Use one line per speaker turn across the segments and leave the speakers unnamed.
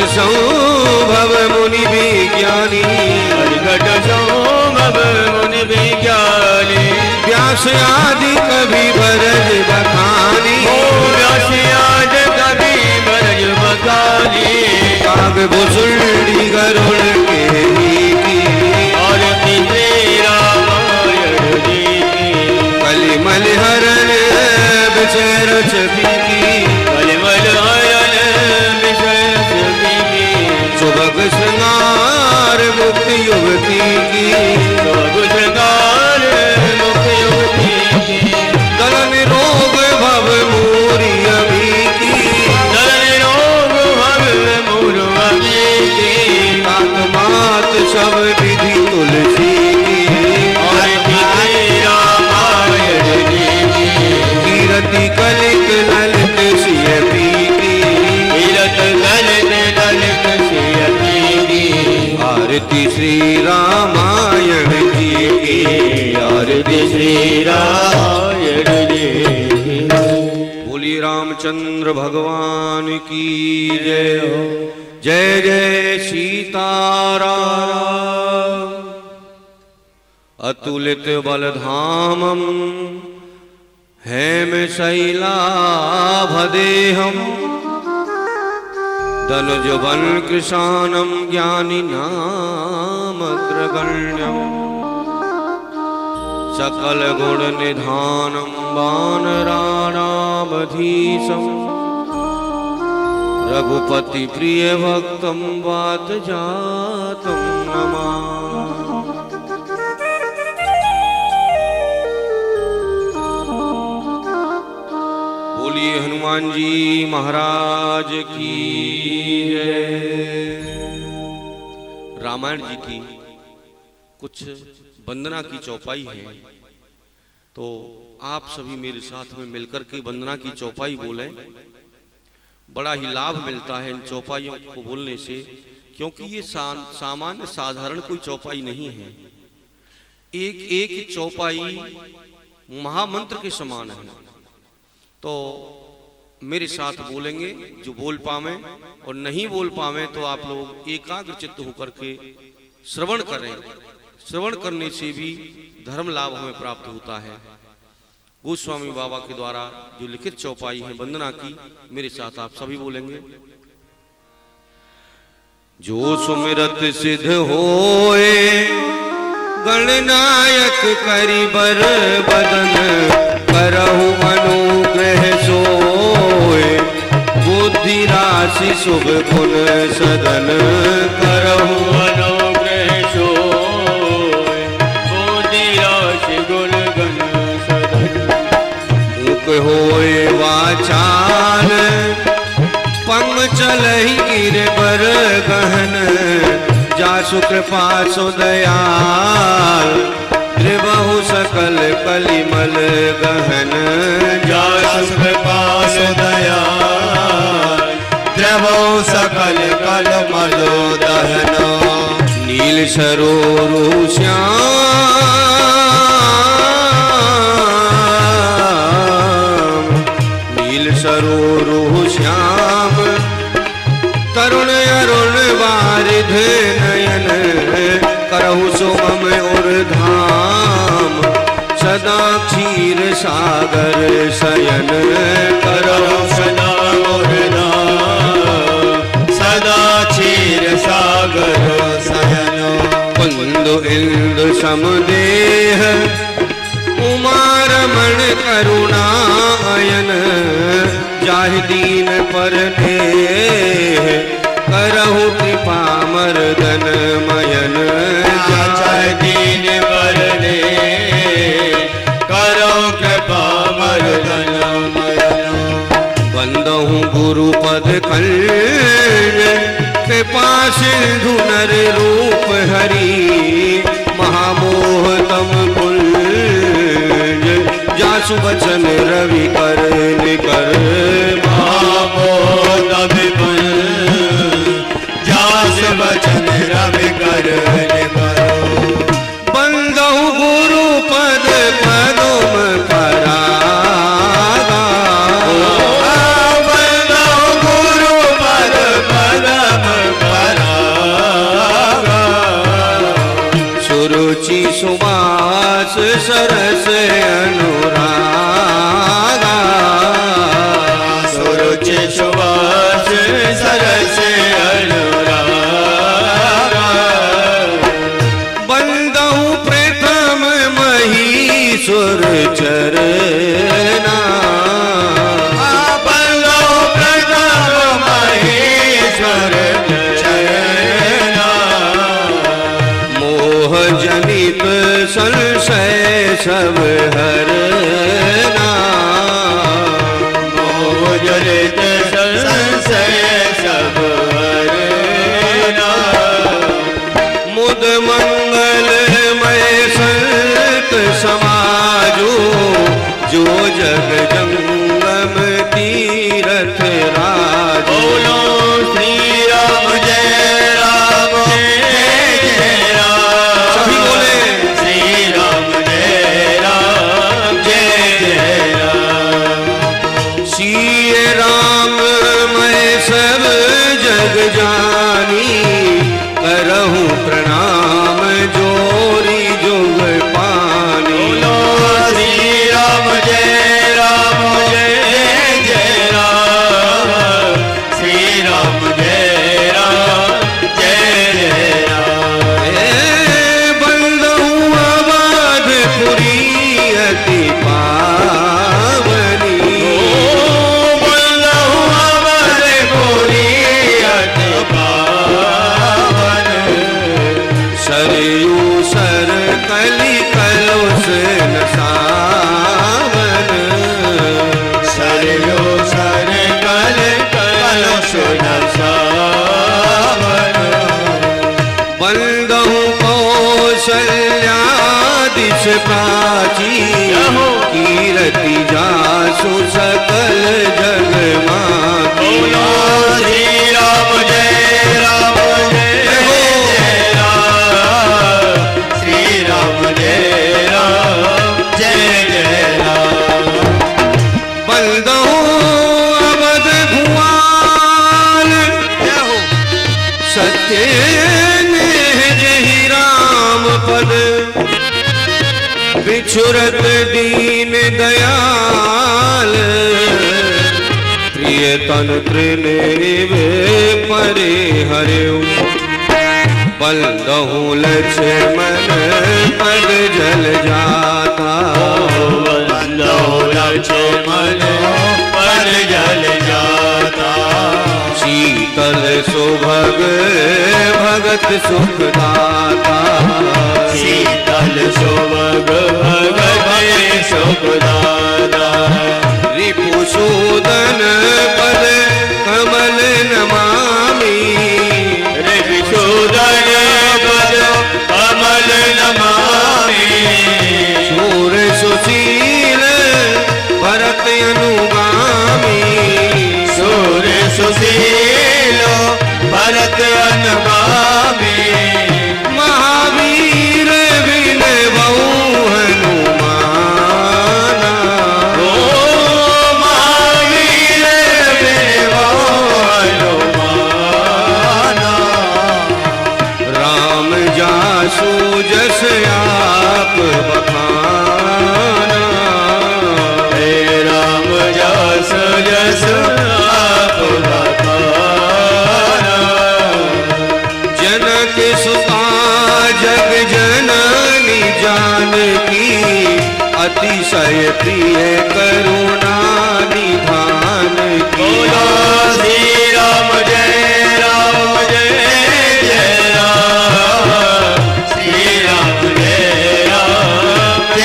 संभव मुनि विज्ञानी,
हरिघट संभव मुनि विज्ञानी,
व्यास आदि कवि भरज बखानी,
व्यास आदि कवि भरज बखानी,
काग भुसुंडी गरुड़ के नीति,
और तीसरे रामायण जी की,
कलिमल हरण विषय रच की,
कलिमल हरण विषय रच की,
सुभग श्रृंगार मुक्ति युवती की,
सुभग श्रृंगार मुक्ति युवती की,
दलन रोग भव मूरी अमी की,
दलन रोग भव मूर अमी की,
तात मात सब विधि तुलसी की,
और तीसरे रामायण जी की,
कीरति कलिक ललित सिय पी की,
कीरत ललित ललित सियती की,
आरती श्री रामायण जी की,
आरती श्री रामायण जी की।
बोली रामचंद्र भगवान की जय हो। जय जय सीताराम। अतुलित बलधामम हेम शैलाभदेहम, धनुजवन कृशानम ज्ञानी नामग्रगण्यम, सकल गुण निधानम वानराणामधीशम, रघुपति प्रिय भक्तम वात जातम नमामि। बोलिए हनुमान जी महाराज की जय। रामायण जी की कुछ वंदना की चौपाई है, तो आप सभी मेरे साथ में मिलकर के वंदना की चौपाई बोलें। बड़ा ही लाभ मिलता है इन चौपाइयों को बोलने से, क्योंकि ये सामान्य साधारण कोई चौपाई नहीं है। एक एक चौपाई महामंत्र के समान है। तो मेरे साथ बोलेंगे, जो बोल पावे, और नहीं बोल पावे तो आप लोग एकाग्र चित्त होकर के श्रवण करें। श्रवण करने से भी धर्म लाभ हमें प्राप्त होता है। गोस्वामी बाबा के द्वारा जो लिखित चौपाई है वंदना की, मेरे साथ आप सभी बोलेंगे। जो सुमिरत सिद्ध होए, गणनायक करि बर बदन, करहु अनुग्रह सोए, बुद्धि राशि शुभ गुण सदन,
करहु अनुग्रह सोए, बुद्धि राशि गुण गण सदन,
मुख होए वाचाल, पंग चलहि गिर बर गहन, जासु कृपा सु दयाल, त्रिबहु सकल कलिमल गहन,
जासु कृपा सु दयाल, त्रिबहु सकल कलिमल दहन,
नील सरोरु श्याम, नील सरोरु श्याम, तरुण अरुण वारिध नयन, करहु सुगम और धाम, सदा क्षीर सागर शयन,
करहु सदा और धाम, सदा क्षीर सागर शयन,
कुंद इंदु समदेह, उमा रमण करुणायन, जाहि दीन पर देह, करहु कृपा मर्दन मयन,
जाहि दीन पर देह, करहु कृपा मर्दन मयन,
बंदहु गुरु पद खंड, कृपा सिंधु नर रूप हरि, महामोह तम कुंज, जासु बचन रवि कर निकर,
महामोह तम कुंज, जासु बचन रवि कर निकर,
बंदहु गुरु पद पदुम परागा,
बंदहु गुरु पद पदम
सुरुचि सुबास सरस अनुरागा,
सुरुचि सुबास सरस अनुरागा।
बंदहु प्रथम महीश्वर चरना,
बंदहु प्रथम महेश्वर चरना।
मोह जनित संशय सब हरना,
मोह जनित संशय सब हरना।
मुद मंगलमय संत समाजो, जो जग जंगम तीरथ राज।
बोलो श्री राम जय राम जय जय राम।
सभी बोले
श्री राम जय राम जय जय राम।
सिय राम मैं सब जग जानी, करहूँ प्रणाम जोरी जुग पानी।
बोलो श्री राम जय जय राम। श्री राम जय जय राम।
हे बंदहु अवधपुरी अति पावनी,
बंदहु अवधपुरी अति पावन।
सरयू सर कली कलुष न सावन।
सरयो सर कल कलुष न सावन।
बंदहु कौशल्यादिश प्राची, कीरति जासु सकल जग माती।
बोलो श्री राम जय जय राम। श्री राम जय जय राम।
बंदहु अवध भुआन, सत्य जहि राम पद। बिछुरत दीन दयाल, प्रिय तन त्रिनेव परे हरिऊ। बंदहु लक्ष्मण पद जल जाता,
बंदहु लक्ष्मण पद जल जाता।
शीतल सुभग भगत सुखदाता।
शीतल सुभग भगत सुखदाता।
रिपुसूदन पद कमल नमामि,
रिपुसूदन पद कमल नमामि।
शूर सुशील भरत अनुगामी।
सूर सुशील भरत अनुगामी।
महावीर बिन बहु हनुमाना,
ओ महावीर बिन बहु हनुमाना।
राम जासु जस आप बखाना।
हे राम जस जस आप बखाना।
जनक सुता जग जननी जानकी, अतिशय प्रिय करुणा निधान की।
बोलो श्री राम जय जय राम। श्री राम जय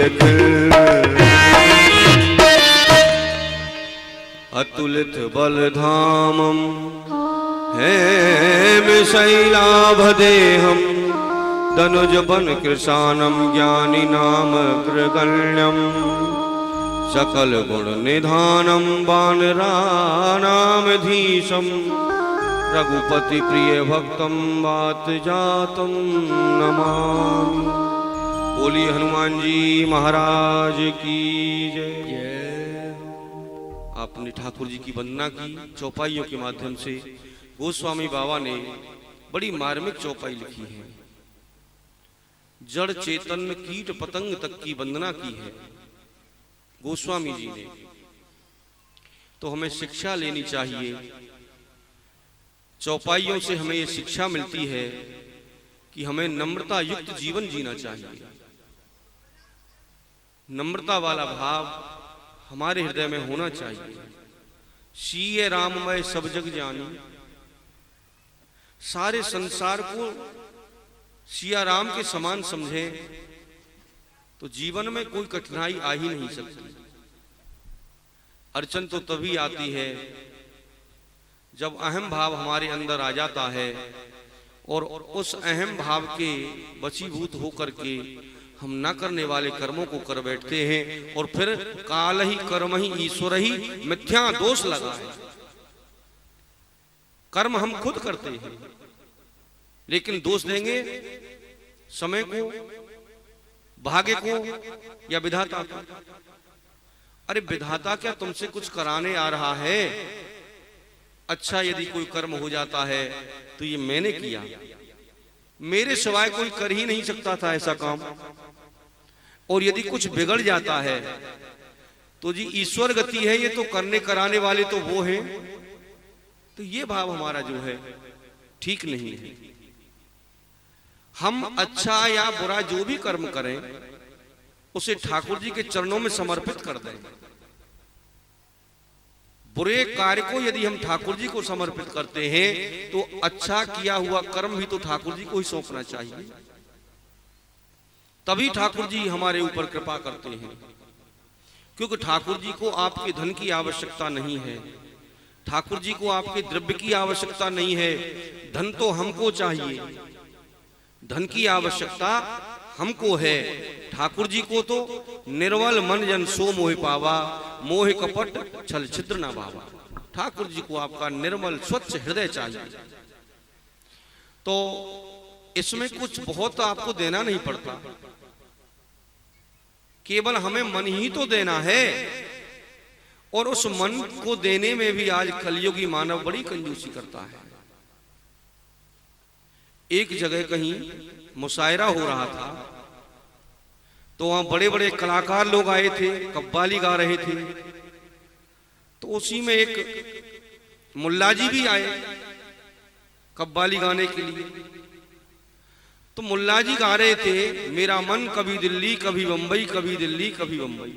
निखिल।
अतुलित बलधामम हेमशैलाभदेहम तनुज बन कृशानम ज्ञानी नाम अग्रगण्यम सकल गुण निधानम वानरानामधीशम रघुपति प्रिय भक्तम वात जातम नमामि। बोलिए हनुमान जी महाराज की जय। आपने ठाकुर जी की वंदना की चौपाइयों के माध्यम से। गोस्वामी बाबा ने बड़ी मार्मिक चौपाई लिखी है। जड़ चेतन कीट पतंग तक की वंदना की है गोस्वामी जी ने। तो हमें शिक्षा लेनी चाहिए। चौपाइयों से हमें ये शिक्षा मिलती है कि हमें नम्रता युक्त जीवन जीना चाहिए। नम्रता वाला भाव हमारे हृदय में होना चाहिए। सीए राममय सब जग जानी, सारे संसार को सिया राम के समान समझे तो जीवन में कोई कठिनाई आ ही नहीं सकती। अड़चन तो तभी आती है जब अहम भाव हमारे अंदर आ जाता है और उस अहम भाव के वशीभूत होकर के हम ना करने वाले कर्मों को कर बैठते हैं और फिर काल ही कर्म ही ईश्वर ही मिथ्या दोष लगा है। कर्म हम खुद करते हैं लेकिन दोष देंगे समय को, भाग्य को या विधाता को। अरे विधाता क्या तुमसे कुछ कराने आ रहा है? अच्छा यदि कोई कर्म हो जाता है तो ये मैंने किया, मेरे सिवाय कोई कर ही नहीं सकता था ऐसा काम। और यदि कुछ बिगड़ जाता है तो जी ईश्वर गति है, ये तो करने कराने वाले तो वो हैं। तो ये भाव हमारा जो है ठीक नहीं है। हम अच्छा या बुरा जो भी कर्म करें उसे ठाकुर जी के चरणों में समर्पित कर दें। बुरे कार्य को यदि हम ठाकुर जी को समर्पित करते हैं तो अच्छा किया हुआ कर्म भी तो ठाकुर जी को ही सौंपना चाहिए। तभी ठाकुर जी हमारे ऊपर कृपा करते हैं। क्योंकि ठाकुर जी को आपके धन की आवश्यकता नहीं है, ठाकुर जी को आपके द्रव्य की आवश्यकता नहीं है। धन तो हमको चाहिए, धन की आवश्यकता हमको है। ठाकुर जी को तो निर्मल मन जन सो मोह पावा, मोह कपट छल छिद्र ना भावा। ठाकुर जी को आपका निर्मल स्वच्छ हृदय चाहिए। तो इसमें कुछ बहुत आपको देना नहीं पड़ता, केवल हमें मन ही तो देना है। और उस मन को देने में भी आज कलयुगी मानव बड़ी कंजूसी करता है। एक जगह कहीं मुशायरा हो रहा था तो वहां बड़े बड़े कलाकार लोग आए थे, कव्वाली गा रहे थे। तो उसी में एक मुल्ला जी भी आए कव्वाली गाने के लिए। तो मुल्ला जी गा रहे थे, मेरा मन कभी दिल्ली कभी बंबई, कभी दिल्ली कभी बंबई।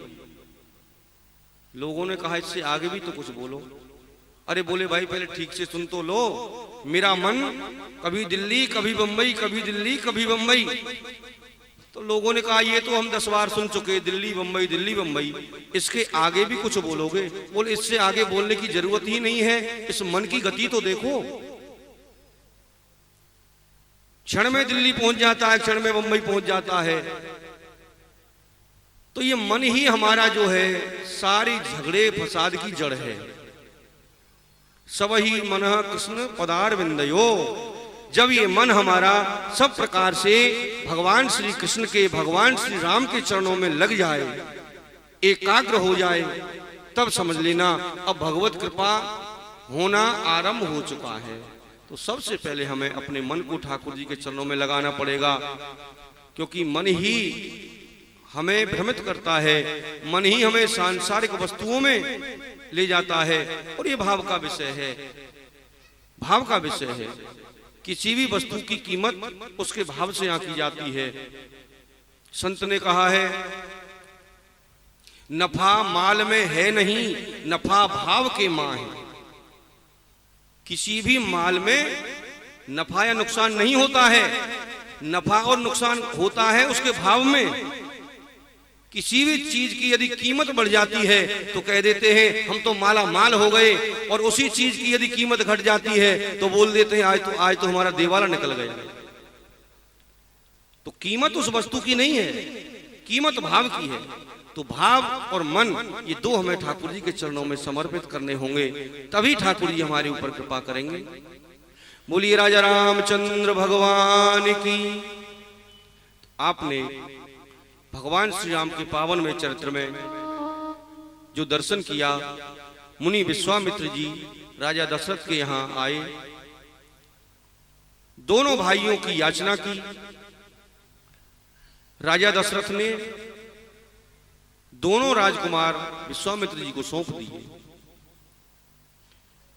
लोगों ने कहा इससे आगे भी तो कुछ बोलो। अरे बोले भाई पहले ठीक से सुन तो लो, मेरा मन कभी दिल्ली कभी बंबई, कभी दिल्ली कभी बंबई। तो लोगों ने कहा ये तो हम 10 बार सुन चुके, दिल्ली बंबई दिल्ली बंबई, इसके आगे भी कुछ बोलोगे? बोले इससे आगे बोलने की जरूरत ही नहीं है, इस मन की गति तो देखो। क्षण में दिल्ली पहुंच जाता है, क्षण में बंबई पहुंच जाता है। तो ये मन ही हमारा जो है सारी झगड़े फसाद की जड़ है। सब ही मन कृष्ण पदार विंदयो। जब ये मन हमारा सब प्रकार से भगवान श्री कृष्ण के, भगवान श्री राम के चरणों में लग जाए, एकाग्र हो जाए, तब समझ लेना अब भगवत कृपा होना आरंभ हो चुका है। तो सबसे पहले हमें अपने मन को ठाकुर जी के चरणों में लगाना पड़ेगा, क्योंकि मन ही हमें भ्रमित करता है, मन ही हमें सांसारिक वस्तुओं में ले जाता है। और ये भाव का विषय है, भाव का विषय है। किसी भी वस्तु की कीमत उसके भाव से आंकी जाती है। संत ने कहा है नफा माल में है नहीं, नफा भाव के मां है। किसी भी माल में नफा या नुकसान नहीं होता है, नफा और नुकसान होता है उसके भाव में। किसी भी चीज की यदि कीमत बढ़ जाती है तो कह देते हैं हम तो माला माल हो गए, और उसी चीज की यदि कीमत घट जाती है तो बोल देते हैं आज तो हमारा देवाला निकल गया। तो कीमत उस वस्तु की नहीं है, कीमत भाव की है। तो भाव और मन ये दो हमें ठाकुर जी के चरणों में समर्पित करने होंगे, तभी ठाकुर जी हमारे ऊपर कृपा करेंगे। बोलिए राजा रामचंद्र भगवान की। आपने भगवान श्री राम के पावन में चरित्र में जो दर्शन किया, मुनि विश्वामित्र जी राजा दशरथ के यहां आए, दोनों भाइयों की याचना की। राजा दशरथ ने दोनों राजकुमार विश्वामित्र जी को सौंप दिए।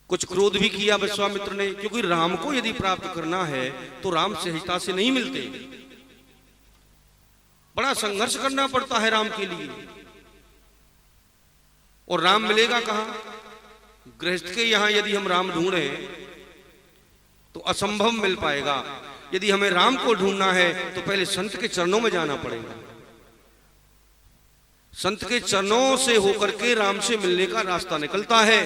कुछ क्रोध भी किया विश्वामित्र ने, क्योंकि राम को यदि प्राप्त करना है तो राम सहजता से नहीं मिलते, बड़ा संघर्ष करना पड़ता है राम के लिए। और राम मिलेगा कहां? गृहस्थ के यहां यदि हम राम ढूंढें तो असंभव मिल पाएगा। यदि हमें राम को ढूंढना है तो पहले संत के चरणों में जाना पड़ेगा। संत के चरणों से होकर के राम से मिलने का रास्ता निकलता है।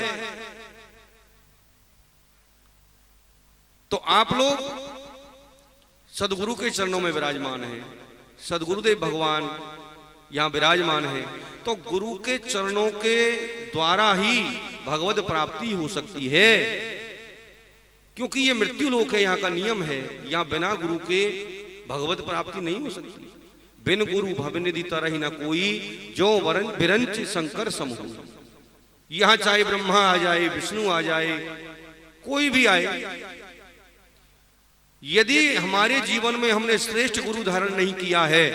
तो आप लोग सदगुरु के चरणों में विराजमान हैं, सदगुरुदेव भगवान यहां विराजमान है। तो गुरु के चरणों के द्वारा ही भगवत प्राप्ति हो सकती है, क्योंकि ये मृत्यु लोक है, यहाँ का नियम है। यहाँ बिना गुरु के भगवत प्राप्ति नहीं हो सकती। बिन गुरु भवनिधि तरहि न कोई, जो वरन बिरंच शंकर समूह। यहां चाहे ब्रह्मा आ जाए, विष्णु आ जाए, कोई भी आए, यदि हमारे जीवन में हमने श्रेष्ठ गुरु धारण नहीं किया है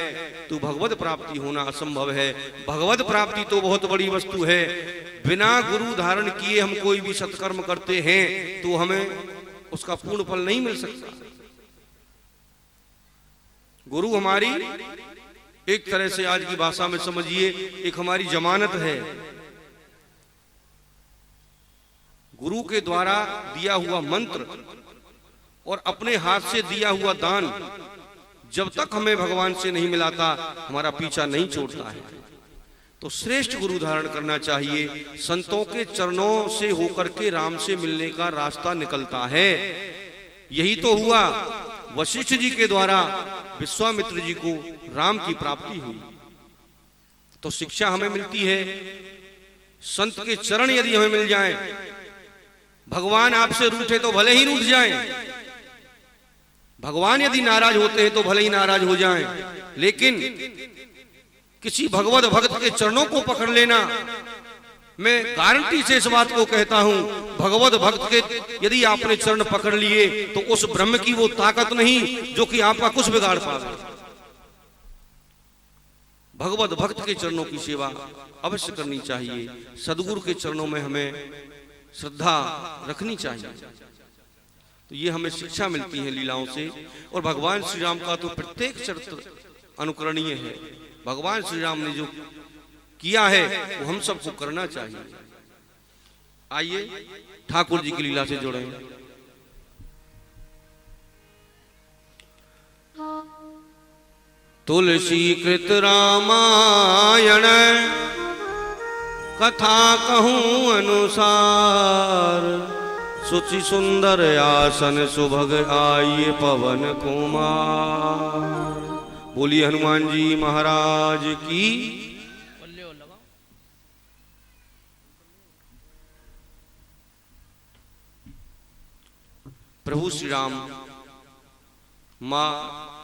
तो भगवत प्राप्ति होना असंभव है। भगवत प्राप्ति तो बहुत बड़ी वस्तु है। बिना गुरु धारण किए हम कोई भी सत्कर्म करते हैं तो हमें उसका पूर्ण फल नहीं मिल सकता। गुरु हमारी एक तरह से आज की भाषा में समझिए एक हमारी जमानत है। गुरु के द्वारा दिया हुआ मंत्र और अपने हाथ से दिया हुआ दान जब तक हमें भगवान से नहीं मिलाता हमारा पीछा नहीं छोड़ता है। तो श्रेष्ठ गुरु धारण करना चाहिए। संतों के चरणों से होकर के राम से मिलने का रास्ता निकलता है। यही तो हुआ, वशिष्ठ जी के द्वारा विश्वामित्र जी को राम की प्राप्ति हुई। तो शिक्षा हमें मिलती है, संत के चरण यदि हमें मिल जाएं, भगवान आपसे रूठे तो भले ही रूठ जाएं, भगवान यदि नाराज होते हैं तो भले ही नाराज हो जाएं, लेकिन किसी भगवत भक्त के चरणों को पकड़ लेना, मैं गारंटी से इस बात को कहता हूं, भगवत भक्त के यदि आपने चरण पकड़ लिए तो उस ब्रह्म की वो ताकत नहीं जो कि आपका कुछ बिगाड़ पाए। भगवत भक्त के चरणों की सेवा अवश्य करनी चाहिए। सदगुरु के चरणों में हमें श्रद्धा रखनी चाहिए। तो ये हमें शिक्षा मिलती है लीलाओं से। और भगवान श्री राम का तो प्रत्येक चरित्र अनुकरणीय है। भगवान श्री राम ने जो किया है वो हम सबको करना चाहिए। आइए ठाकुर जी की लीला से जुड़े। तुलसी कृत रामायण कथा कहूं अनुसार, सुचि सुंदर आसन सुभग आइए पवन कुमार। बोलिए हनुमान जी महाराज की। प्रभु श्री राम मां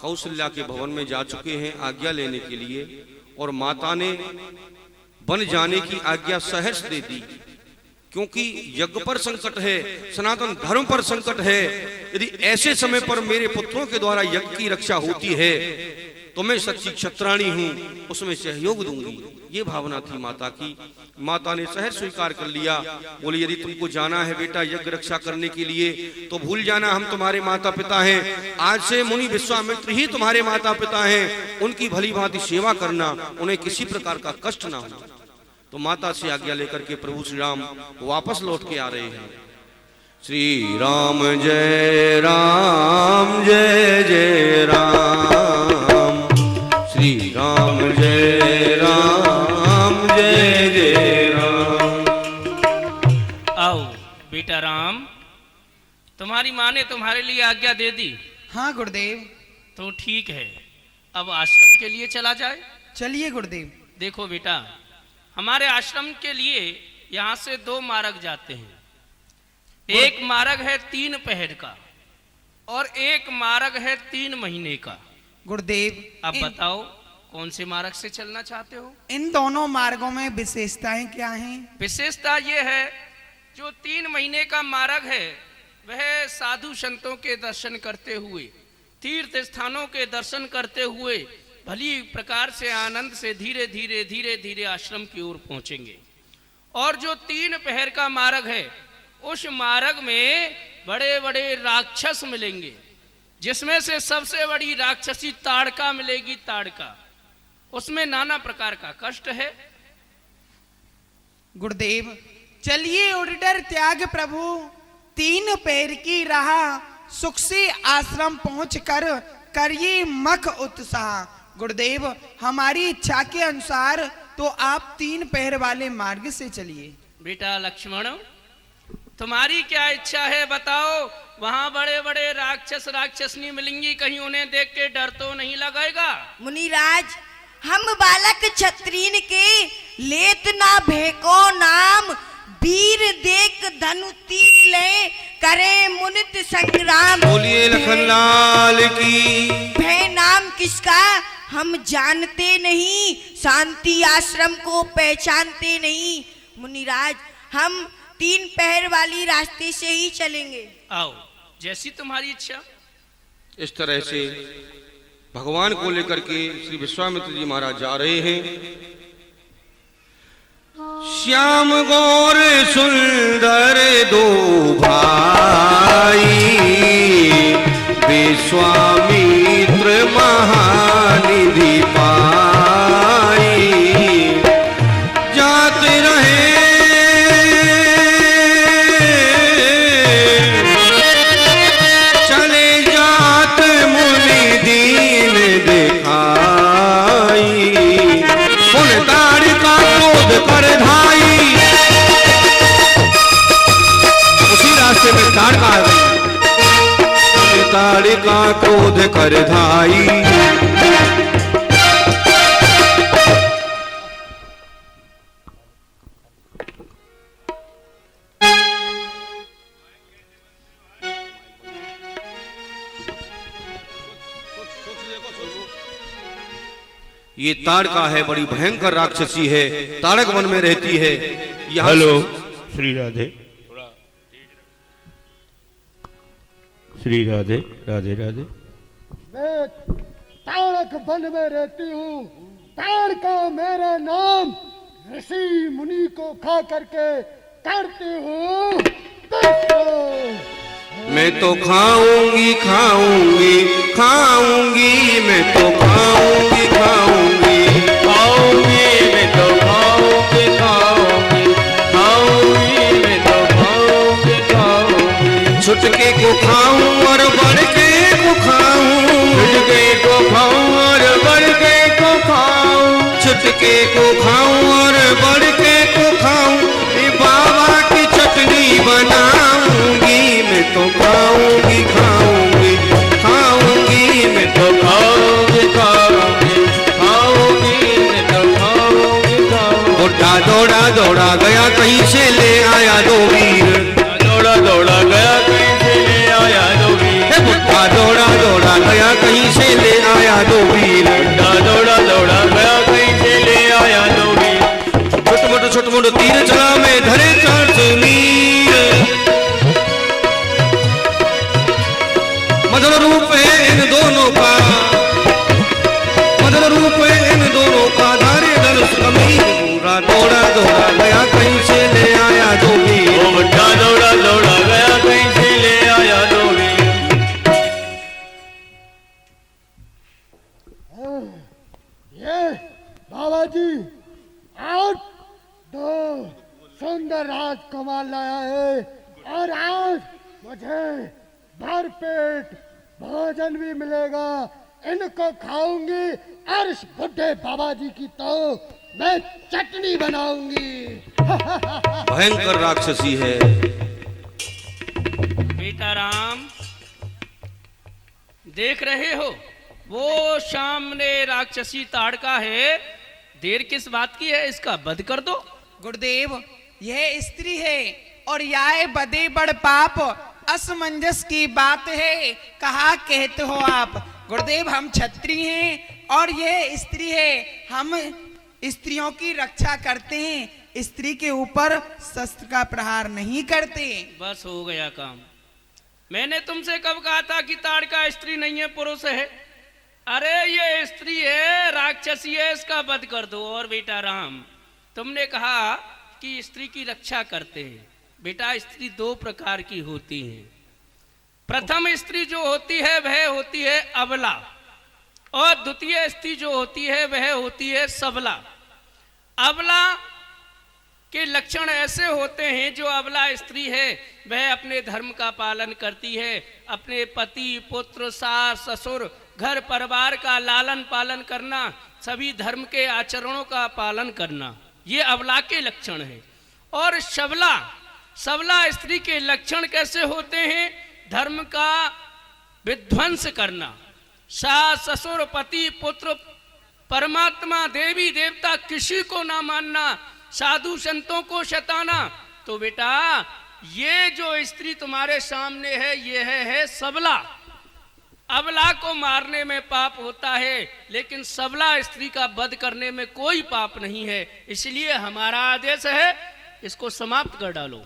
कौशल्या के भवन में जा चुके हैं आज्ञा लेने के लिए, और माता ने बन जाने की आज्ञा सहर्ष दे दी, क्योंकि यज्ञ पर संकट है, सनातन धर्म पर संकट है। यदि ऐसे समय पर मेरे पुत्रों के द्वारा यज्ञ की रक्षा होती है तो मैं सच्ची क्षत्राणी हूं, उसमें सहयोग दूंगी। ये भावना थी माता की। माता ने सहर्ष स्वीकार कर लिया। बोली यदि तुमको जाना है बेटा यज्ञ रक्षा करने के लिए तो भूल जाना हम तुम्हारे माता पिता हैं। आज से मुनि विश्वामित्र ही तुम्हारे माता पिता हैं। उनकी भली भांति सेवा करना, उन्हें किसी प्रकार का कष्ट ना हो। तो माता से आज्ञा लेकर के प्रभु श्री राम वापस लौट के आ रहे हैं। श्री राम जय जय राम, श्री राम जय राम
तुम्हारी माँ ने तुम्हारे लिए आज्ञा दे दी?
हाँ गुरुदेव।
तो ठीक है, अब आश्रम के लिए चला जाए।
चलिए गुरुदेव।
देखो बेटा, हमारे आश्रम के लिए यहाँ से 2 मार्ग जाते हैं। एक मार्ग है 3 पहर का और एक मार्ग है 3 महीने का।
गुरुदेव
अब बताओ कौन से मार्ग से चलना चाहते हो?
इन दोनों मार्गों में विशेषताएं क्या हैं?
विशेषता ये है, जो 3 महीने का मार्ग है वह साधु संतों के दर्शन करते हुए, तीर्थ स्थानों के दर्शन करते हुए भली प्रकार से आनंद से धीरे धीरे धीरे धीरे आश्रम की ओर पहुंचेंगे। और जो 3 पहर का मार्ग है, उस मार्ग में बड़े बड़े राक्षस मिलेंगे, जिसमें से सबसे बड़ी राक्षसी ताड़का मिलेगी। ताड़का, उसमें नाना प्रकार का कष्ट है।
गुरुदेव चलिए उड़डर त्याग प्रभु, 3 पैर की राह, सुख से आश्रम पहुंचकर करिए मख उत्साह। गुरुदेव हमारी इच्छा के अनुसार तो आप 3 पैर वाले मार्ग से चलिए।
बेटा लक्ष्मण, तुम्हारी क्या इच्छा है बताओ? वहां बड़े बड़े राक्षस राक्षसनी मिलेंगी, कहीं उन्हें देख के डर तो नहीं लगेगा?
मुनिराज, हम बालक क्षत्रिय के लेत ना भेको नाम, वीर देख धनु तीर ले करे मुनित संग्राम।
बोलिए लखनलाल की।
भय नाम किसका हम जानते नहीं, शांति आश्रम को पहचानते नहीं। मुनिराज, हम 3 पहर वाली रास्ते से ही चलेंगे।
आओ, जैसी तुम्हारी इच्छा।
इस तरह से भगवान को लेकर के श्री विश्वामित्र जी महाराज जा रहे हैं। श्याम गौर सुंदर 2 भाई, विश्वामित्र महानिधि पाई, जाते रहे चले जात मुनि दीन दिखाई, उन ताड़का क्रोध कर धाई। उसी रास्ते में ताड़का आ गई। ताड़का क्रोध कर धाई, ये ताड़का है, बड़ी भयंकर राक्षसी है, ताड़क वन में रहती है।
हेलो श्री राधे, श्री राधे, राधे राधे।
मैं ताड़क वन में रहती हूँ, ताड़का मेरा नाम, ऋषि मुनि को खा करके करती हूँ।
मैं तो खाऊंगी खाऊंगी खाऊंगी, मैं तो खाऊंगी खाऊंगी
खाऊंगी मैं तो खाऊंगी खाऊंगी खाऊंगी मैं तो खाऊंगी खाऊंगी।
छुटके को खाऊं और बढ़ के को खाऊं,
छुटके को खाऊं और बढ़ के को खाऊं,
छुटके को खाऊं और बढ़ के को खाऊं, ये बाबा की चटनी बनाऊंगी। मैं तो खाऊंगी खाऊंगी खाऊंगी, मैं तो
खाऊंगी खाऊंगी खाऊंगी मैं तो खाऊंगी खाऊंगी।
बुढ़ा दौड़ा दौड़ा गया कहीं से ले आया 2 वीर,
दौड़ा दौड़ा गया कहीं से ले आया 2 वीर।
बुढ़ा दौड़ा दौड़ा गया कहीं से ले आया 2 वीर,
दौड़ा दौड़ा गया कहीं से ले आया 2 वीर।
छोट मोट तीर चला में धरे 400 मीर। मदन रूप है इन दोनों का, मदन रूप है इन दोनों का, धारे धनुष कमीर। पूरा दौड़ा दौड़ा गया कहीं से ले आया 2 वीर,
वो बुढ़ा दौड़ा दौड़ा गया कहीं से ले आया 2 वीर।
ये बाबा जी आज 2 सुंदर राजकुमार लाया है, और आज मुझे भरपेट भोजन भी मिलेगा। इनको खाऊंगी और इस बुढ़े बाबा जी की तो मैं चटनी बनाऊंगी।
भयंकर राक्षसी है।
बेटा राम, देख रहे हो वो सामने राक्षसी ताड़का है, देर किस बात की है, इसका वध कर दो।
गुरुदेव, यह स्त्री है और यह बदे बड़ पाप, असमंजस की बात है, कहा कहते हो आप। गुरुदेव, हम क्षत्रिय हैं और यह स्त्री है, हम स्त्रियों की रक्षा करते हैं, स्त्री के ऊपर शस्त्र का प्रहार नहीं करते।
बस हो गया काम। मैंने तुमसे कब कहा था कि ताड़का स्त्री नहीं है, पुरुष है? अरे ये स्त्री है, राक्षसी है, इसका वध कर दो। और बेटा राम, तुमने कहा कि स्त्री की रक्षा करते हैं। बेटा, स्त्री दो प्रकार की होती है। प्रथम स्त्री जो होती है वह होती है अबला, और द्वितीय स्त्री जो होती है वह होती है सबला। अबला के लक्षण ऐसे होते हैं, जो अबला स्त्री है वह अपने धर्म का पालन करती है, अपने पति पुत्र सास ससुर घर परिवार का लालन पालन करना, सभी धर्म के आचरणों का पालन करना, ये अबला के लक्षण है। और सबला स्त्री के लक्षण कैसे होते हैं? धर्म का विध्वंस करना, सास ससुर पति पुत्र परमात्मा देवी देवता किसी को ना मानना, साधु संतों को शताना। तो बेटा, ये जो स्त्री तुम्हारे सामने है ये है सबला। अबला को मारने में पाप होता है, लेकिन सबला स्त्री का वध करने में कोई पाप नहीं है। इसलिए हमारा आदेश है, इसको समाप्त कर डालो।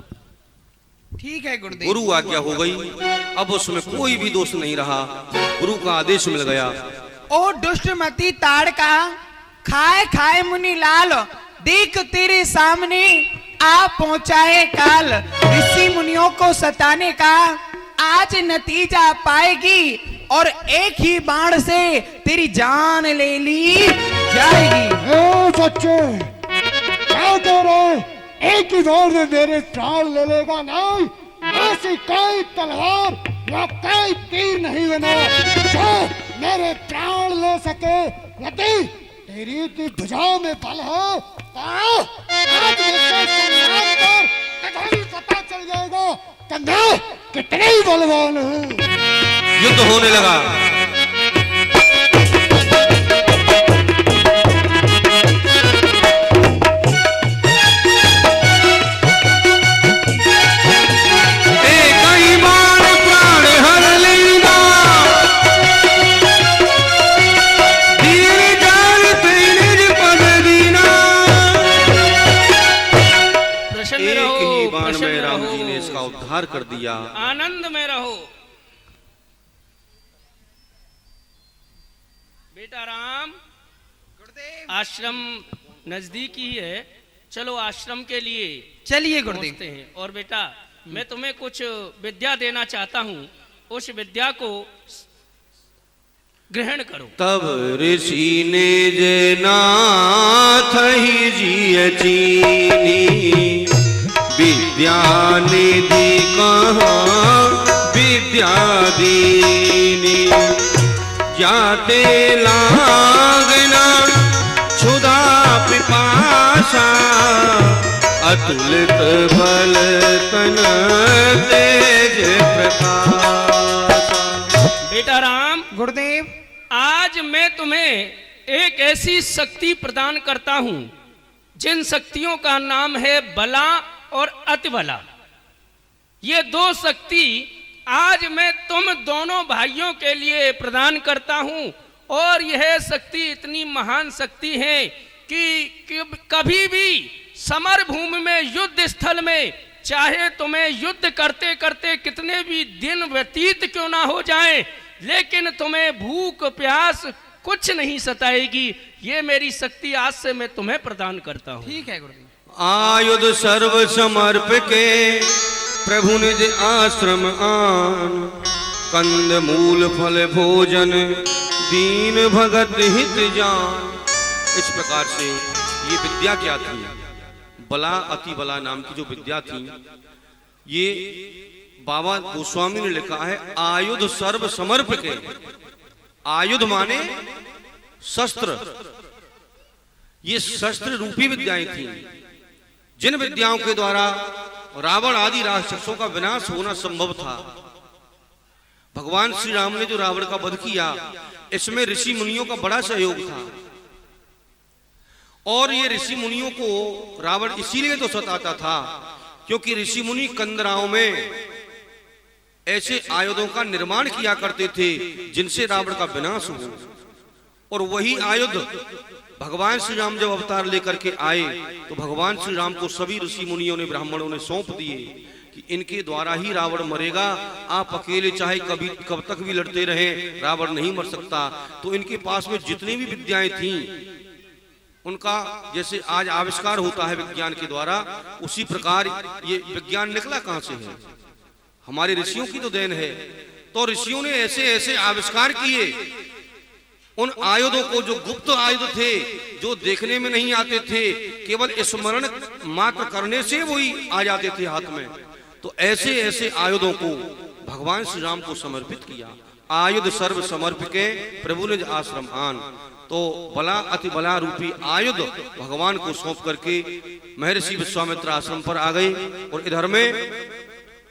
ठीक है गुरुदेव।
गुरु आज्ञा हो गई, अब उसमें कोई भी दोष नहीं रहा, गुरु का आदेश मिल गया।
ओ दुष्टमती ताड़का, खाए खाए मुनि लाल, देख तेरे सामने आ पहुंचा है काल। ऋषि मुनियों को सताने का आज नतीजा पाएगी, और एक ही बाण से तेरी जान ले ली जाएगी।
ए बच्चे, क्या कह रहे? एक ही बार में मेरे प्राण ले लेगा? नहीं, ऐसी कोई तलवार या कोई तीर नहीं बना जो मेरे प्राण ले सके। यदि तेरी भुजाओं में बल हो तो आज मुझसे संवाद कर, तुझे पता चल जाएगा कि मैं कितने बलवान हूँ।
युद्ध होने लगा। उद्धार कर दिया।
आनंद में रहो। बेटा राम, आश्रम नजदीक ही है, चलो आश्रम के लिए
चलिए गुरुदेव।
पहुंचते हैं। और बेटा, मैं तुम्हें कुछ विद्या देना चाहता हूँ, उस विद्या को ग्रहण करो।
तब ऋषि ने जे नाथ ही जिय चीनी, विद्या निधि कहाँ विद्या दीनी। जाते लागना क्षुधा पिपासा, अतुलित बल तन तेज प्रकाशा।
बेटा राम,
गुरुदेव,
आज मैं तुम्हें एक ऐसी शक्ति प्रदान करता हूं, जिन शक्तियों का नाम है बला और अतिबला। ये दो शक्ति आज मैं तुम दोनों भाइयों के लिए प्रदान करता हूं। और यह शक्ति इतनी महान शक्ति है कि कभी भी समर भूमि में, युद्ध स्थल में, चाहे तुम्हें युद्ध करते करते कितने भी दिन व्यतीत क्यों ना हो जाएं, लेकिन तुम्हें भूख प्यास कुछ नहीं सताएगी। ये मेरी शक्ति आज से मैं तुम्हें प्रदान करता हूँ।
ठीक है गुरुदेव।
आयुध सर्व समर्प के प्रभु निज आश्रम आन, कंद मूल फल भोजन दीन भगत हित जान। इस प्रकार से ये विद्या क्या थी? बला अति बला नाम की जो विद्या थी, ये बाबा गोस्वामी ने लिखा है आयुध सर्व समर्प के। आयुध माने शस्त्र, ये शस्त्र रूपी विद्याएं थी, जिन विद्याओं के द्वारा रावण आदि राक्षसों का विनाश होना संभव था। भगवान श्री राम ने जो रावण का वध किया, इसमें ऋषि मुनियों का बड़ा सहयोग था। और ये ऋषि मुनियों को रावण इसीलिए तो सताता था क्योंकि ऋषि मुनि कंदराओं में ऐसे आयुधों का निर्माण किया करते थे जिनसे रावण का विनाश हो। और वही आयुध भगवान श्री राम जब अवतार लेकर के आए तो भगवान श्री राम को सभी ऋषि मुनियों ने, ब्राह्मणों ने सौंप दिए कि इनके द्वारा ही रावण मरेगा। आप अकेले चाहे कब तक भी लड़ते रहें, रावण नहीं मर सकता। तो इनके पास में जितनी भी विद्याएं थीं, उनका जैसे आज आविष्कार होता है विज्ञान के द्वारा, उसी प्रकार ये विज्ञान निकला कहां से है? हमारे ऋषियों की तो देन है। तो ऋषियों ने ऐसे ऐसे आविष्कार किए, उन आयुधों को, जो गुप्त आयुध थे, जो देखने में नहीं आते थे, केवल स्मरण मात्र करने से वही आ जाते थे हाथ में। तो ऐसे ऐसे आयुधों को भगवान श्री राम को समर्पित किया। आयुध सर्व समर्पिके प्रभु निज आश्रम आन। तो बला अति बला रूपी आयुध भगवान को सौंप करके महर्षि विश्वामित्र आश्रम पर आ गए। और इधर में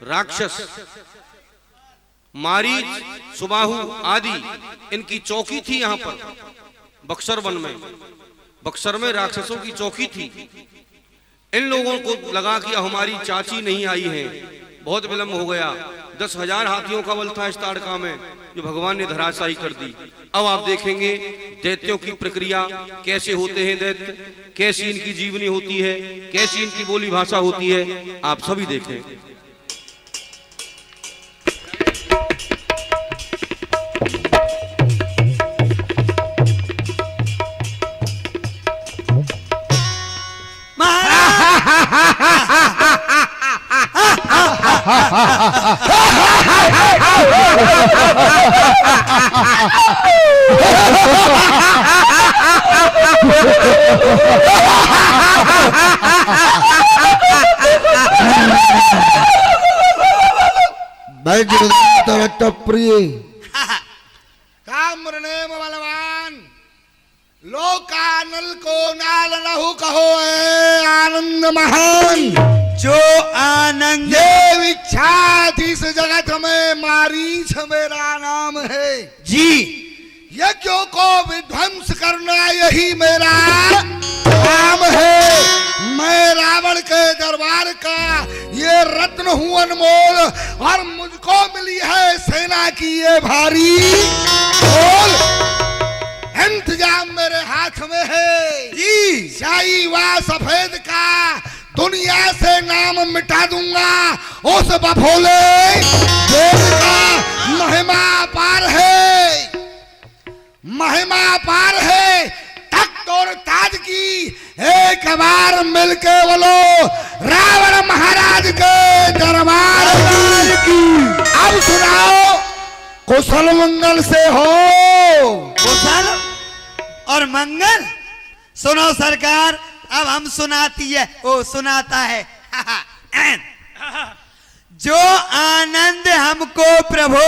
राक्षस मारीच, सुबाहु आदि इनकी चौकी थी। यहाँ पर बक्सर वन में, बक्सर में राक्षसों की चौकी थी। इन लोगों को लगा कि हमारी चाची नहीं आई है, बहुत विलंब हो गया। 10,000 हाथियों का बल था इस ताड़का में, जो भगवान ने धराशायी कर दी। अब आप देखेंगे दैत्यों की प्रक्रिया कैसे होते हैं दैत्य, कैसी इनकी जीवनी होती है, कैसी इनकी बोली भाषा होती है, आप सभी देखें।
प्रिय कामृणे बलवान लोकानल को नाल नहु कहो है आनंद महान।
जो आनंद
ये इच्छाधीश इस जगत में मारीच मेरा नाम है
जी।
यज्ञों को विध्वंस करना यही मेरा काम है। मैं रावण के दरबार का ये रत्न हूँ अनमोल, और मुझको मिली है सेना की ये भारी ढोल। इंतजाम मेरे हाथ में है जी। शाही व सफेद का दुनिया से नाम मिटा दूंगा। उस बफोले देव का महिमा पार है, महिमा पार है। तख्त और ताज की एक बार मिलके बोलो रावण महाराज के दरबार की। अब सुनाओ कुशल मंगल से हो।
कुशल और मंगल सुनो सरकार। अब हम सुनाती है, ओ सुनाता है। जो आनंद हमको प्रभु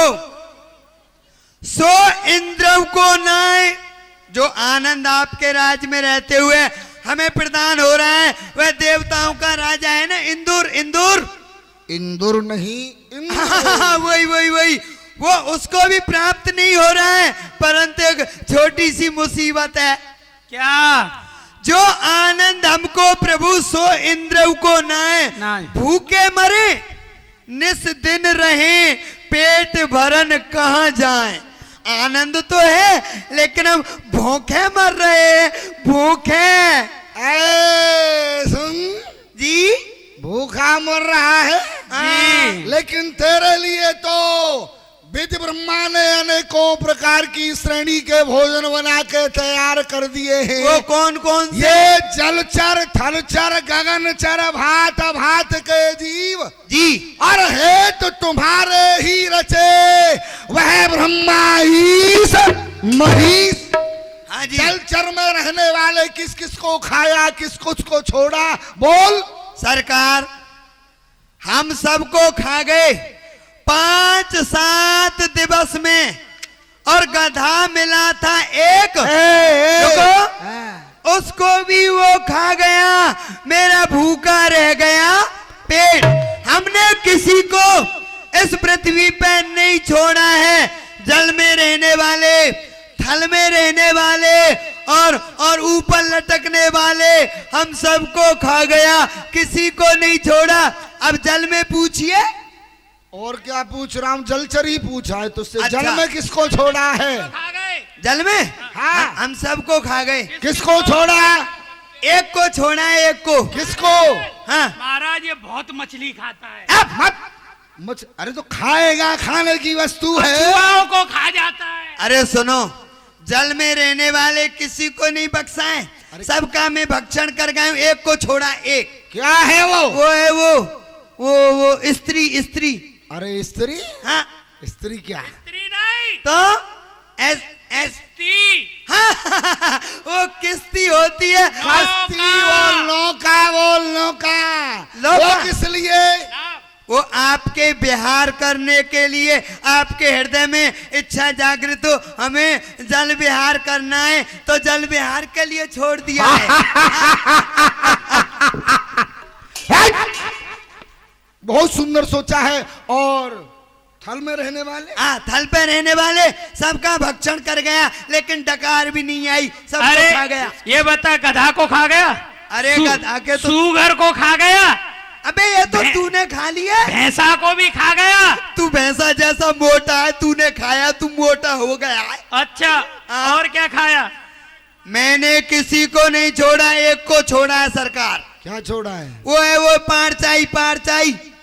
सो इंद्र को नाय। जो आनंद आपके राज में रहते हुए हमें प्रदान हो रहा है, वह देवताओं का राजा है ना, इंदुर। इंदुर
इंदुर नहीं,
वही वही वही वो उसको भी प्राप्त नहीं हो रहा है। परंतु एक छोटी सी मुसीबत है।
क्या?
जो आनंद हमको प्रभु सो इंद्र को नाय। भूखे मरे निस दिन रहे, पेट भरन कहां जाए। आनंद तो है लेकिन हम भूखे मर रहे, भूखे।
सुन
जी,
भूखा मर रहा है
जी।
लेकिन तेरे लिए तो विधि ब्रह्मा ने अनेकों प्रकार की श्रेणी के भोजन बना के तैयार कर दिए हैं।
वो कौन कौन से?
ये जलचर, थलचर, गगनचर, भात भात के जीव
जी।
और है तो तुम्हारे ही रचे वह ब्रह्मा ईश महीश।
हाँ जी।
जलचर में रहने वाले किस किस को खाया, किस कुछ को छोड़ा, बोल।
सरकार हम सबको खा गए 5-7 दिवस में, और गधा मिला था एक। उसको भी वो खा गया, मेरा भूखा रह गया पेट। हमने किसी को इस पृथ्वी पे नहीं छोड़ा है। जल में रहने वाले, थल में रहने वाले और ऊपर लटकने वाले, हम सबको खा गया, किसी को नहीं छोड़ा। अब जल में पूछिए।
और क्या पूछ रहा हूँ, जलचर ही पूछा है तुझसे।
अच्छा।
जल में किसको छोड़ा है?
जल में
हाँ।
हम सबको खा गए।
किसको छोड़ा?
एक को छोड़ा है, एक को।
किसको?
हाँ
महाराज ये बहुत मछली खाता है,
अब
मत अरे तो खाएगा, खाने की वस्तु है।
चूहों को खा जाता है।
अरे सुनो, जल में रहने वाले किसी को नहीं बख्शा है, सबका मैं भक्षण कर गया हूं, एक को छोड़ा। एक
क्या है वो
है वो स्त्री।
अरे स्त्री?
हाँ
स्त्री क्या?
स्त्री नहीं
तो
स्त्री।
हाँ वो किस्ती होती है।
कश्ती, वो नौका। वो किस लिए?
वो आपके विहार करने के लिए, आपके हृदय में इच्छा जागृत हो, हमें जल विहार करना है तो जल विहार के लिए छोड़ दिया है।
बहुत सुंदर सोचा है। और थल में रहने वाले?
हाँ, थल पे रहने वाले सबका भक्षण कर गया, लेकिन डकार भी नहीं आई, सबको खा गया।
ये बता, गधा को खा गया?
अरे गधा के तो,
सूगर को खा गया?
अबे ये तो तूने खा लिया।
भैंसा को भी खा गया?
तू भैंसा जैसा मोटा है, तूने खाया, तू मोटा हो गया है।
अच्छा, और क्या खाया?
मैंने किसी को नहीं छोड़ा, एक को छोड़ा है सरकार।
क्या छोड़ा है?
वो है वो पारचाई।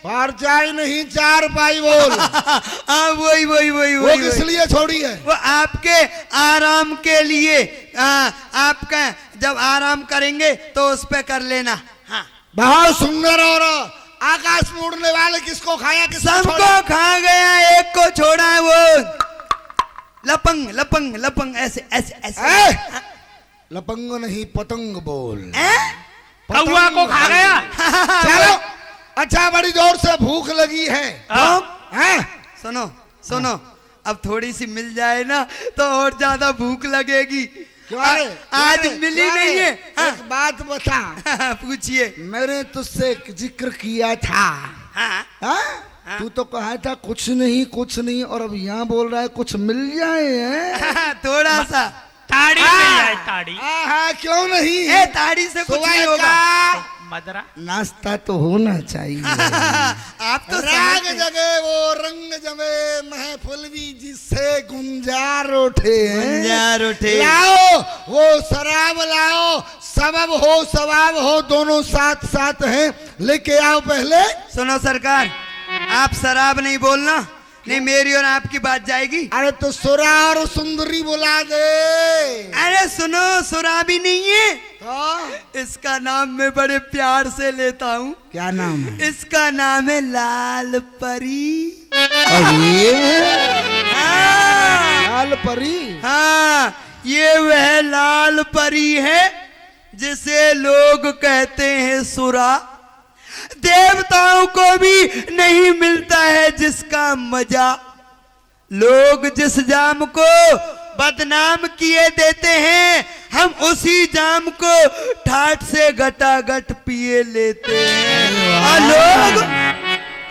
पारचाई नहीं, चार पाई बोल।
हाँ वही
वो किस लिए छोड़ी है?
वो आपके आराम के लिए। आपका जब आराम करेंगे तो उस पे कर लेना। हाँ
बहुत सुंदर। और आकाश में उड़ने वाले किसको खाया?
सबको खा गया, एक को छोड़ा है। वो लपंग ऐसे।
लपंग नहीं, पतंग बोल।
कौवा को खा गया?
चलो, अच्छा बड़ी जोर से भूख लगी है।
सुनो, अब थोड़ी सी मिल जाए ना तो और ज्यादा भूख लगेगी। आज मिली नहीं है।
एक बात बता।
पूछिए।
मैंने तुझसे एक जिक्र किया था। हाँ? तू तो कहा था कुछ नहीं, और अब यहाँ बोल रहा है कुछ मिल जाए।
थोड़ा सा
ताड़ी मिल जाए, ताड़ी।
क्यों नहीं?
ताड़ी से कुछ नहीं होगा।
मदरा
नाश्ता तो होना चाहिए।
आप तो
राग जगे वो रंग जमे, महफिल भी जिससे गुंजार उठे। लाओ वो शराब लाओ, सबब हो सवाब हो, दोनों साथ साथ हैं, लेके आओ पहले।
सुनो सरकार, आप शराब नहीं बोलना, नहीं मेरी और आपकी बात जाएगी।
अरे तो सुरा और सुंदरी बुला दे।
अरे सुनो, सुरा भी नहीं है
तो?
इसका नाम मैं बड़े प्यार से लेता हूँ।
क्या नाम है?
इसका नाम है लाल परी।
लाल परी?
हाँ, ये वह लाल परी है जिसे लोग कहते हैं सुरा। देवताओं को भी नहीं मिलता है जिसका मजा। लोग जिस जाम को बदनाम किए देते हैं, हम उसी जाम को ठाठ से घटाघट पिए लेते हैं। और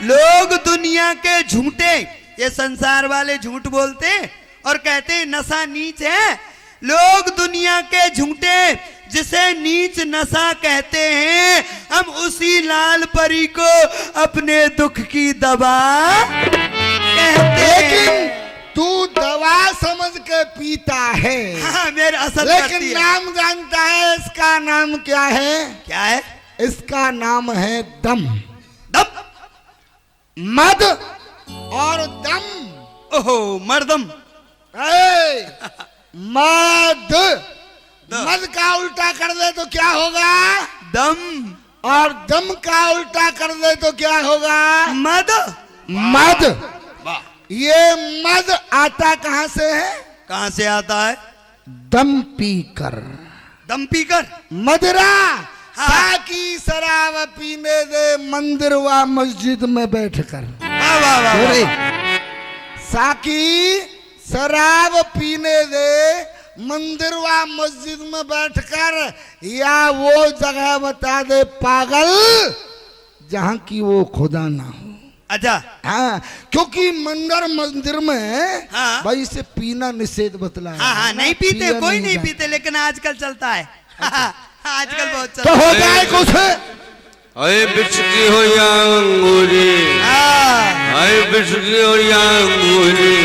लोग दुनिया के झूठे, ये संसार वाले झूठ बोलते हैं और कहते हैं नशा नीच है। लोग दुनिया के झूठे जिसे नीच नशा कहते हैं, हम उसी लाल परी को अपने दुख की दवा कहते हैं।
तू दवा समझ के पीता है।
हाँ, मेरे असर
लेकिन नाम जानता है? इसका नाम क्या है?
क्या है?
इसका नाम है दम।
दम?
मद और दम।
ओहो, मर्दम।
मद। मद का उल्टा कर दे तो क्या होगा?
दम।
और दम का उल्टा कर दे तो क्या होगा?
मद।
मद। ये मद आता कहां से है?
कहां से आता है?
दम पीकर।
दम पीकर?
मदरा।
हाँ।
साकी शराब पीने दे मंदिर व मस्जिद में बैठकर।
वाह वाह वाह।
साकी शराब पीने दे मंदिर व मस्जिद में बैठकर, या वो जगह बता दे पागल जहां की वो खुदा ना हो।
अच्छा
हाँ, क्योंकि मंदिर में
हाँ।
भाई इसे पीना निषेध बतला है।
हाँ हाँ नहीं पीते,
पिया
कोई नहीं
जाए।
पीते, लेकिन आजकल चलता है। आजकल बहुत
तो
चलता
हो जाए कुछ।
अरे बिस्की हो या अंगूरी,
है।
अरे बिस्की हो या अंगूरी,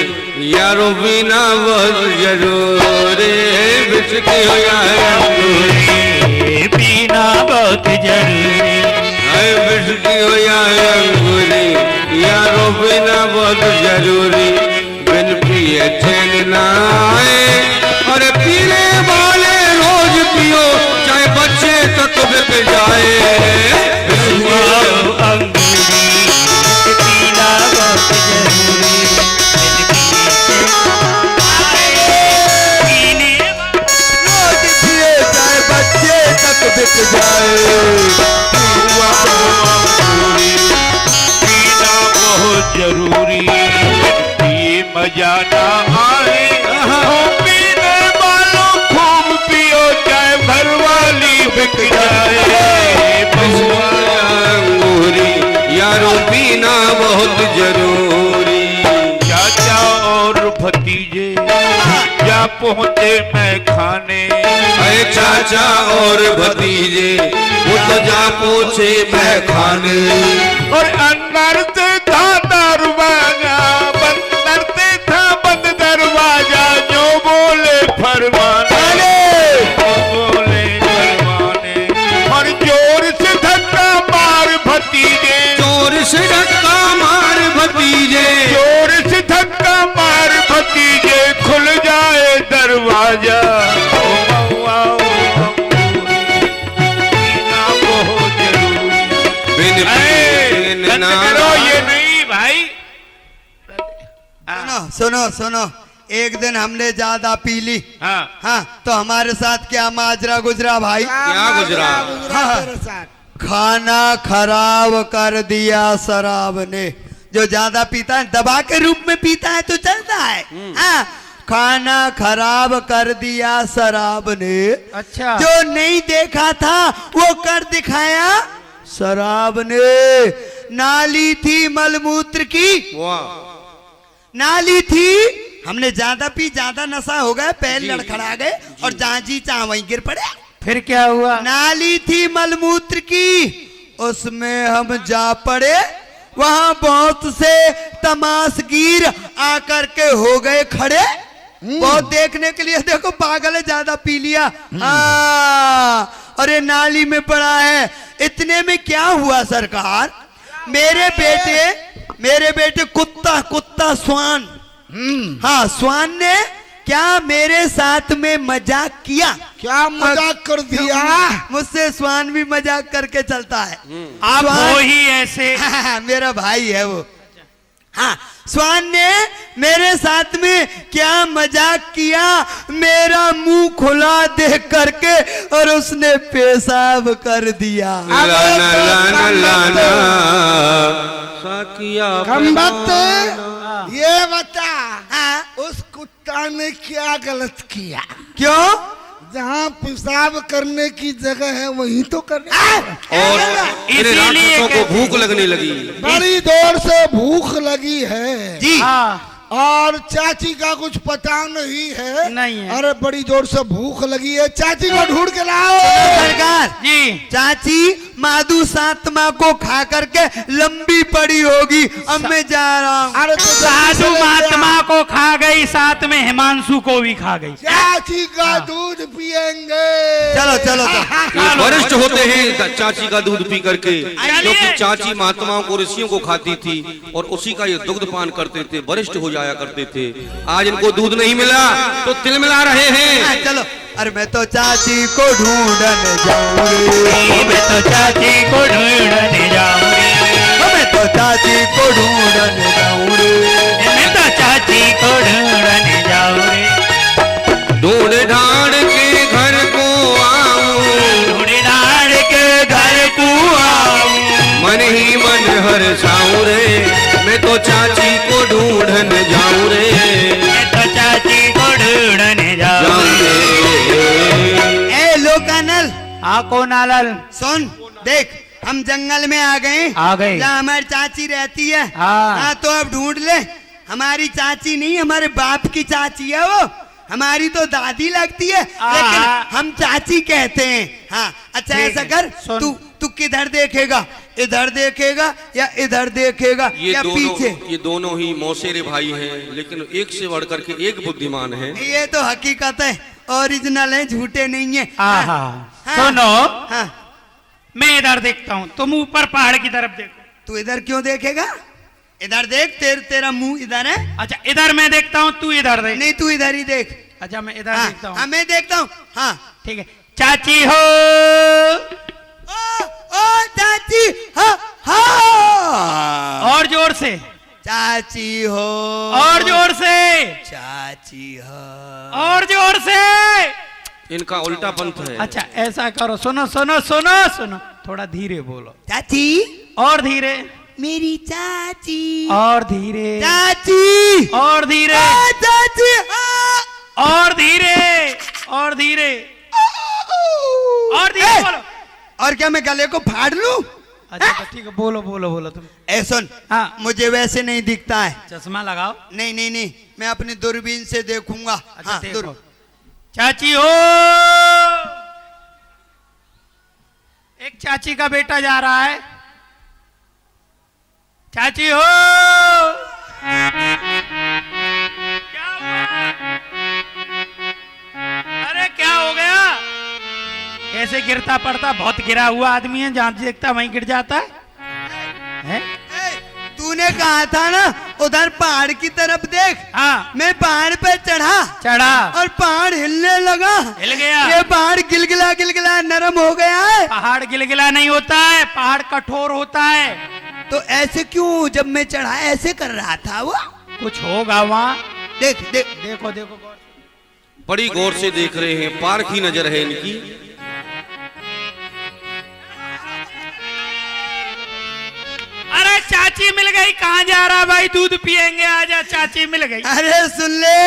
यारो बिना बहुत जरूरी। बिस्की हो या अंगूरी,
पीना बहुत जरूरी।
अरे बिस्की हो या अंगूरी, यारो बिना बहुत जरूरी। बिन पिए चैन ना आए, और पीने वाले रोज पियो, चाहे बच्चे तक बिक जाए।
अंगूरी पीना बहुत जरूरी। पीने
रोज पिए चाहे बच्चे तक बिक जाए।
पीना बहुत जरूरी। ये मजा ना आए हो पीने वालों, खूब पियो चाहे घर वाली बिक जाए।
अंगूरी यारो पीना बहुत जरूरी।
चाचा और भतीजे जा पहुँचे मैं खाने।
अरे चाचा और भतीजे वो तो जा पूछे मैं खाने।
और अंदर से था दरवाजा, अंदर से था बंद दरवाजा, जो बोले फरमाने, बोले फरमाने। और जोर से धक्का मार भतीजे,
जोर से धक्का मार भतीजे,
जोर से धक्का मार भतीजे, खुल जाए दरवाजा। बहुत जरूरी।
बिन पिए ना
करो ये नहीं भाई।
सुनो सुनो सुनो, एक दिन हमने ज्यादा पी ली।
हाँ
हाँ, तो हमारे साथ क्या माजरा गुजरा भाई?
क्या गुजरा?
हाँ,
तेरे साथ।
खाना खराब कर दिया शराब ने। जो ज्यादा पीता है, दबा के रूप में पीता है तो चलता है। हाँ, खाना खराब कर दिया शराब ने।
अच्छा
जो नहीं देखा था वो कर दिखाया शराब ने। नाली थी मलमूत्र की,
वाह,
नाली थी। हमने ज्यादा पी, ज्यादा नशा हो गया, पैर लड़खड़ा गए और जहां जी चाह वहीं गिर पड़े।
फिर क्या हुआ?
नाली थी मलमूत्र की, उसमें हम जा पड़े। वहां बहुत से तमाशगीर आकर के हो गए खड़े, बहुत देखने के लिए। देखो पागल है, ज्यादा पी लिया। अरे नाली में पड़ा है। इतने में क्या हुआ सरकार, मेरे बेटे कुत्ता स्वान, हाँ स्वान ने क्या मेरे साथ में मजाक किया।
क्या मजाक कर दिया?
मुझसे स्वान भी मजाक करके चलता है।
आप
स्वान-
हो ही ऐसे।
मेरा भाई है वो। हाँ, स्वान ने मेरे साथ में क्या मजाक किया, मेरा मुंह खुला देख करके, और उसने पेशाब कर दिया।
लाना लाना लाना साकिया
खम्बत, ये बता
हाँ,
उस कुत्ता ने क्या गलत किया?
क्यों?
जहाँ पेशाब करने की जगह है वहीं तो करने।
और मेरे राक्षसों को भूख लगने लगी।
बड़ी जोर से भूख लगी है
जी
हाँ
और चाची का कुछ पता नहीं है।
नहीं है।
अरे बड़ी जोर से भूख लगी है, चाची को ढूंढ के लाओ।
सरकार
जी
चाची माधु सातमा को खा करके लंबी पड़ी होगी। अब मैं जा रहा हूँ।
अरे तो
साधु महात्मा को खा गई, साथ में हिमांशु को भी खा गई।
चाची का दूध पिएंगे।
चलो चलो
ये वरिष्ठ होते हैं चाची का दूध पी करके, क्योंकि चाची महात्माओं को ऋषियों को खाती थी और उसी का ये दुग्ध पान करते थे, वरिष्ठ हो जाया करते थे। आज इनको दूध नहीं मिला तो तिल मिला रहे हैं।
चलो। अरे मैं तो चाची को ढूंढने जाऊँ रे,
मैं तो चाची को ढूंढने जाऊँ रे,
मैं तो चाची को ढूंढने जाऊँ रे,
मैं तो चाची को ढूंढने जाऊँ रे।
ढूंढ ढांड के घर को आऊं,
ढूंढ ढांड के घर को आऊं,
मन ही मन हर्षाऊं रे। मैं तो चाची को ढूंढने जाऊं रे,
मैं तो चाची को ढूंढने जाऊँ रे।
ए लोकानल
हाँ कौन आलल?
सुन देख, हम जंगल में आ गए। जहाँ हमारी चाची रहती है। हाँ तो अब ढूंढ ले। हमारी चाची नहीं, हमारे बाप की चाची है वो। हमारी तो दादी लगती है, लेकिन हम चाची कहते हैं। हाँ अच्छा ऐसा कर, तू किधर देखेगा? इधर देखेगा या इधर देखेगा या पीछे?
ये दोनों ही मौसेरे भाई हैं, लेकिन एक से बढ़ करके एक बुद्धिमान है।
ये तो हकीकत है, ओरिजिनल है, झूठे नहीं है।
सुनो, मैं इधर देखता हूँ, तुम ऊपर पहाड़ की तरफ देखो।
तू इधर क्यों देखेगा? इधर देख, तेरा मुंह इधर है।
अच्छा इधर मैं देखता हूँ, तू इधर देख।
नहीं तू इधर ही देख।
अच्छा मैं इधर देखता हूँ।
मैं देखता हूँ। हाँ
ठीक है। चाची हो,
ओ चाची, हाँ हाँ।
और जोर से।
चाची हो,
और जोर से।
चाची हो,
और जोर से।
इनका उल्टा पंथ है।
अच्छा ऐसा करो, सुनो सुनो सुनो सुनो, थोड़ा धीरे बोलो।
चाची,
और धीरे।
मेरी चाची,
और धीरे।
चाची,
और धीरे।
चाची,
और धीरे, और धीरे, और धीरे बोलो।
और क्या मैं गले को फाड़ लूं?
अच्छा तो ठीक है, बोलो बोलो बोलो तुम।
ए सुन,
हाँ
मुझे वैसे नहीं दिखता है।
चश्मा लगाओ।
नहीं नहीं नहीं, मैं अपनी दूरबीन से देखूंगा।
अच्छा
हाँ,
देखो। चाची हो, एक चाची का बेटा जा रहा है। चाची हो, क्या हुआ? अरे क्या हो गया? कैसे गिरता पड़ता? बहुत गिरा हुआ आदमी है, जहां देखता वहीं गिर जाता है?
तूने कहा था ना उधर पहाड़ की तरफ देख।
हाँ
मैं पहाड़ पे चढ़ा और पहाड़ हिलने लगा।
हिल गया।
ये पहाड़ गिलगिला गिलगिला नरम हो गया है।
पहाड़ गिलगिला नहीं होता है, पहाड़ कठोर होता है।
तो ऐसे क्यों? जब मैं चढ़ा ऐसे कर रहा था वो।
कुछ होगा वहाँ।
देख देख,
देखो देखो गौर से।
बड़ी गौर से देख रहे हैं, पार की नजर है इनकी।
अरे चाची मिल गई। कहाँ जा रहा भाई? दूध पियेंगे, आजा। चाची मिल गई।
अरे सुन ले,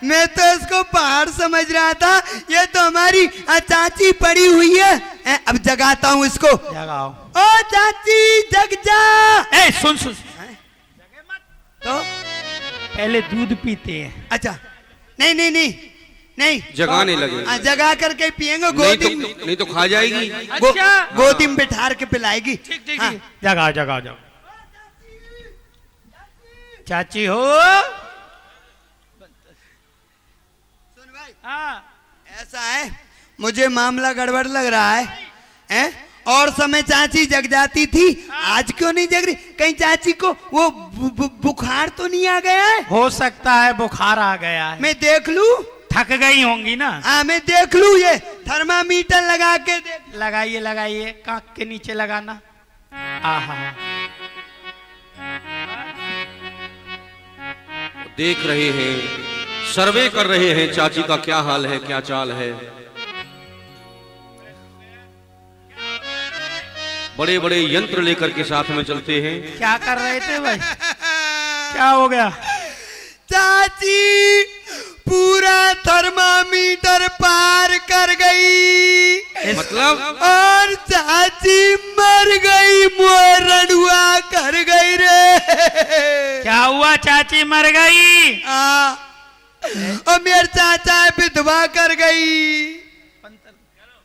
मैं तो इसको पहाड़ समझ रहा था, ये तो हमारी चाची पड़ी हुई है। अब जगाता हूँ इसको।
जगाओ।
ओ चाची जग जा।
ए सुन सुन,
तो
पहले दूध पीते हैं।
अच्छा नहीं नहीं नहीं नहीं,
जगाने लगे।
जगा करके पियेंगे।
नहीं तो खा जाएगी।
अच्छा
गोदी में बिठार के पिलाएगी।
ठीक ठीक
हाँ।
ठीक। जगाओ जगाओ जगाओ। चाची हो।
सुन भाई,
हाँ
ऐसा है, मुझे मामला गड़बड़ लग रहा है, हैं? और समय चाची जग जाती थी, आज क्यों नहीं जग रही? कहीं चाची को वो बुखार तो नहीं आ गया है?
हो सकता है बुखार आ गया है।
मैं देख लूं?
थक गई होंगी ना।
हाँ मैं देख लूं, ये थर्मामीटर लगा के देख।
लगाइए लगाइए, कांख के नीचे लगाना। आहा,
देख रहे हैं, सर्वे कर रहे हैं चाची का क्या हाल है, क्या चाल है। बड़े बड़े यंत्र लेकर के साथ में चलते हैं।
क्या कर रहे थे भाई? क्या हो गया?
चाची पूरा थर्मामीटर पार कर गई।
मतलब?
और चाची मर गई, मोरडुआ कर गई रे।
क्या हुआ? चाची मर गई।
और मेरे चाचा विधवा कर गई।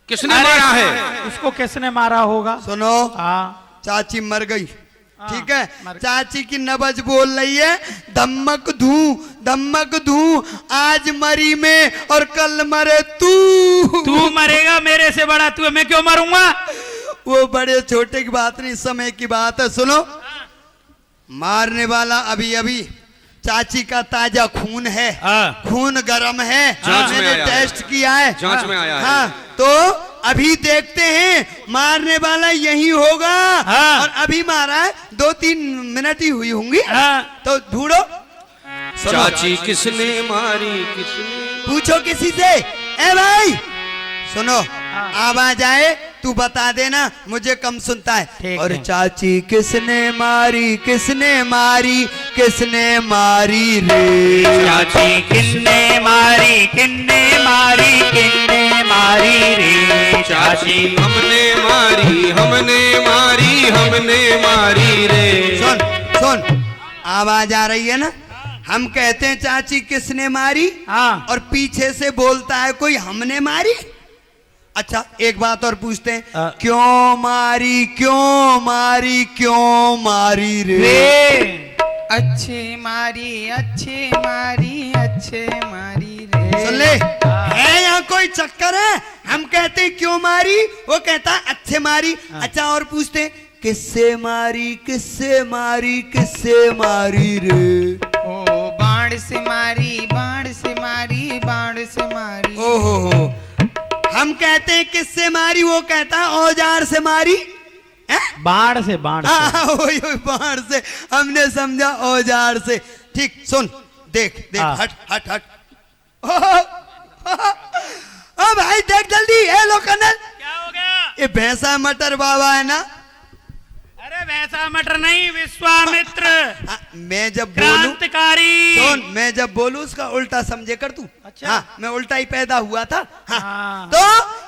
किसने मारा है?
उसको किसने मारा होगा?
सुनो,
हाँ
चाची मर गई, ठीक है?
मर गई।
चाची की नबज बोल रही है, धमक धू, आज मरी मैं और कल मरे
तू मरेगा मेरे से बड़ा तू है, मैं क्यों मरूंगा?
वो बड़े छोटे की बात नहीं, समय की बात है। सुनो, मारने वाला अभी अभी चाची का ताजा खून है। खून गर्म है,
जांच में
मैंने
आया है।
टेस्ट किया है।
जांच में आया है।
हाँ, तो अभी देखते हैं, मारने वाला यही होगा। और अभी मारा है, 2-3 मिनट ही हुई होंगी। तो ढूंढो।
चाची किसने मारी, किसने?
पूछो किसी से। ए भाई सुनो, आवाज आए तू बता देना, मुझे कम सुनता है। और चाची किसने मारी, किसने मारी, किसने मारी रे?
चाची किसने मारी, किसने मारी, किसने मारी रे?
चाची।
हमने मारी हमने मारी हमने मारी रे।
सुन सुन, आवाज आ रही है ना? हम कहते हैं चाची किसने मारी,
हाँ।
और पीछे से बोलता है कोई हमने मारी। अच्छा एक बात और पूछते हैं, क्यों मारी क्यों मारी क्यों मारी रे?
अच्छे मारी अच्छे मारी अच्छे मारी रे।
सुन ले, है यहाँ कोई चक्कर है? हम कहते हैं क्यों मारी, वो कहता है अच्छे मारी। अच्छा और पूछते हैं किससे मारी किससे मारी किससे मारी रे?
ओ बाण से मारी बाण से मारी बाण से मारी।
ओहो, हम कहते हैं किससे मारी, वो कहता है औजार से मारी।
बाढ़ से बाढ़ से।
हाँ वही बाढ़ से, हमने समझा औजार से। ठीक, सुन देख देख, हट हट हट। ओ भाई देख जल्दी, ए लो कर्नल,
क्या हो गया?
ये भैंसा मटर बाबा है ना?
अरे वैसा मटर नहीं, विश्वामित्र
मैं जब बोलूं,
क्रांतिकारी।
सुन, मैं जब बोलूं उसका उल्टा समझे कर तू।
अच्छा।
हाँ, मैं उल्टा ही पैदा हुआ था। हाँ।
हाँ।
तो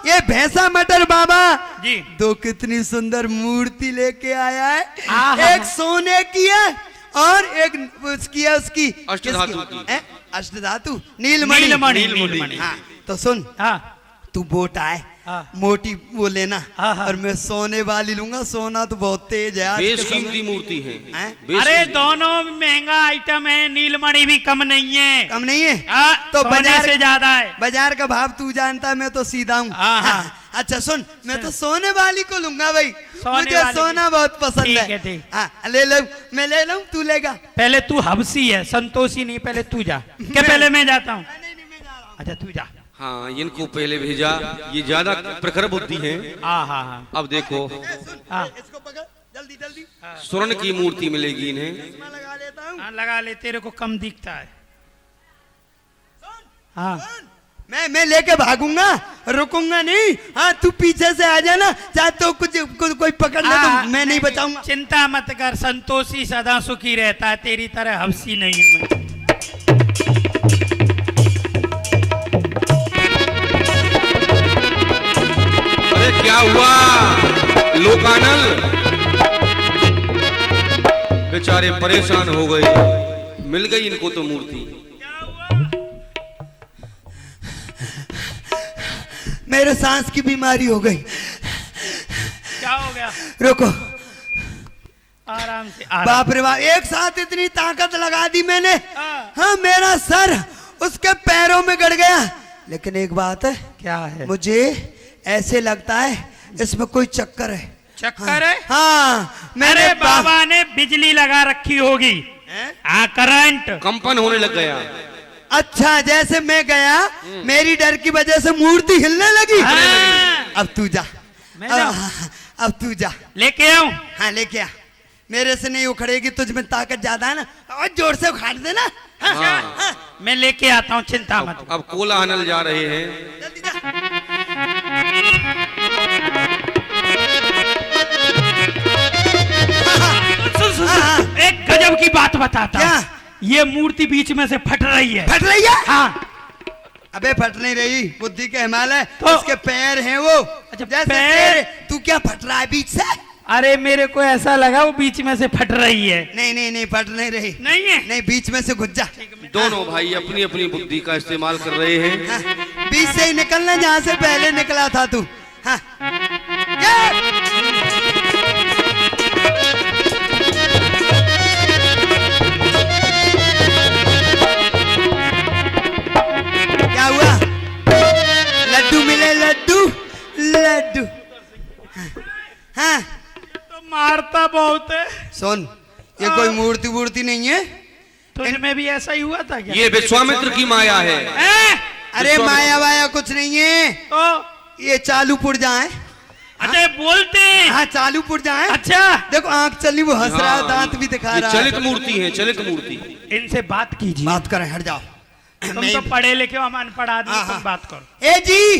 ये भैंसा मटर बाबा
जी।
दो कितनी सुंदर मूर्ति लेके आया है।
आहा।
एक सोने की है और एक उसकी है, उसकी
अष्टधातु
किसकी?
की।
अष्टधातु, नीलमणि।
नीलमणि नीलमणि।
हाँ, तो सुन,
हाँ
तू बोट आए,
हाँ।
मोटी वो लेना,
हाँ।
और मैं सोने वाली लूंगा। सोना तो बहुत तेज है आज के
बेशकीमती
समय।
मूर्ति है।
हैं?
अरे दोनों महंगा आइटम है, नीलमणि भी कम नहीं है।
कम नहीं है
तो
तो
बाजार से ज्यादा है।
बाजार का भाव तू जानता है, मैं तो सीधा हूँ।
हाँ, हाँ।
अच्छा सुन, मैं तो सोने वाली को लूंगा भाई,
सोने
मुझे
वाली
सोना बहुत पसंद
ठीक
है।
है, ठीक।
हाँ, ले लो, मैं ले लूं, तू लेगा?
पहले तू हबसी है, संतोषी नहीं। पहले तू जा, क्या पहले मैं जाता हूँ? अच्छा तू जा।
हाँ, इनको पहले भेजा, ये ज्यादा प्रखर बुद्धि है।
हाँ हाँ हाँ
अब देखो,
हाँ।
इसको पकड़ जल्दी जल्दी,
स्वर्ण की मूर्ति मिलेगी इन्हें।
मैं लगा लेता हूँ।
हाँ लगा ले, तेरे को कम दिखता है। हाँ
मैं लेके भागूंगा, रुकूंगा नहीं। हाँ, तू पीछे से आ जाना, चाहे तो कोई पकड़ ले तो मैं नहीं बचाऊंगा।
चिंता मत कर, संतोषी सदा सुखी रहता है, तेरी तरह हबसी नहीं हूं मैं।
अरे क्या हुआ लोकानल, बेचारे परेशान हो गए। मिल गई इनको तो मूर्ति।
मेरे सांस की बीमारी हो गई।
क्या हो गया?
रुको,
आराम से आराम।
बाप रे बाप, एक साथ इतनी ताकत लगा दी मैंने।
हाँ।
हाँ, मेरा सर उसके पैरों में गड़ गया। लेकिन एक बात है,
क्या है?
मुझे ऐसे लगता है इसमें कोई चक्कर है।
चक्कर है?
हाँ, मेरे
अरे बाबा ने बिजली लगा रखी होगी। हाँ, करंट
कंपन होने लग गया।
अच्छा, जैसे मैं गया, मेरी डर की वजह से मूर्ति हिलने लगी।
हाँ।
अब तू जा,
मैं जाऊं?
अब तू जा।
लेके आऊं?
हाँ लेके आ, मेरे से नहीं उखड़ेगी, तुझ में ताकत ज्यादा है ना, और जोर से उखाड़ देना। हाँ,
हाँ।
हाँ,
मैं लेके आता हूँ, चिंता मत कर।
अब कोलाहल जा रहे हैं।
जल्दी जा।
सुन, एक गजब की बात बताता हूं।
क्या?
ये मूर्ति बीच में से फट रही है।
फट रही है?
हाँ।
अबे फट नहीं रही, बुद्धि के हिमालय,
तो-
उसके पैर हैं वो।
अच्छा,
जैसे
पैर?
तेरे- तू क्या फट रहा है बीच से?
अरे मेरे को ऐसा लगा वो बीच में से फट रही है।
नहीं नहीं नहीं, फट नहीं रही।
नहीं है?
नहीं, बीच में से घुस जा।
दोनों भाई अपनी अपनी बुद्धि का इस्तेमाल कर रहे हैं।
हाँ, बीच से ही निकलना जहां से पहले निकला था तू। हाँ। क्या हुआ? लड्डू मिले, लड्डू लड्डू। हाँ,
तो मारता बहुत है।
सुन, ये कोई मूर्ति वूर्ति नहीं है।
तुझ में भी ऐसा ही हुआ था क्या?
ये विश्वामित्र की माया है।
हैं?
अरे माया वाया कुछ नहीं है,
तो
ये चालू पुर्जा है।
अच्छा बोलते हैं।
हाँ, चालू पुर्जा है।
अच्छा,
देखो आंख चली, वो हंस रहा है,
हाँ,
दांत भी दिखा
ये
रहा है।
चलित मूर्ति है, चलित मूर्ति।
इनसे बात कीजिए।
बात करें, हट जाओ।
तुम तो पढ़े लिखे हो, हम अनपढ़ आदमी,
हाँ,
तुम
हाँ।
बात करो।
ए जी,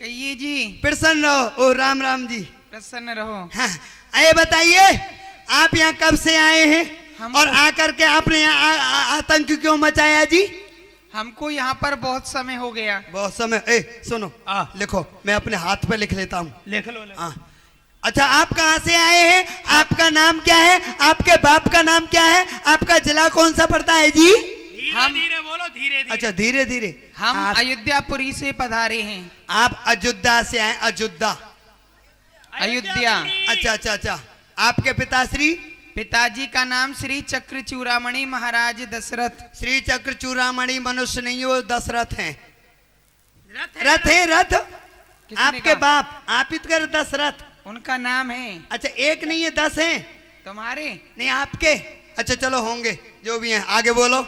कहिए जी।
प्रसन्न रहो। ओ राम राम जी।
प्रसन्न रहो।
हाँ, ये बताइए, आप यहाँ कब से आए हैं?
हम
और
तो-
आकर के आपने यहाँ आतंक क्यों मचाया जी?
हमको यहाँ पर बहुत समय हो गया।
बहुत समय। सुनो, लिखो, मैं अपने हाथ पे लिख लेता हूँ।
लिख लो।
अच्छा, आप कहाँ से आए हैं? आपका नाम क्या है? आपके बाप का नाम क्या है? आपका जिला कौन सा पड़ता है जी?
धीरे बोलो, धीरे।
अच्छा, धीरे धीरे।
हम अयोध्यापुरी से पधारे हैं।
आप अयोध्या से आए? अयोध्या,
अयोध्या।
अच्छा अच्छा अच्छा। आपके पिताश्री?
पिताजी का नाम श्री चक्र चूड़ामणि महाराज दशरथ।
श्री चक्र चूड़ामणि मनुष्य नहीं, वो दशरथ हैं। रथ है, रथ। आपके बाप आप ही कर दशरथ,
उनका नाम है।
अच्छा, एक नहीं है, 10 हैं।
तुम्हारे
नहीं, आपके। अच्छा चलो, होंगे जो भी हैं। आगे बोलो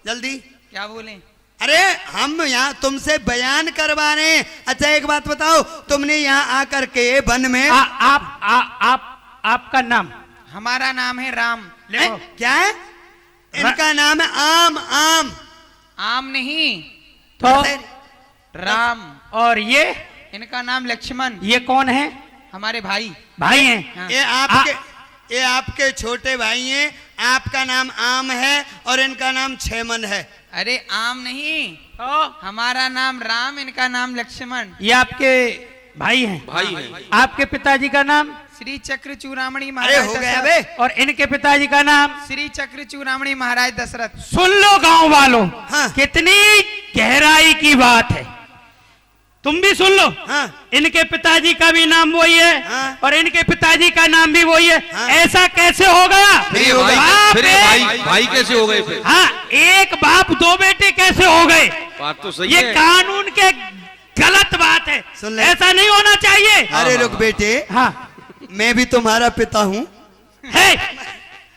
जल्दी।
क्या बोले?
अरे हम यहाँ तुमसे बयान करवा रहे हैं। अच्छा एक बात बताओ, तुमने यहाँ आकर के वन में
आपका नाम?
हमारा नाम है राम।
क्या है? इनका नाम है आम। आम?
आम नहीं
तो
राम।
और ये?
इनका नाम लक्ष्मण।
ये कौन है?
हमारे भाई
हैं।
हाँ।
ये आपके छोटे भाई हैं। आपका नाम आम है और इनका नाम छेमन है।
अरे आम नहीं, हमारा नाम राम, इनका नाम लक्ष्मण।
ये आपके भाई हैं?
भाई हैं।
आपके पिताजी का नाम?
श्री चक्र चूड़ामणि
अरे
महाराज
हो गया
दशरथ।
बे।
और इनके पिताजी का नाम?
श्री चक्र चूड़ामणि महाराज दशरथ।
सुन लो गांव वालों,
हाँ।
कितनी गहराई की बात है। तुम भी सुन लो।
हाँ।
इनके पिताजी का भी नाम वही है,
हाँ।
और इनके पिताजी का नाम भी वही है।
हाँ।
ऐसा कैसे हो गया?
फिर भाई,
बाप
फिर
एक-
भाई कैसे हो गए फिर?
हाँ, एक बाप दो बेटे कैसे हो गए?
बात तो सही
ये
है।
कानून के गलत बात है।
सुन ले।
ऐसा नहीं होना चाहिए।
अरे रुक बेटे,
हाँ,
मैं भी तुम्हारा पिता हूँ।
है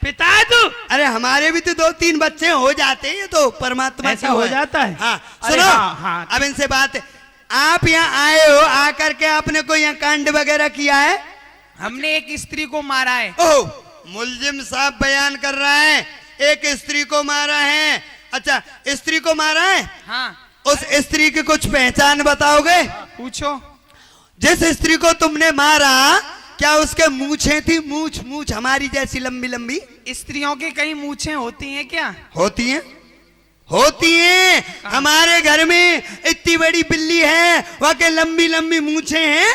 पिता है तू?
अरे हमारे भी तो 2-3 बच्चे हो जाते हैं, ये तो परमात्मा
ऐसा
की वो
हो जाता है?
हाँ
अरे
सुनो,
हाँ, हाँ।
अब इनसे बात है। आप यहाँ आए हो, आकर के आपने कोई यहाँ कांड वगैरह किया है?
हमने एक स्त्री को मारा है।
ओह, मुलजिम साहब बयान कर रहा है, एक स्त्री को मारा है। अच्छा, स्त्री को मारा है?
हाँ।
उस स्त्री की कुछ पहचान बताओगे?
पूछो।
जिस स्त्री को तुमने मारा, क्या उसके मूछें थी? मूछ हमारी जैसी लंबी लंबी?
स्त्रियों की कहीं मूछें होती हैं क्या?
होती हैं, होती हैं। हमारे घर में इतनी बड़ी बिल्ली है, वहाँ के लंबी लंबी मूछें हैं।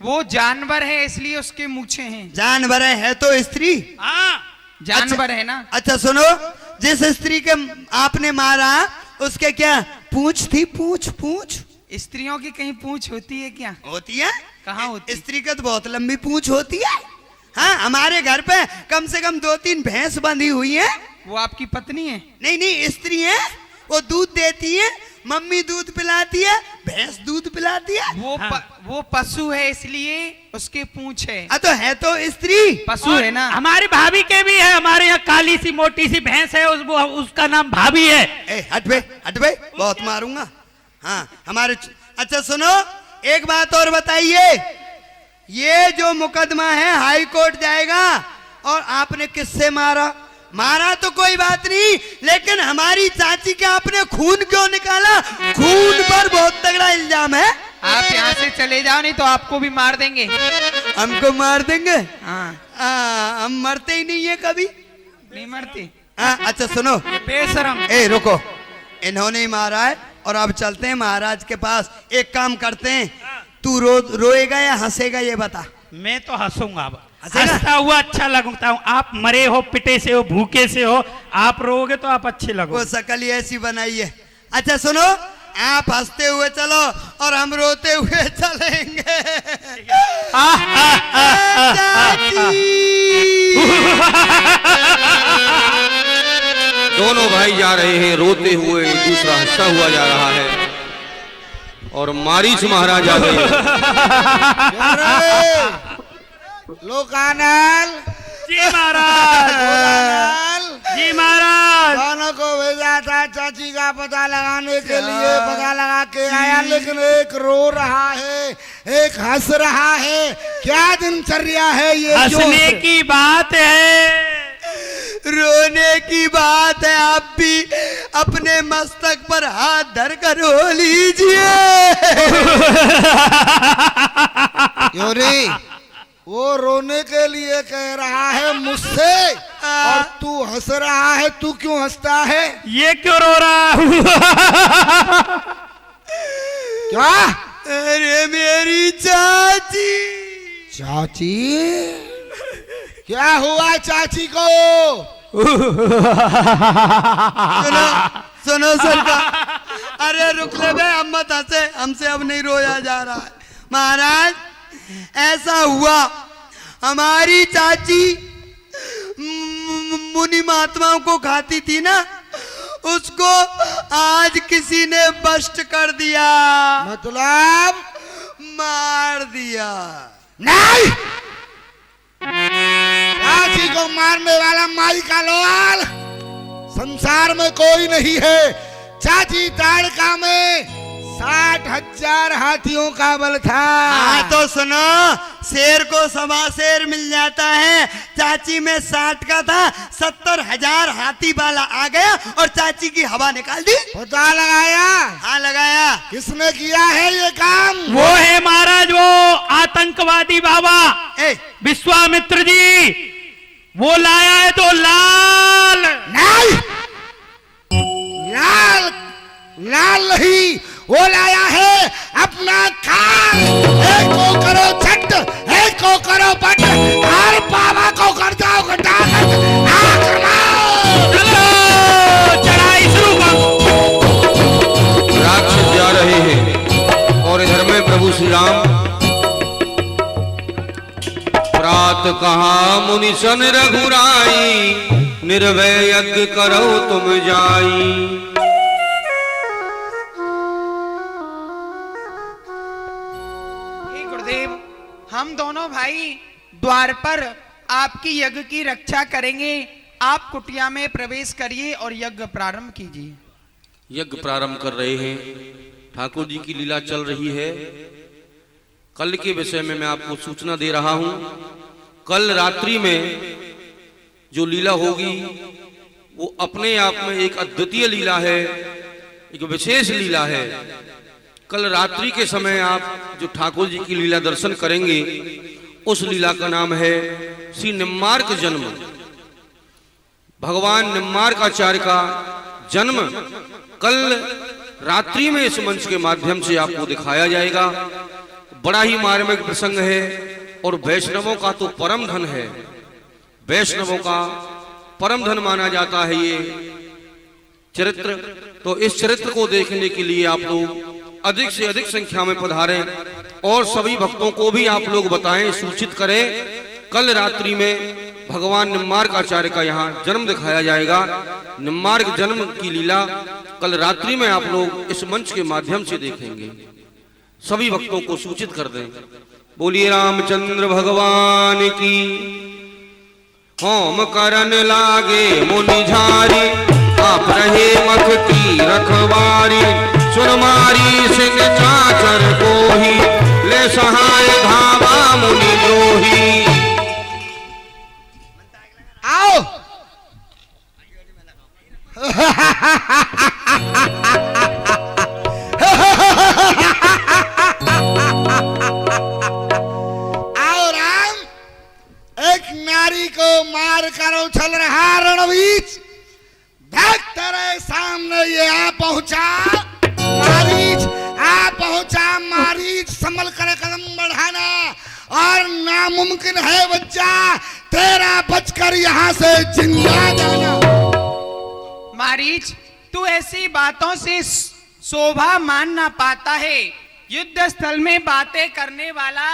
वो जानवर है इसलिए उसके मूछें हैं।
जानवर है तो स्त्री?
हाँ,
जानवर है ना।
अच्छा सुनो, जिस स्त्री के आपने मारा, उसके क्या पूंछ थी? पूंछ
स्त्रियों की कहीं पूंछ होती है क्या?
होती है।
कहाँ होती?
स्त्री का तो बहुत लंबी पूंछ होती है। हाँ, हमारे घर पे कम से कम 2-3 भैंस बंधी हुई है।
वो आपकी पत्नी है?
नहीं, स्त्री है। वो दूध देती है, मम्मी दूध पिलाती है, भैंस दूध पिलाती है।
वो पशु है इसलिए उसके पूंछ है।
तो है तो स्त्री,
पशु है ना।
हमारी भाभी के भी है। हमारे यहाँ काली सी मोटी सी भैंस है, उसका नाम भाभी है।
हट बे, बहुत मारूंगा। हाँ, हमारे अच्छा सुनो, एक बात और बताइए, ये जो मुकदमा है हाई कोर्ट जाएगा। और आपने किससे मारा तो कोई बात नहीं, लेकिन हमारी चाची के आपने खून क्यों निकाला? खून पर बहुत तगड़ा इल्जाम है।
आप यहाँ से चले जाओ, नहीं तो आपको भी मार देंगे।
हमको मार देंगे?
हाँ।
हम मरते ही नहीं है कभी।
नहीं मरते।
अच्छा सुनो,
बेशरम।
रुको, इन्होंने ही मारा है और अब चलते हैं महाराज के पास। एक काम करते हैं, तू रोएगा या हंसेगा ये बता।
मैं तो हंसूंगा। अब
हंसेगा?
हंसता हुआ अच्छा लगता हूँ। आप मरे हो, पिटे से हो, भूखे से हो, आप रोगे तो आप अच्छे लगो।
वो शकल ही ऐसी बनाई है। अच्छा सुनो, आप हंसते हुए चलो और हम रोते हुए चलेंगे।
दोनों भाई जा रहे हैं रोते हुए, दूसरा हंसता हुआ जा रहा है। और मारीच महाराज आ गए।
लोकानल
जी महाराज, जी महाराज।
दोनों को भेजा था चाची का पता लगाने के लिए, पता लगा के आया, लेकिन एक रो रहा है, एक हंस रहा है। क्या दिनचर्या है ये?
हंसने की बात है,
रोने की बात है। आप भी अपने मस्तक पर हाथ धर कर रो लीजिए।
क्यों रे, वो रोने के लिए कह रहा है मुझसे, और तू हंस रहा है। तू क्यों हंसता है?
ये क्यों रो रहा हूँ?
क्या?
अरे मेरी चाची।
चाची? क्या हुआ चाची को?
सुनो सुनो सरकार, अरे रुक ले बे, हम मत हंसे, हमसे अब नहीं रोया जा रहा है। महाराज ऐसा हुआ, हमारी चाची मुनि महात्माओं को खाती थी ना, उसको आज किसी ने बस्ट कर दिया।
मतलब?
मार दिया।
नहीं, चाची को मारने वाला माई का लोहाल संसार में कोई नहीं है। चाची ताड़का में 60,000 हाथियों का बल था।
हाँ तो सुनो, शेर को सवा शेर मिल जाता है। चाची में 60 का था, 70,000 हाथी वाला आ गया और चाची की हवा निकाल दी।
पता लगाया?
हाँ लगाया।
किसने किया है ये काम?
वो है महाराज, वो आतंकवादी बाबा
ए,
विश्वामित्र जी, वो लाया है तो लाल।
नहीं, लाल लाल नहीं, वो लाया है अपना काल। एक को करो छट, एक को करो पट, हर बाबा को कर जाओ घटा।
चढ़ाई शुरू कर।
राक्षस जा रहे हैं और इधर में प्रभु श्री राम प्रात कहा मुनि सन रघुराई, निर्भय यज्ञ करो तुम जाई।
हम दोनों भाई द्वार पर आपकी यज्ञ की रक्षा करेंगे। आप कुटिया में प्रवेश करिए और यज्ञ प्रारंभ कीजिए।
यज्ञ प्रारंभ कर रहे हैं। ठाकुर जी की लीला चल रही है। कल के विषय में मैं आपको सूचना दे रहा हूं। कल रात्रि में जो लीला होगी वो अपने आप में एक अद्वितीय लीला है, एक विशेष लीला है। कल रात्रि के समय आप जो ठाकुर जी की लीला दर्शन करेंगे, उस लीला का नाम है श्री निम्मार्क जन्म। भगवान निम्मार्काचार्य का जन्म कल रात्रि में इस मंच के माध्यम से आपको दिखाया जाएगा। बड़ा ही मार्मिक प्रसंग है और वैष्णवों का तो परम धन है। वैष्णवों का परम धन माना जाता है ये चरित्र। तो इस चरित्र को देखने के लिए आप लोग अधिक से अधिक संख्या में पधारें और सभी भक्तों को भी आप लोग बताएं, सूचित करें। कल रात्रि में भगवान निम्मार्काचार्य का यहाँ जन्म दिखाया जाएगा। निम्मार्क जन्म की लीला कल रात्रि में आप लोग इस मंच के माध्यम से देखेंगे। सभी भक्तों को सूचित कर दें। बोलिए रामचंद्र भगवान की। होम करन लागे मुनि झारी, आप रहे मख की रखवारी। सुनमारी सिंह चाचर कोही, ले सहाय धावा मुनि द्रोही।
आओ। आओ राम, एक नारी को मार कर उछल रहा रणवीर। देख तेरे सामने ये आ पहुंचा मारीच, आ पहुंचा मारीच। संभल कर कदम बढ़ाना और नामुमकिन है बच्चा तेरा बचकर यहाँ से जिंदा जाना।
मारीच, तू ऐसी बातों से शोभा मान ना पाता है। युद्ध स्थल में बातें करने वाला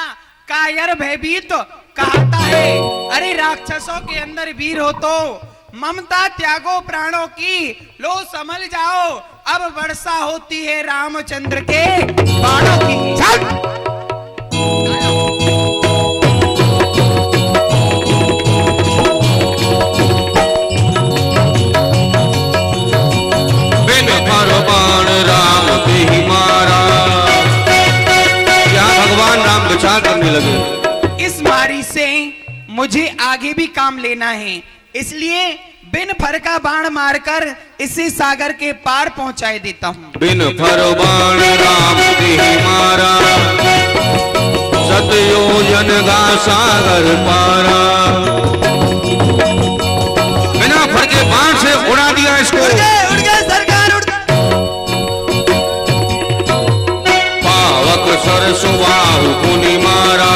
कायर भयभीत कहता है। अरे राक्षसों के अंदर वीर हो तो ममता त्यागो प्राणों की, लो समझ जाओ अब वर्षा होती है रामचंद्र के बाणों की।
बिन पर बाण राम ही मारा। क्या भगवान राम विचार करने लगे?
इस मारी से मुझे आगे भी काम लेना है, इसलिए बिन फर का बाण मारकर इसे सागर के पार पहुंचाए देता हूँ।
बिन फर बाण राम ही मारा, सतयोजन गान सागर पारा। बिना फड़के बाण से उड़ा दिया इसको।
उड़ गए सरकार उड़ गए।
पावक सर सुबाहु पुनि मारा,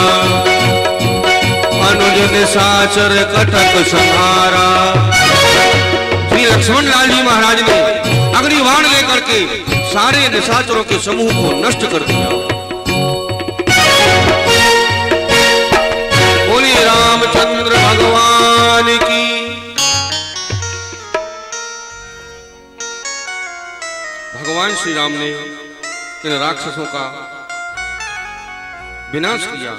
अनुज निशाचर कटक संहारा। श्री लक्ष्मण लाल जी महाराज ने अग्निबाण लेकर के सारे निशाचरों के समूह को नष्ट कर दिया। बोले रामचंद्र भगवान की। भगवान श्री राम ने इन राक्षसों का विनाश किया।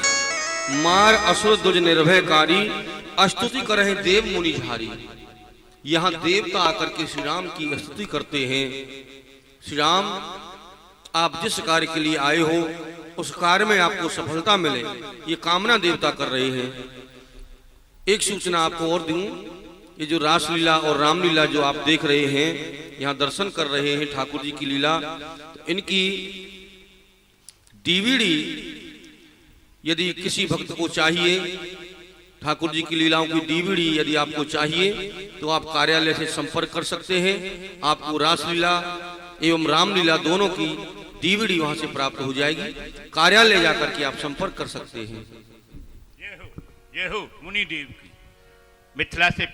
मार असुर दुज निर्भयकारी, स्तुति कर रहे देव मुनि झारी। यहाँ देवता आकर के श्री राम की स्तुति करते हैं। श्री राम, आप जिस कार्य के लिए आए हो उस कार्य में आपको सफलता मिले, ये कामना देवता कर रहे हैं। एक सूचना आपको और दूं, ये जो रासलीला और रामलीला जो आप देख रहे हैं, यहाँ दर्शन कर रहे हैं ठाकुर जी की लीला, तो इनकी डीवीडी यदि किसी भक्त को चाहिए, ठाकुर जी की लीलाओं की डीवीडी यदि आपको चाहिए तो आप कार्यालय से संपर्क कर सकते हैं। आपको रासलीला एवं रामलीला दोनों की डीवीडी वहां से प्राप्त हो जाएगी। कार्यालय जाकर के आप संपर्क कर सकते हैं।
जय हो मुनि देव की। मिथिला से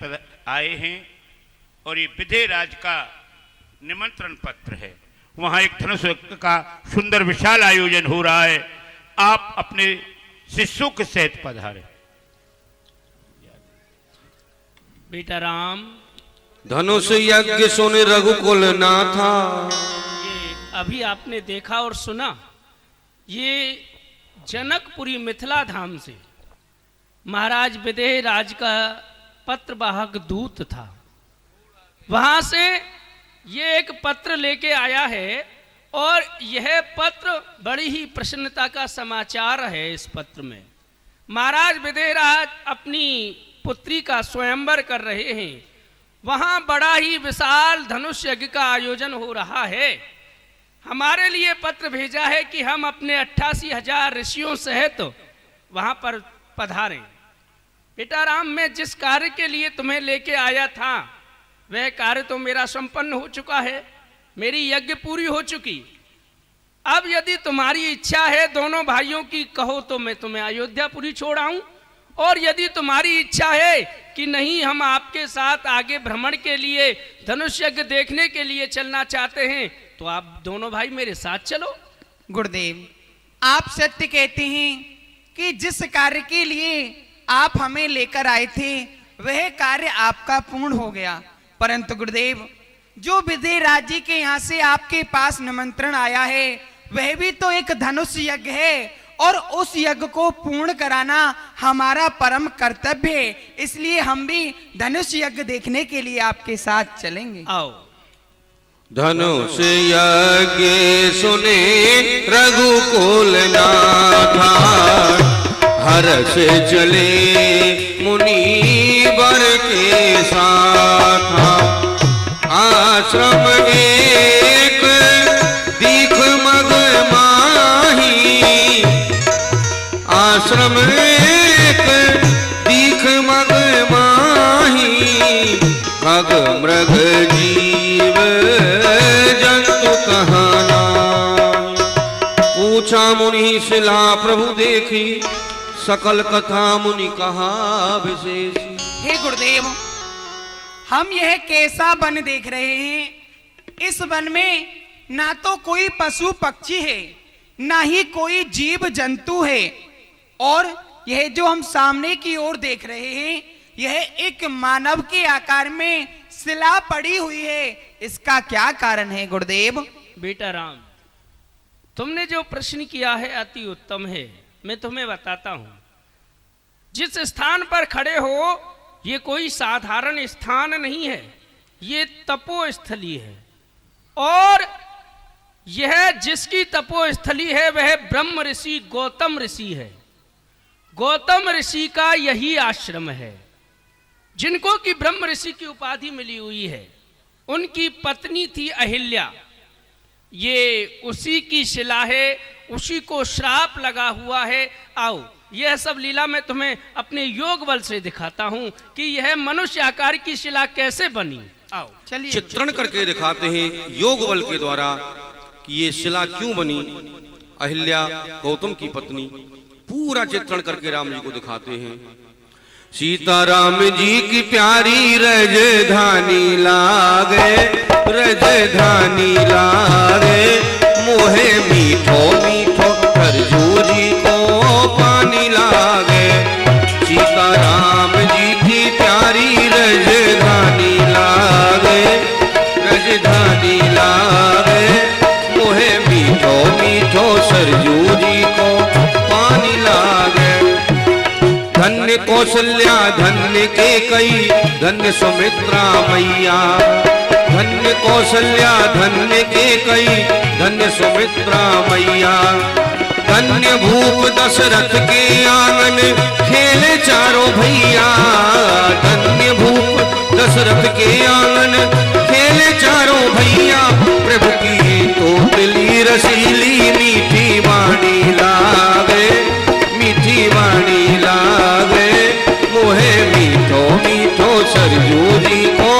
आए हैं और ये विधेयराज का निमंत्रण पत्र है। वहां एक धनुष यज्ञ का सुंदर विशाल आयोजन हो रहा है। आप अपने शिष्यों के सहित पधारे।
बेटा राम,
धनुष यज्ञ सुन रघुकुल नाथा।
ये अभी आपने देखा और सुना, ये जनकपुरी मिथिला धाम से महाराज विदेहराज का पत्रवाहक दूत था। वहां से ये एक पत्र लेके आया है और यह पत्र बड़ी ही प्रसन्नता का समाचार है। इस पत्र में महाराज विदेहराज अपनी पुत्री का स्वयंवर कर रहे हैं। वहां बड़ा ही विशाल धनुष यज्ञ का आयोजन हो रहा है। हमारे लिए पत्र भेजा है कि हम अपने 88,000 ऋषियों सहित वहां पर पधारें। बेटा राम, मैं जिस कार्य के लिए तुम्हें लेके आया था वह कार्य तो मेरा संपन्न हो चुका है। मेरी यज्ञ पूरी हो चुकी। अब यदि तुम्हारी इच्छा है दोनों भाइयों की, कहो तो मैं तुम्हें अयोध्यापुरी छोड़ आऊं, और यदि तुम्हारी इच्छा है कि नहीं हम आपके साथ आगे भ्रमण के लिए, धनुष यज्ञ देखने के लिए चलना चाहते हैं, तो आप दोनों भाई मेरे साथ चलो।
गुरुदेव, आप सत्य कहते हैं कि जिस कार्य के लिए आप हमें लेकर आए थे वह कार्य आपका पूर्ण हो गया। परंतु गुरुदेव, जो विदेहराज जी के यहाँ से आपके पास निमंत्रण आया है वह भी तो एक धनुष यज्ञ है और उस यज्ञ को पूर्ण कराना हमारा परम कर्तव्य है। इसलिए हम भी धनुष यज्ञ देखने के लिए आपके साथ चलेंगे।
आओ।
धनुष यज्ञ सुने रघुकुल नाथा, हर्ष चले मुनि वर के साथ। आश्रम एक दीख मग माही, आश्रम एक दीख मग माही। खग मृग जीव जंतु कहना, पूछा मुनि शिला प्रभु देखी, सकल कथा मुनि कहा विशेष।
हे गुरुदेव, हम यह कैसा वन देख रहे हैं। इस वन में ना तो कोई पशु पक्षी है, ना ही कोई जीव जंतु है, और यह जो हम सामने की ओर देख रहे हैं यह एक मानव के आकार में शिला पड़ी हुई है। इसका क्या कारण है गुरुदेव?
बेटा राम, तुमने जो प्रश्न किया है अति उत्तम है। मैं तुम्हें बताता हूं, जिस स्थान पर खड़े हो ये कोई साधारण स्थान नहीं है, ये तपोस्थली है। और यह जिसकी तपोस्थली है वह ब्रह्म ऋषि गौतम ऋषि है। गौतम ऋषि का यही आश्रम है। जिनको की ब्रह्म ऋषि की उपाधि मिली हुई है, उनकी पत्नी थी अहिल्या। ये उसी की शिला है उसी को श्राप लगा हुआ है। आओ यह सब लीला मैं तुम्हें अपने योग बल से दिखाता हूँ कि यह मनुष्य आकार की शिला कैसे बनी। आओ चलिए
चित्रण करके दिखाते हैं योग बल के द्वारा कि ये शिला क्यों बनी। अहिल्या गौतम की पत्नी, पूरा चित्रण करके राम जी को दिखाते हैं। सीताराम जी की प्यारी राजधानी लागे, राजधानी लागे, मोहे मीठो मीठो खरजूरी को पानी लागे। सीताराम जी की प्यारी राजधानी लागे, राजधानी लागे, मोहे मीठो मीठो सरजूरी को पानी लागे। धन्य कौशल्या धन्य केकई, धन्य सुमित्रा मैया, धन्य कौशल्या धन्य केकई, धन्य सुमित्रा मैया। धन्य भूप दशरथ के आंगन खेले चारों भैया, धन्य भूप दशरथ के आंगन खेले चारों भैया। प्रभु की तोतली रसीली मीठी वाणी लागे, मीठी वाणी लागे, मोहे मीठो मीठो सरजूरी को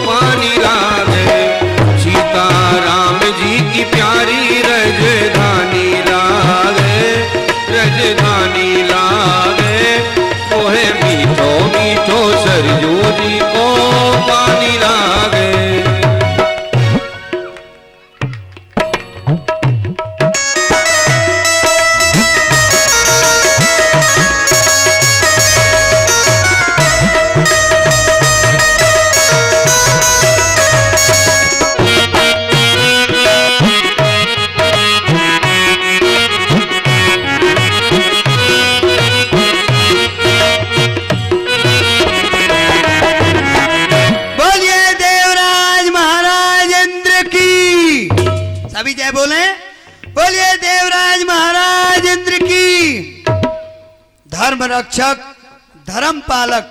पानी लागे। सीताराम जी की प्यारी राजधानी लागे, राजधानी लागे, मोहे मीठो मीठो सरजूरी को पानी लागे।
बोले बोलिए देवराज महाराज इंद्र की। धर्म रक्षक, धर्म पालक,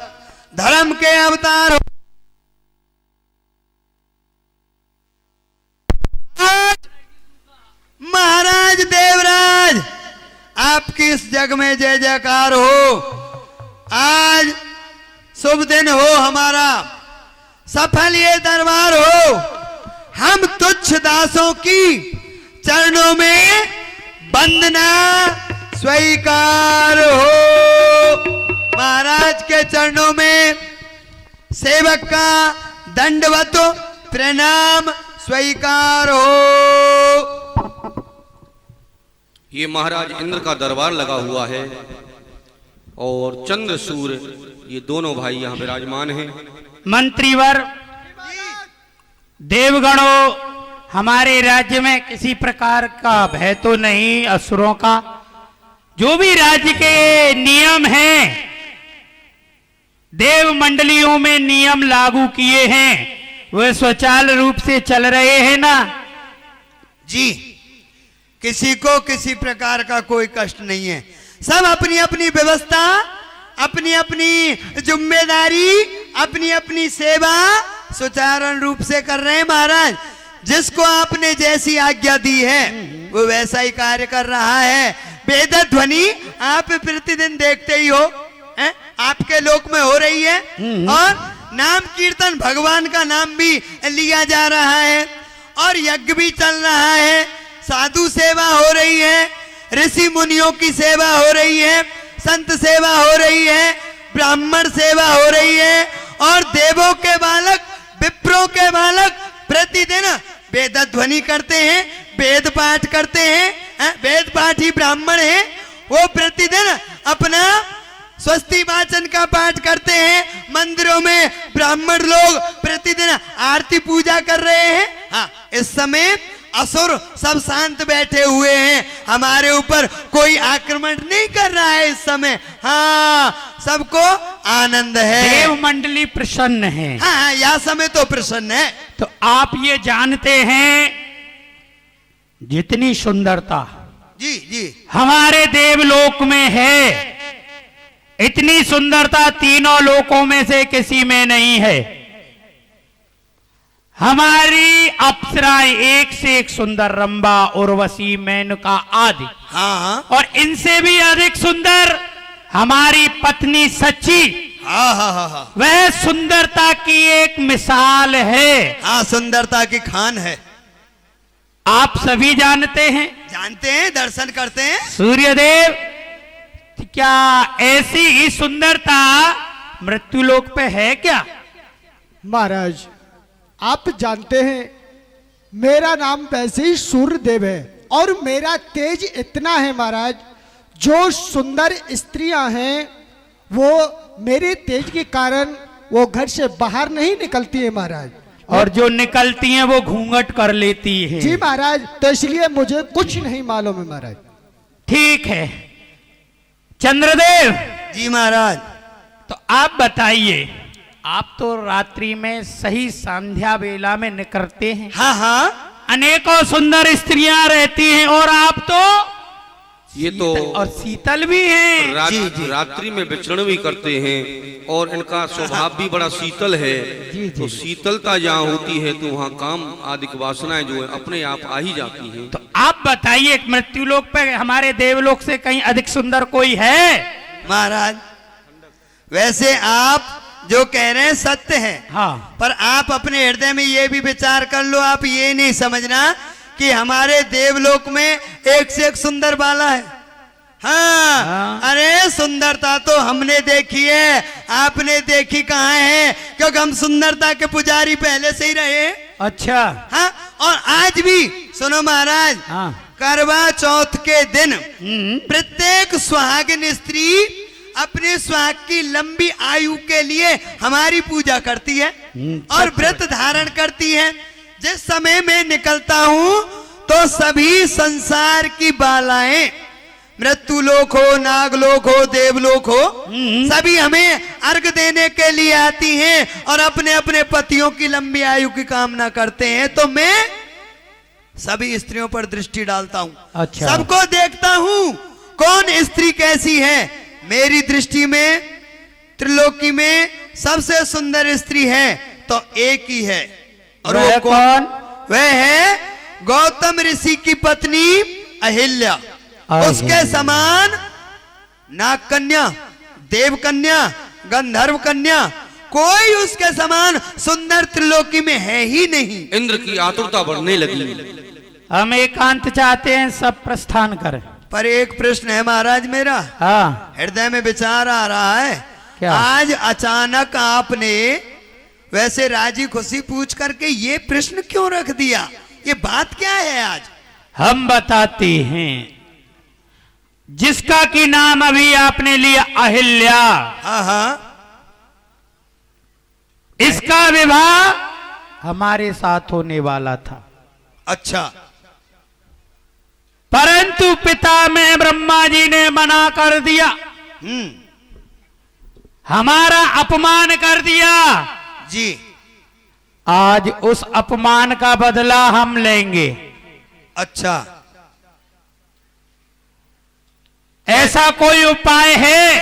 धर्म के अवतार हो। महाराज देवराज आपकी इस जग में जय जयकार हो। आज शुभ दिन हो, हमारा सफल ये दरबार हो। हम तुच्छ दासों की चरणों में वंदना स्वीकार हो। महाराज के चरणों में सेवक का दंडवत प्रणाम स्वीकार हो।
ये महाराज इंद्र का दरबार लगा हुआ है और चंद्र सूर्य ये दोनों भाई यहाँ विराजमान हैं।
मंत्रीवर, देवगणों, हमारे राज्य में किसी प्रकार का भय तो नहीं असुरों का। जो भी राज्य के नियम हैं, देव मंडलियों में नियम लागू किए हैं, वे स्वचाल रूप से चल रहे हैं ना
जी। किसी को किसी प्रकार का कोई कष्ट नहीं है। सब अपनी अपनी व्यवस्था, अपनी अपनी जिम्मेदारी, अपनी अपनी सेवा सुचारू रूप से कर रहे हैं। महाराज जिसको आपने जैसी आज्ञा दी है वो वैसा ही कार्य कर रहा है। वेद ध्वनि आप प्रतिदिन देखते ही हो, आपके लोक में हो रही है और नाम कीर्तन भगवान का नाम भी लिया जा रहा है और यज्ञ भी चल रहा है, साधु सेवा हो रही है, ऋषि मुनियों की सेवा हो रही है, संत सेवा हो रही है, ब्राह्मण सेवा हो रही है और देवों के बालक, विप्रों के बालक प्रतिदिन वेद ध्वनि करते हैं, वेद पाठ करते हैं। वेद पाठी ब्राह्मण हैं, वो प्रतिदिन अपना स्वस्ति वाचन का पाठ करते हैं। मंदिरों में ब्राह्मण लोग प्रतिदिन आरती पूजा कर रहे हैं। हाँ, इस समय असुर सब शांत बैठे हुए हैं, हमारे ऊपर कोई आक्रमण नहीं कर रहा है इस समय। हाँ, सबको आनंद है,
देव मंडली प्रसन्न है।
हाँ, यह समय तो प्रसन्न है।
तो आप ये जानते हैं, जितनी सुंदरता
जी जी
हमारे देवलोक में है, इतनी सुंदरता तीनों लोकों में से किसी में नहीं है। हमारी अप्सराएं एक से एक सुंदर, रंबा, उर्वशी, मेनका आदि।
हाँ हाँ
और इनसे भी अधिक सुंदर हमारी पत्नी सच्ची।
हाँ हाँ हाँ हाँ
वह सुंदरता की एक मिसाल है।
हाँ, सुंदरता की खान है।
आप सभी जानते हैं,
जानते हैं, दर्शन करते हैं।
सूर्यदेव, क्या ऐसी ही सुंदरता मृत्युलोक पे है क्या?
महाराज, आप जानते हैं मेरा नाम वैसे ही सूर्यदेव है और मेरा तेज इतना है महाराज, जो सुंदर स्त्रियां हैं वो मेरे तेज के कारण वो घर से बाहर नहीं निकलती है महाराज,
और जो निकलती हैं वो घूंघट कर लेती है।
जी महाराज, तो इसलिए मुझे कुछ नहीं मालूम है महाराज।
ठीक है चंद्रदेव,
जी महाराज।
तो आप बताइए, आप तो रात्रि में सही संध्या बेला में निकलते हैं,
हाँ हाँ,
अनेकों सुंदर स्त्रियां रहती हैं, और आप तो
ये तो
और शीतल भी हैं।
रात्रि में विचरण भी करते हैं और इनका स्वभाव भी बड़ा शीतल है। तो शीतलता जहाँ होती है तो वहाँ काम आदि की वासनाएं जो है अपने आप आ ही जाती हैं।
तो आप बताइए, मृत्युलोक पे हमारे देवलोक से कहीं अधिक सुंदर कोई है?
महाराज, वैसे आप जो कह रहे हैं सत्य है।
हाँ,
पर आप अपने हृदय में ये भी विचार कर लो, आप ये नहीं समझना कि हमारे देवलोक में एक से एक सुंदर बाला है। हाँ, अरे सुंदरता तो हमने देखी है, आपने देखी कहाँ है? क्योंकि हम सुंदरता के पुजारी पहले से ही रहे।
अच्छा।
हाँ, और आज भी सुनो महाराज,
हाँ,
करवा चौथ के दिन प्रत्येक सुहागिन स्त्री अपने सुहाग की लंबी आयु के लिए हमारी पूजा करती है और व्रत धारण करती है। जिस समय में निकलता हूं तो सभी संसार की बालाएं, मृत्युलोक हो, नागलोक हो, देवलोक हो, सभी हमें अर्घ देने के लिए आती हैं और अपने अपने पतियों की लंबी आयु की कामना करते हैं। तो मैं सभी स्त्रियों पर दृष्टि डालता हूं।
अच्छा।
सबको देखता हूं कौन स्त्री कैसी है। मेरी दृष्टि में त्रिलोकी में सबसे सुंदर स्त्री है तो एक ही है, और
वह
वो
कौन?
वह है गौतम ऋषि की पत्नी अहिल्या। उसके समान नाग कन्या, देव कन्या, गंधर्व कन्या, कोई उसके समान सुंदर त्रिलोकी में है ही नहीं।
इंद्र की आतुरता बढ़ने लगी।
हम एकांत चाहते हैं, सब प्रस्थान करें।
पर एक प्रश्न है महाराज मेरा,
हाँ,
हृदय में विचार आ रहा है।
क्या?
आज अचानक आपने वैसे राजी खुशी पूछ करके ये प्रश्न क्यों रख दिया? ये बात क्या है आज?
हम बताते हैं। जिसका की नाम अभी आपने लिया अहिल्या,
हाँ हाँ,
इसका विवाह हमारे साथ होने वाला था।
अच्छा।
परंतु पिता में ब्रह्मा जी ने मना कर दिया, हमारा अपमान कर दिया।
जी।
आज उस अपमान का बदला हम लेंगे।
अच्छा।
ऐसा कोई उपाय है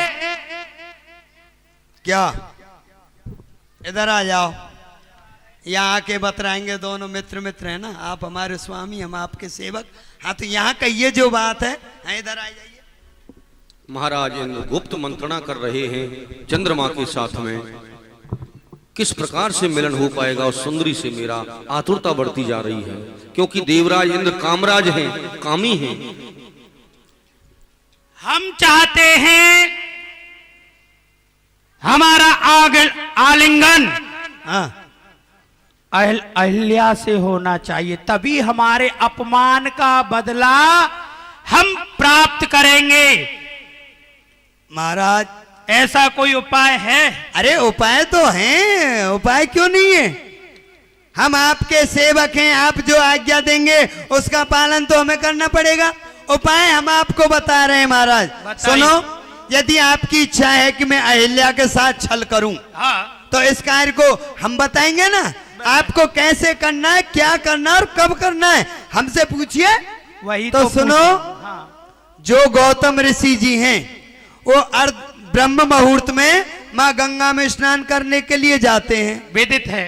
क्या? इधर आ जाओ, यहाँ आके बतराएंगे। दोनों मित्र मित्र है ना, आप हमारे स्वामी, हम आपके सेवक। हाँ, तो यहाँ कहिए जो बात है। हाँ, इधर आ जाइए।
महाराज इंद्र गुप्त मंत्रणा कर रहे हैं चंद्रमा के साथ में। किस प्रकार से मिलन हो पाएगा उस सुंदरी से? मेरा आतुरता बढ़ती जा रही है, क्योंकि देवराज इंद्र कामराज हैं, कामी हैं।
हम चाहते हैं हमारा आलिंगन अहिल्या से होना चाहिए, तभी हमारे अपमान का बदला हम प्राप्त करेंगे।
महाराज,
ऐसा कोई उपाय है?
अरे उपाय तो है, उपाय क्यों नहीं है? हम आपके सेवक हैं, आप जो आज्ञा देंगे उसका पालन तो हमें करना पड़ेगा। उपाय हम आपको बता रहे हैं महाराज। सुनो, यदि आपकी इच्छा है कि मैं अहिल्या के साथ छल करूं,
हाँ,
तो इस कार्य को हम बताएंगे ना। आपको कैसे करना है, क्या करना है और कब करना है, हमसे पूछिए।
वही
तो सुनो, जो गौतम ऋषि जी हैं वो ब्रह्म मुहूर्त में माँ गंगा में स्नान करने के लिए जाते हैं।
विदित है।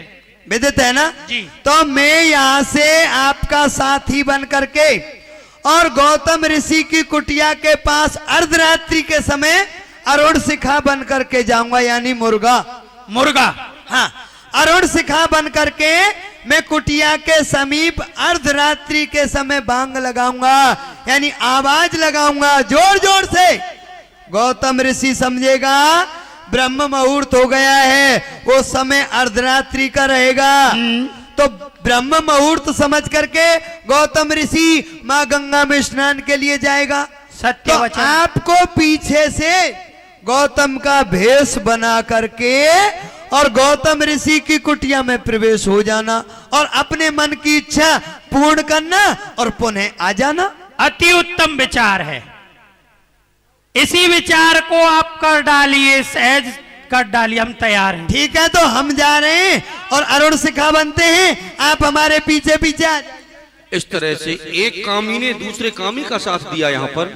विदित है ना
जी।
तो मैं यहाँ से आपका साथी बन करके और गौतम ऋषि की कुटिया के पास अर्धरात्रि के समय अरुण शिखा बन करके जाऊंगा, यानी मुर्गा। हाँ, अरुण शिखा बन करके मैं कुटिया के समीप अर्धरात्रि के समय बांग लगाऊंगा, यानी आवाज लगाऊंगा जोर जोर से। गौतम ऋषि समझेगा ब्रह्म मुहूर्त हो गया है, वो समय अर्धरात्रि का रहेगा। तो ब्रह्म मुहूर्त समझ करके गौतम ऋषि मां गंगा में स्नान के लिए जाएगा।
सत्य
तो
वचन।
आपको पीछे से गौतम का भेष बना करके और गौतम ऋषि की कुटिया में प्रवेश हो जाना और अपने मन की इच्छा पूर्ण करना और पुनः आ जाना।
अति उत्तम विचार है, इसी विचार को आप कर डालिए, सहज कर डालिए, हम तैयार हैं।
ठीक है, तो हम जा रहे हैं और अरुण शिखा बनते हैं, आप हमारे पीछे पीछे आ जाइए।
इस तरह से एक कामी ने दूसरे कामी का साथ दिया। यहाँ पर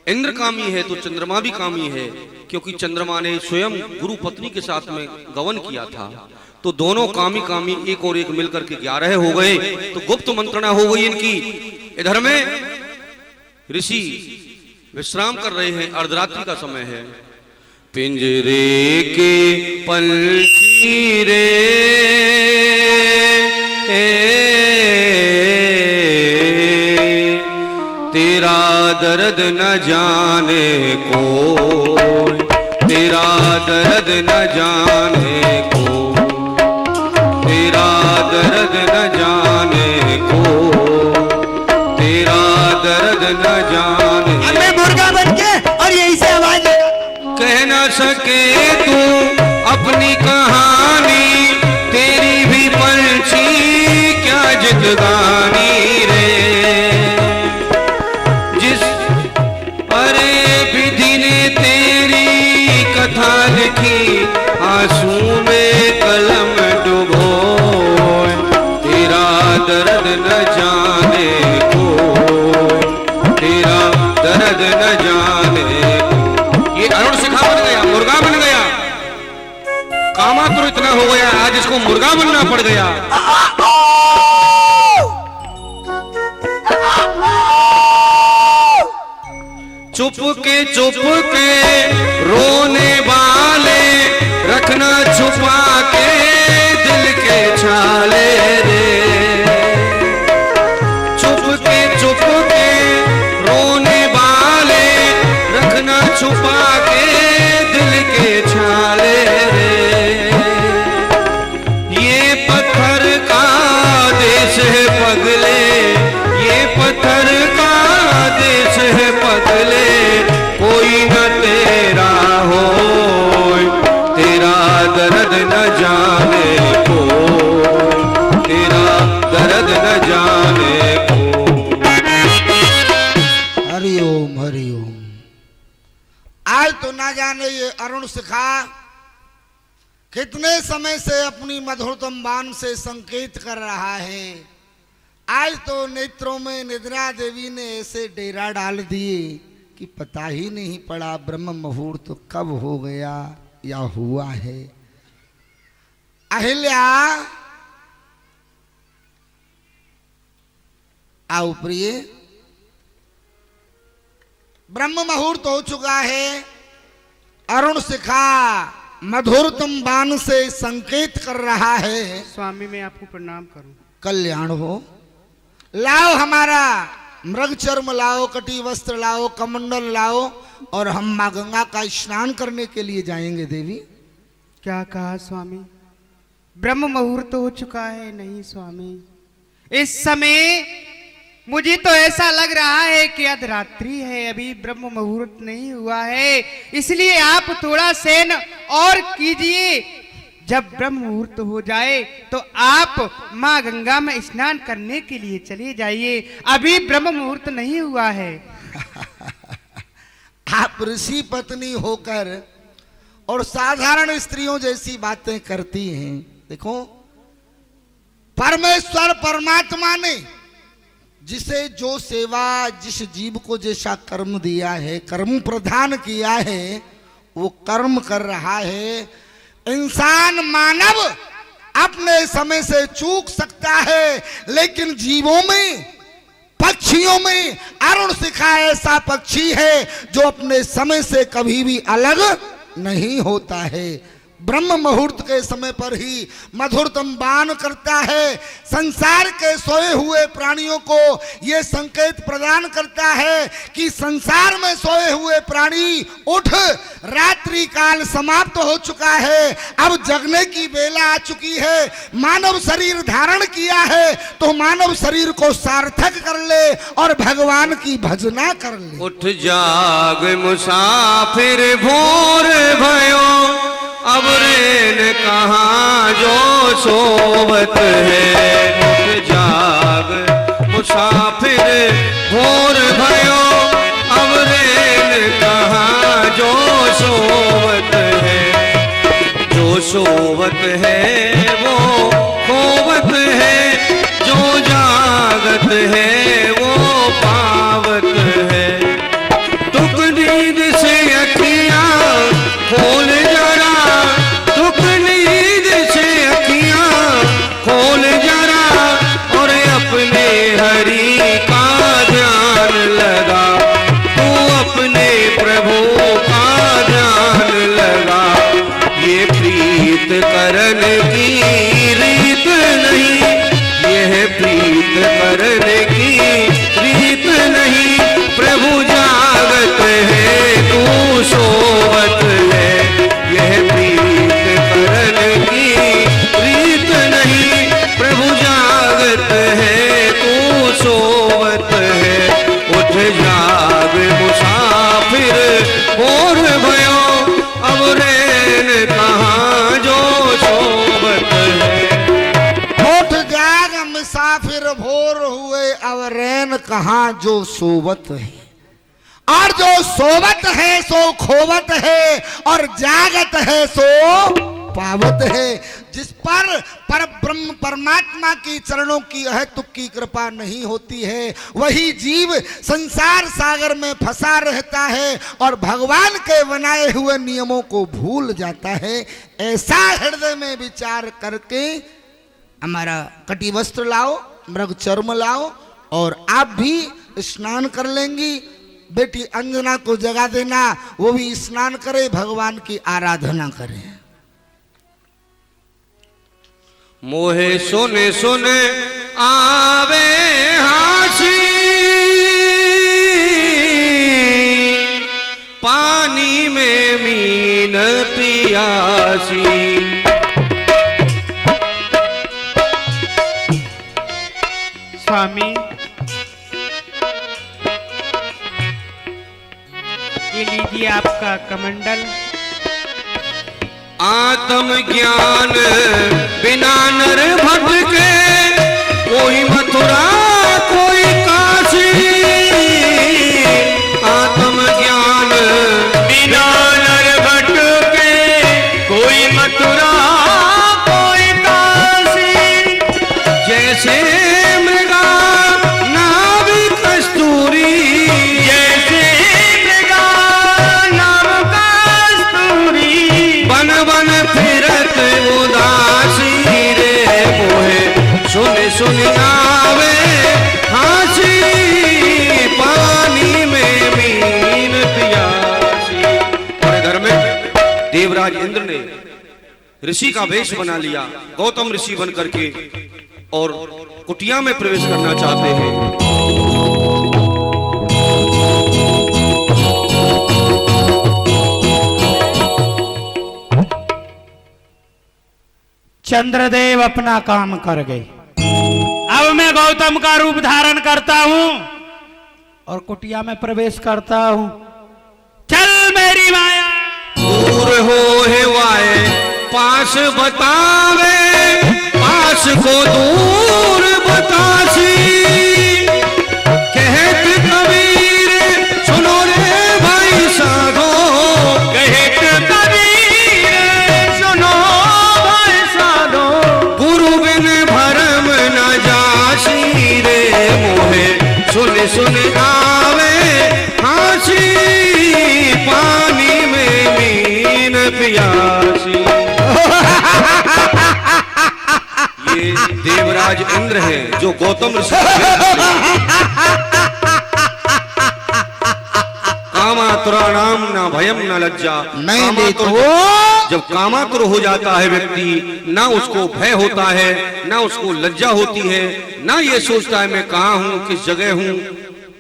इंद्र कामी है तो चंद्रमा भी कामी है, क्योंकि चंद्रमा ने स्वयं गुरु पत्नी के साथ में गवन किया था। तो दोनों कामी कामी एक और एक मिलकर के 11 हो गए। तो गुप्त मंत्रणा हो गई इनकी। इधर में ऋषि विश्राम कर रहे हैं, अर्धरात्रि का समय है। पिंजरे के पंछी रे तेरा दर्द न जाने कोई, तेरा दर्द न जाने कोई, तेरा दर्द न जाने कोई, तेरा दर्द न जाने।
मैं मुर्गा बन के और यही से आवाज
कह न सके तू अपनी कहानी, तेरी भी पंछी क्या जिंदगानी रे। जिस अरे विधि ने तेरी कथा लिखी, आंसू में कलम डुबोए, तेरा दर्द न जाने कोई, तेरा दर्द न जाने। ये अरुण शिखा बन गया, मुर्गा बन गया। कामातुर इतना हो गया, आज इसको मुर्गा बनना पड़ गया। चुप के रोने वाले, रखना छुपा के दिल के छाले रे। चुप के रोने वाले, रखना छुपा के दिल के छाले रे। ये पत्थर का देश है पगले, ये पत्थर का देश है पगले, कोई न तेरा हो, तेरा दर्द न जाने को, तेरा दर्द न जाने को।
हरिओम हरिओम। आज तो ना जाने ये अरुण शिखा कितने समय से अपनी मधुरतम बाण से संकेत कर रहा है। आज तो नेत्रों में निद्रा देवी ने ऐसे डेरा डाल दिए कि पता ही नहीं पड़ा ब्रह्म मुहूर्त तो कब हो गया या हुआ है। अहिल्या आओ प्रिय, ब्रह्म मुहूर्त हो चुका है। अरुण शिखा मधुरतम बाण से संकेत कर रहा है।
स्वामी मैं आपको प्रणाम करूं।
कल्याण हो। लाओ हमारा मृग चर्म लाओ, कटी वस्त्र लाओ, कमंडल लाओ और हम मां गंगा का स्नान करने के लिए जाएंगे। देवी
क्या कहा स्वामी? ब्रह्म मुहूर्त हो चुका है? नहीं स्वामी, इस समय मुझे तो ऐसा लग रहा है कि अर्धरात्रि है, अभी ब्रह्म मुहूर्त नहीं हुआ है। इसलिए आप थोड़ा सेन और कीजिए, जब ब्रह्म मुहूर्त हो जाए तो आप मां गंगा में स्नान करने के लिए चले जाइए, अभी ब्रह्म मुहूर्त नहीं हुआ है।
आप ऋषि पत्नी होकर और साधारण स्त्रियों जैसी बातें करती हैं। देखो, परमेश्वर परमात्मा ने जिसे जो सेवा, जिस जीव को जैसा कर्म दिया है, कर्म प्रदान किया है, वो कर्म कर रहा है। इंसान मानव अपने समय से चूक सकता है, लेकिन जीवों में, पक्षियों में अरुण शिखा ऐसा पक्षी है जो अपने समय से कभी भी अलग नहीं होता है। ब्रह्म मुहूर्त के समय पर ही मधुरतम बाण करता है। संसार के सोए हुए प्राणियों को यह संकेत प्रदान करता है कि संसार में सोए हुए प्राणी उठ, रात्रि काल समाप्त हो चुका है, अब जगने की बेला आ चुकी है। मानव शरीर धारण किया है तो मानव शरीर को सार्थक कर ले और भगवान की भजना कर ले।
उठ जाग मुसाफिर भोर भयो, अब रेन कहाँ जो सोवत है। उठ जाग मुसाफिर भोर भयो, अब रेन कहाँ जो सोवत है। जो सोवत है वो खोवत है, जो जागत है वो पावत है। तुक नींद से अखियाँ खोल जरा, तुक नींद से अखियाँ खोल जरा, और अपने हरि का ध्यान लगा। तू अपने प्रभु का ध्यान लगा। ये प्रीत करन की रीत नहीं, यह प्रीत करन की रीत नहीं। प्रभु जागत है तू सोवत है, यह प्रीत करन की रीत नहीं। प्रभु जागत है तू सोवत है। उठ जाग मुसाफिर भोर भयो, अब रेन कहाँ जो सोवत है।
उठ जाग मुसाफिर भोर हुए, अब रैन कहाँ जो सोवत है। और जो सोवत है सो खोवत है, और जागत है सो पावत है। जिस पर ब्रह्म परमात्मा की चरणों की अहेतुक की कृपा नहीं होती है, वही जीव संसार सागर में फंसा रहता है और भगवान के बनाए हुए नियमों को भूल जाता है। ऐसा हृदय में विचार करके हमारा कटी वस्त्र लाओ, मृग चर्म लाओ, और आप भी स्नान कर लेंगी। बेटी अंजना को जगा देना, वो भी स्नान करे, भगवान की आराधना करे।
मोहे सुने सुने आवे हासी, पानी में मीन पियासी।
स्वामी, ये लीजिए आपका कमंडल।
आत्म ज्ञान बिना नर भटके, कोई मथुरा कोई काशी। आत्म ज्ञान बिना नर भटके, कोई मथुरा कोई काशी। जैसे मृगा नाविक कस्तूरी, जैसे मृगा नाविक कस्तूरी, बन बन फिरत उदासी रे। मोहे सुन सुन आवे हासी, पानी में मीन पियासी। और घर में देवराज इंद्र ने ऋषि का वेश बना लिया, गौतम ऋषि बन करके, और कुटिया में प्रवेश करना चाहते हैं।
चंद्रदेव अपना काम कर गए। अब मैं गौतम का रूप धारण करता हूं और कुटिया में प्रवेश करता हूं। चल मेरी माया।
दूर हो है वाए पास बतावे, पास को दूर बतासी। कहत कबीर सुनो रे भाई साधो, कहत कबीर सुनो भाई साधो। गुरु बिन भरम न जासी रे। मोहे सुन सुन आवे हासी, पानी में मीन पियासी। इंद्र है जो गौतम ऋषि कामातुराणाम ना भयम ना लज्जा।
नहीं देखो,
जब कामातुर हो जाता है व्यक्ति, ना उसको भय होता है, ना उसको लज्जा होती है, ना ये सोचता है मैं कहाँ हूँ, किस जगह हूँ,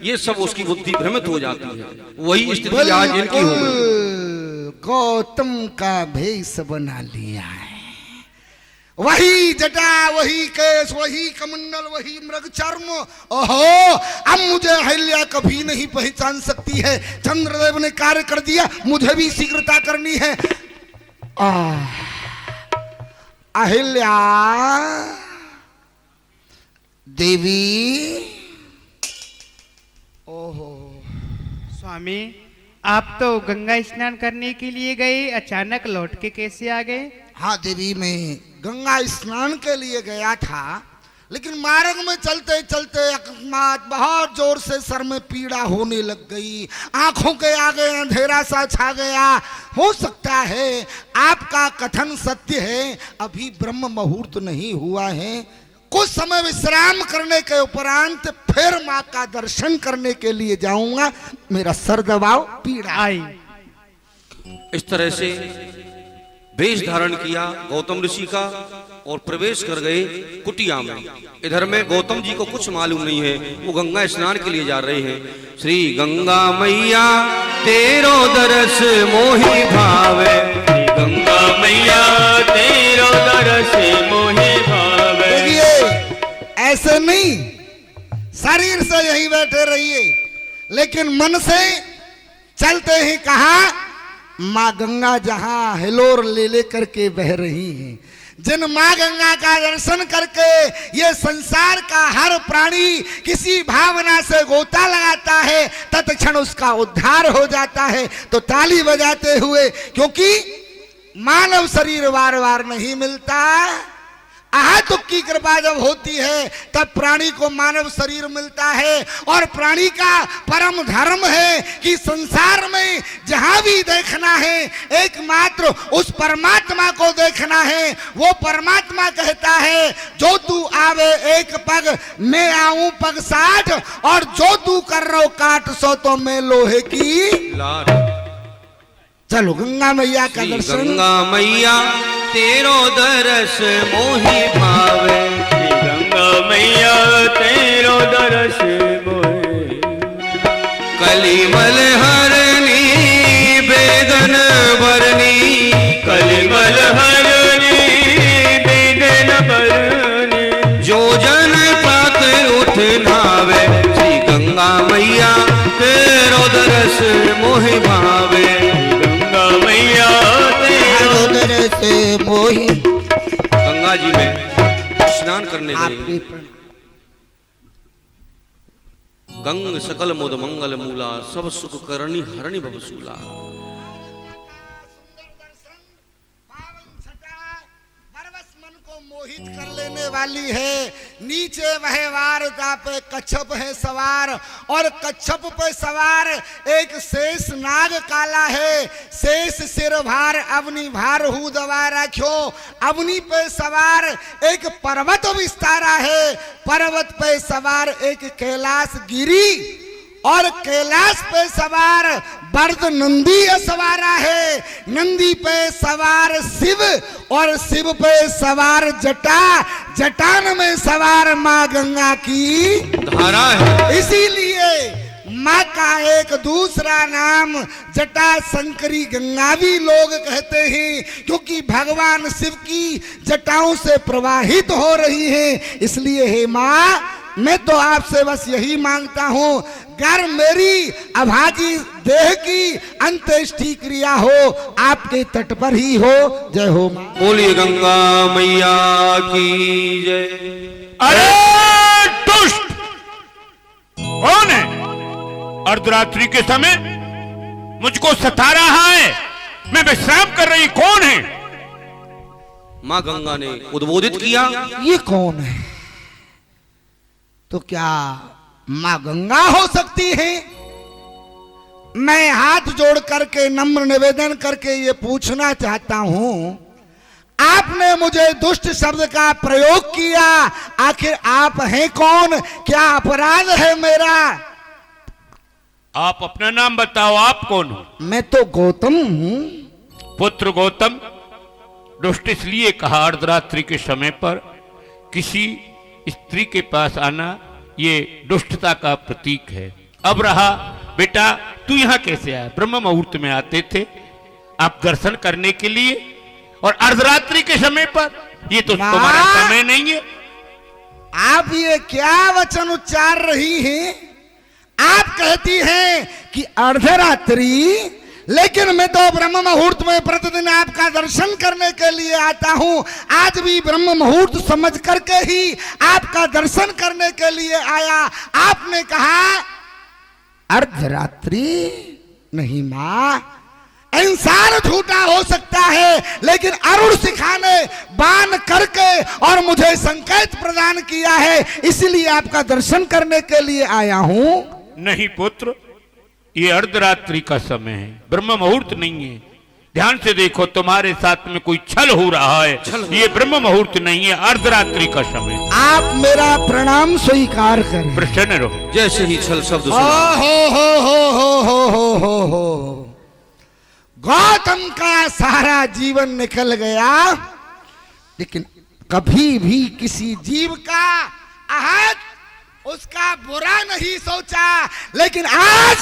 ये सब उसकी बुद्धि भ्रमित हो जाती है। वही स्थिति आज इनकी हो गई।
गौतम का भेष बना लिया है, वही जटा, वही केश, वही कमंडल, वही मृग चर्म। ओहो, अब मुझे अहिल्या कभी नहीं पहचान सकती है। चंद्रदेव ने कार्य कर दिया, मुझे भी शीघ्रता करनी है। अहिल्या देवी। ओहो
स्वामी, आप तो गंगा स्नान करने के लिए गए, अचानक लौट के कैसे आ गए?
हाँ देवी, मैं गंगा स्नान के लिए गया था, लेकिन मार्ग में चलते चलते अकस्मात बहुत जोर से सर में पीड़ा होने लग गई, आंखों के आगे अंधेरा सा छा गया। हो सकता है आपका कथन सत्य है, अभी ब्रह्म मुहूर्त नहीं हुआ है। कुछ समय विश्राम करने के उपरांत फिर माँ का दर्शन करने के लिए जाऊंगा। मेरा सर दबाव, पीड़ा
आई।
इस तरह से वेश धारण किया गौतम ऋषि का और प्रवेश कर गए कुटिया में। इधर में गौतम जी को कुछ मालूम नहीं है, वो गंगा स्नान के लिए जा रहे हैं। श्री गंगा मैया तेरो दरस मोहि भावे, श्री गंगा मैया तेरो दरस मोहि भावे।
ऐसे नहीं, शरीर से यही बैठे रहिए, लेकिन मन से चलते ही कहा माँ गंगा जहां हिलोर ले ले करके बह रही हैं। जिन माँ गंगा का दर्शन करके ये संसार का हर प्राणी किसी भावना से गोता लगाता है, तत्क्षण उसका उद्धार हो जाता है। तो ताली बजाते हुए, क्योंकि मानव शरीर बार बार नहीं मिलता, अहातुक की कृपा जब होती है तब प्राणी को मानव शरीर मिलता है। और प्राणी का परम धर्म है कि संसार में जहां भी देखना है एकमात्र उस परमात्मा को देखना है। वो परमात्मा कहता है, जो तू आवे एक पग मैं आऊं पग 60, और जो तू कर रो काट 100 तो मैं लोहे की
लाट।
चलो गंगा मैया का दर्शन।
गंगा मैया तेरो दरस मोहि भावे, श्री गंगा मैया तेरो दरस मोहि। कलिमल हरनी बेदन बरनी, कलिमल हरनी बेदन बरनी। जो जन पात उठ नावे, श्री गंगा मैया तेरो दरस मोहि भावे, मैया तेरो दरस मोहि। गंगा जी में स्नान करने गए। गंग सकल मोद मंगल मूला, सब सुख करणी हरणी भवसूला।
मोहित कर लेने वाली है। नीचे वह वारता पे कच्छप है सवार, और कच्छप पे सवार एक शेष नाग काला है। शेष सिर भार अवनी भार हु दवा रखो। अवनी पे सवार एक पर्वत विस्तारा है, पर्वत पे सवार एक कैलाश गिरी, और कैलाश पे सवार बर्द नंदी सवारा है। नंदी पे सवार शिव, और शिव पे सवार जटा, जटान में सवार माँ गंगा की
धारा है।
इसीलिए माँ का एक दूसरा नाम जटा शंकरी गंगा भी लोग कहते हैं, क्योंकि भगवान शिव की जटाओं से प्रवाहित हो रही है। इसलिए हे माँ, मैं तो आपसे बस यही मांगता हूँ, अगर मेरी अभागी देह की अंत्येष्टि क्रिया हो आपके तट पर ही हो। जय हो मां।
बोलिए गंगा मैया की जय।
अरे दुष्ट, कौन है अर्धरात्रि के समय मुझको सता रहा है? मैं विश्राम कर रही, कौन है?
माँ गंगा ने उद्बोधित किया,
ये कौन है? तो क्या माँ गंगा हो सकती है? मैं हाथ जोड़ करके नम्र निवेदन करके ये पूछना चाहता हूं, आपने मुझे दुष्ट शब्द का प्रयोग किया, आखिर आप हैं कौन, क्या अपराध है मेरा?
आप अपना नाम बताओ, आप कौन हो?
मैं तो गौतम हूँ।
पुत्र गौतम, दुष्ट इसलिए कहा अर्धरात्रि के समय पर किसी स्त्री के पास आना ये दुष्टता का प्रतीक है। अब रहा बेटा, तू यहाँ कैसे आया? ब्रह्म मुहूर्त में आते थे आप दर्शन करने के लिए, और अर्धरात्रि के समय पर? ये तो तुम्हारा समय नहीं है।
आप ये क्या वचन उच्चार रही हैं? आप कहती हैं कि अर्धरात्रि, लेकिन मैं तो ब्रह्म मुहूर्त में प्रतिदिन आपका दर्शन करने के लिए आता हूं। आज भी ब्रह्म मुहूर्त समझ करके ही आपका दर्शन करने के लिए आया। आपने कहा अर्धरात्रि नहीं मां, इंसान झूठा हो सकता है, लेकिन अरुण शिखा ने बाण करके और मुझे संकेत प्रदान किया है, इसलिए आपका दर्शन करने के लिए आया हूं।
नहीं पुत्र, ये अर्धरात्रि का समय है, ब्रह्म मुहूर्त नहीं है। ध्यान से देखो, तुम्हारे साथ में कोई छल हो रहा है। ये ब्रह्म मुहूर्त नहीं है, अर्धरात्रि का समय।
आप मेरा प्रणाम स्वीकार करें।
प्रसन्न रहो।
जैसे ही छल शब्द
हो
सुना,
हो गौतम का सारा जीवन निकल गया, लेकिन कभी भी किसी जीव का आहत, उसका बुरा नहीं सोचा। लेकिन आज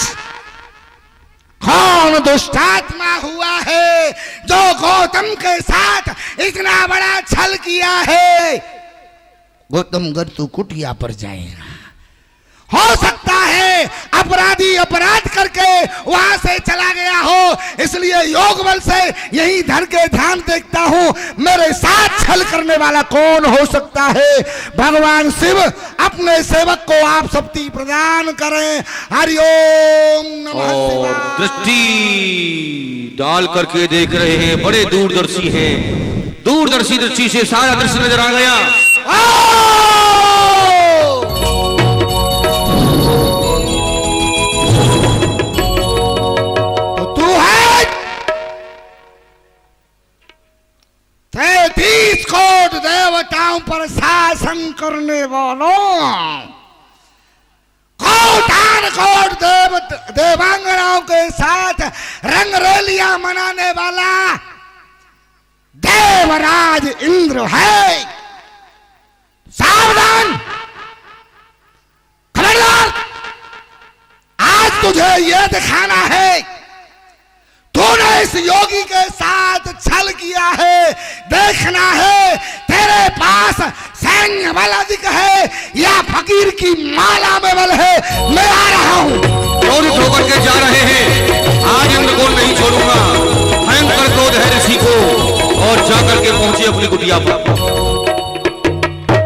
कौन दुष्टात्मा हुआ है जो गौतम के साथ इतना बड़ा छल किया है? गौतम अगर तू कुटिया पर जाएगा, हो सकता है अपराधी अपराध करके वहां से चला गया हो, इसलिए योग बल से यही धर के ध्यान देखता हूं मेरे साथ छल करने वाला कौन हो सकता है। भगवान शिव अपने सेवक को आप शक्ति प्रदान करें। हरिओम नमः शिवाय।
दृष्टि डाल करके देख रहे हैं, बड़े दूरदर्शी हैं। दूरदर्शी दृष्टि से सारा दृश्य नजर आ गया।
तू है 33 कोट देवताओं पर शासन करने वालों, कोट देवांगनाओं के साथ रंगरेलियां मनाने वाला देवराज इंद्र है। सावधान, खबरदार, आज तुझे यह दिखाना है तूने इस योगी के साथ छल किया है। देखना है तेरे पास सैन्य बल अधिक है या फकीर की माला में बल है। मैं आ रहा हूं।
क्रोधित होकर के जा रहे हैं। आज इंद्र को नहीं छोड़ूंगा। भयंकर क्रोध है ऋषि को, और जाकर के पहुंचे अपनी कुटिया पर।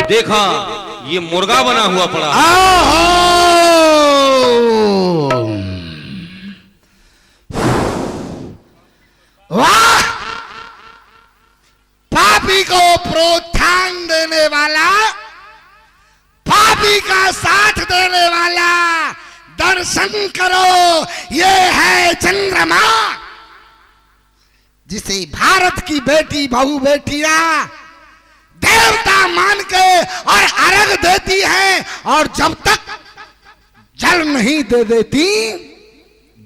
देखा ये मुर्गा बना हुआ पड़ा।
वाह, पापी को प्रोत्साहन देने वाला, पापी का साथ देने वाला, दर्शन करो, ये है चंद्रमा, जिसे भारत की बेटी बहु बेटियां देवता मान के और अर्घ देती हैं, और जब तक जल नहीं दे देती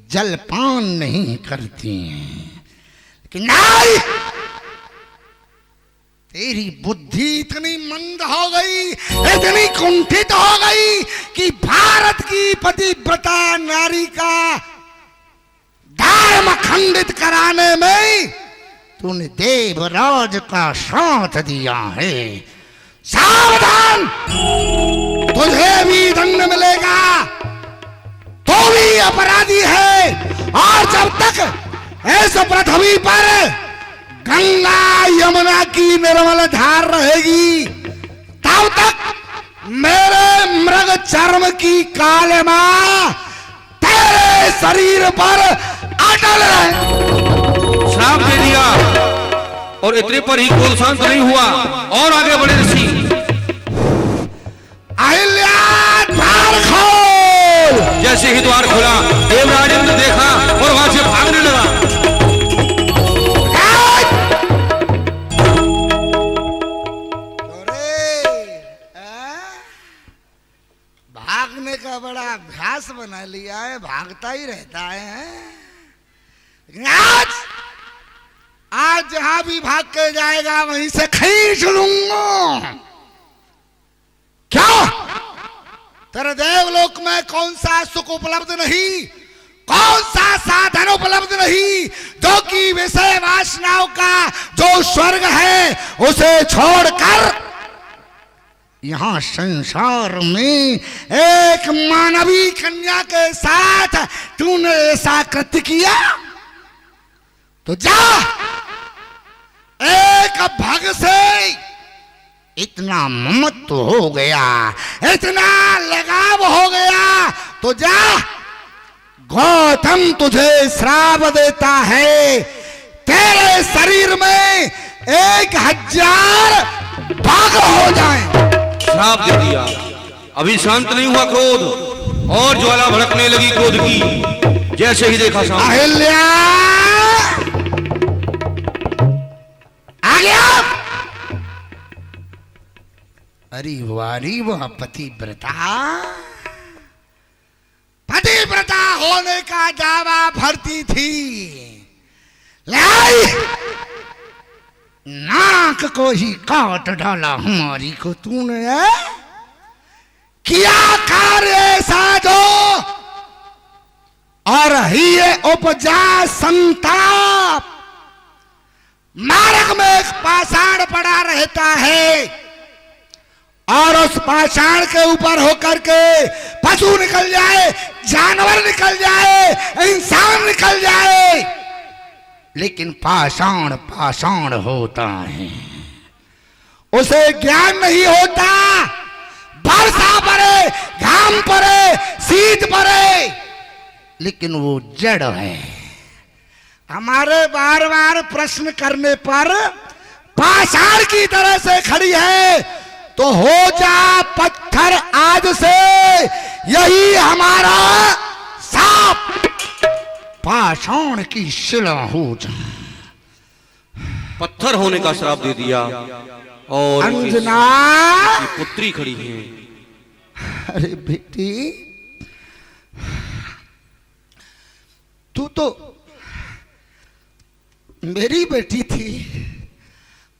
जलपान नहीं करती हैं। लेकिन नहीं, तेरी बुद्धि इतनी मंद हो गई, इतनी कुंठित हो गई कि भारत की पतिव्रता नारी का धर्म खंडित कराने में तूने देवराज का साथ दिया है। सावधान, तुझे भी दंड मिलेगा। तू भी अपराधी है, और जब तक इस पृथ्वी पर गंगा यमुना की निर्मल धार रहेगी, तब तक मेरे मृग चर्म की कालिमा तेरे शरीर पर अटल रहे।
श्राप दे दिया, और इतने पर ही क्रोध शांत नहीं हुआ, और आगे बढ़े ऋषि।
अहिल्या, द्वार खोल।
जैसे ही द्वार खोला, देवराज इंद्र देखा और वहां से भागने लगा।
आज जहां भी भाग के जाएगा वहीं से खींच लूंगा। क्या तेरे देवलोक में कौन सा सुख उपलब्ध नहीं, कौन सा साधन उपलब्ध नहीं, जो कि विषय वासनाओं का जो स्वर्ग है उसे छोड़कर यहां संसार में एक मानवी कन्या के साथ तूने ऐसा कृत्य किया, तो जा एक भग से इतना ममत्व हो गया, इतना लगाव हो गया, तो जा गौतम तुझे श्राप देता है, तेरे शरीर में 1000 भाग हो जाए।
श्राप दे दिया। अभी शांत नहीं हुआ क्रोध, और ज्वाला भड़कने लगी क्रोध की। जैसे ही देखा सामने
अहिल्या आ गया। अरे वारी वह पतिव्रता, पतिव्रता होने का दावा भरती थी, लाई नाक को ही काट डाला हमारी को तूने। किया कार्य ऐसा जो और ही उपजा संताप। मार्ग में एक पाषाण पड़ा रहता है और उस पाषाण के ऊपर होकर के पशु निकल जाए, जानवर निकल जाए, इंसान निकल जाए, लेकिन पाषाण पाषाण होता है, उसे ज्ञान नहीं होता। वर्षा पड़े, घाम पड़े, शीत पड़े, लेकिन वो जड़ है। हमारे बार बार प्रश्न करने पर पाषाण की तरह से खड़ी है, तो हो जा पत्थर आज से, यही हमारा साप पाषाण की शिला हो जा।
पत्थर होने का श्राप दे दिया। और
अंजना
पुत्री खड़ी है।
अरे बेटी, तू तो मेरी बेटी थी।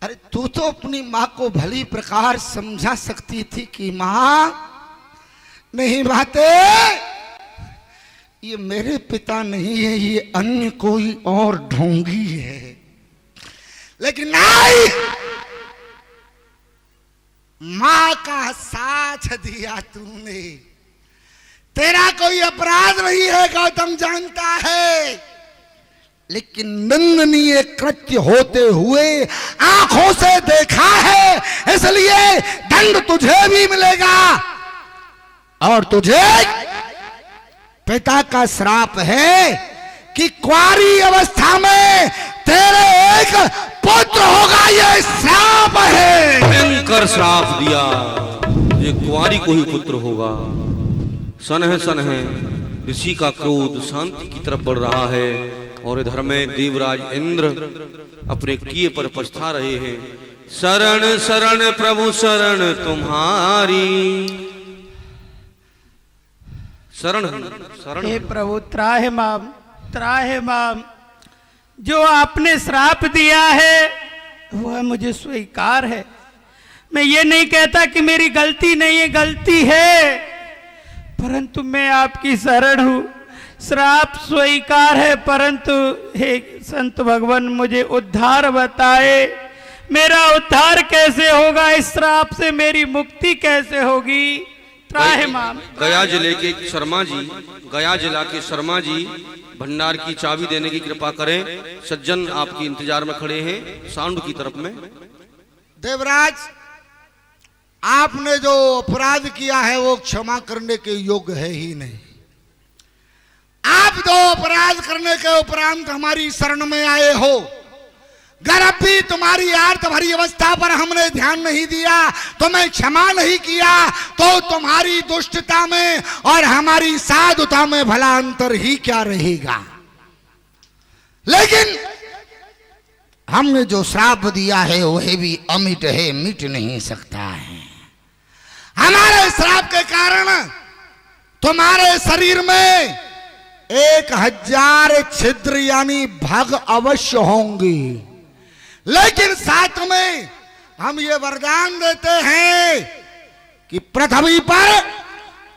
अरे तू तो अपनी माँ को भली प्रकार समझा सकती थी कि माँ नहीं बातें, ये मेरे पिता नहीं है, ये अन्य कोई और ढोंगी है। लेकिन नहीं, माँ का साथ दिया तूने। तेरा कोई अपराध नहीं है, गौतम जानता है, लेकिन निंदनीय कृत्य होते हुए आंखों से देखा है, इसलिए दंड तुझे भी मिलेगा। और तुझे पिता का श्राप है कि कुंवारी अवस्था में तेरे एक पुत्र होगा, ये श्राप है।
भयंकर श्राप दिया, ये कुंवारी को ही पुत्र होगा। सन है ऋषि का क्रोध शांति की तरफ बढ़ रहा है, और इधर में देवराज इंद्र अपने किए पर पछता रहे हैं। शरण शरण प्रभु शरण तुम्हारी, शरण शरण।
हे प्रभु त्राहे माम, जो आपने श्राप दिया है वह मुझे स्वीकार है। मैं ये नहीं कहता कि मेरी गलती नहीं है, गलती है, परंतु मैं आपकी शरण हूँ। श्राप स्वीकार है, परंतु हे संत भगवान मुझे उद्धार बताए। मेरा उद्धार कैसे होगा? इस श्राप से मेरी मुक्ति कैसे होगी? त्राहे माम।
गया जिले के शर्मा जी, गया जिला के शर्मा जी भंडार की चाबी देने की कृपा करें। सज्जन आपकी इंतजार में खड़े हैं साउंड की तरफ में।
देवराज, आपने जो अपराध किया है वो क्षमा करने के योग्य है ही नहीं। आप जो अपराध करने के उपरांत हमारी शरण में आए हो, अगर अब भी तुम्हारी आर्त भरी अवस्था पर हमने ध्यान नहीं दिया, तुम्हें क्षमा नहीं किया, तो तुम्हारी दुष्टता में और हमारी साधुता में भला अंतर ही क्या रहेगा। लेकिन हमने जो श्राप दिया है वह भी अमिट है, मिट नहीं सकता है। हमारे श्राप के कारण तुम्हारे शरीर में 1000 छिद्र यानी भाग अवश्य होंगी, लेकिन साथ में हम ये वरदान देते हैं कि पृथ्वी पर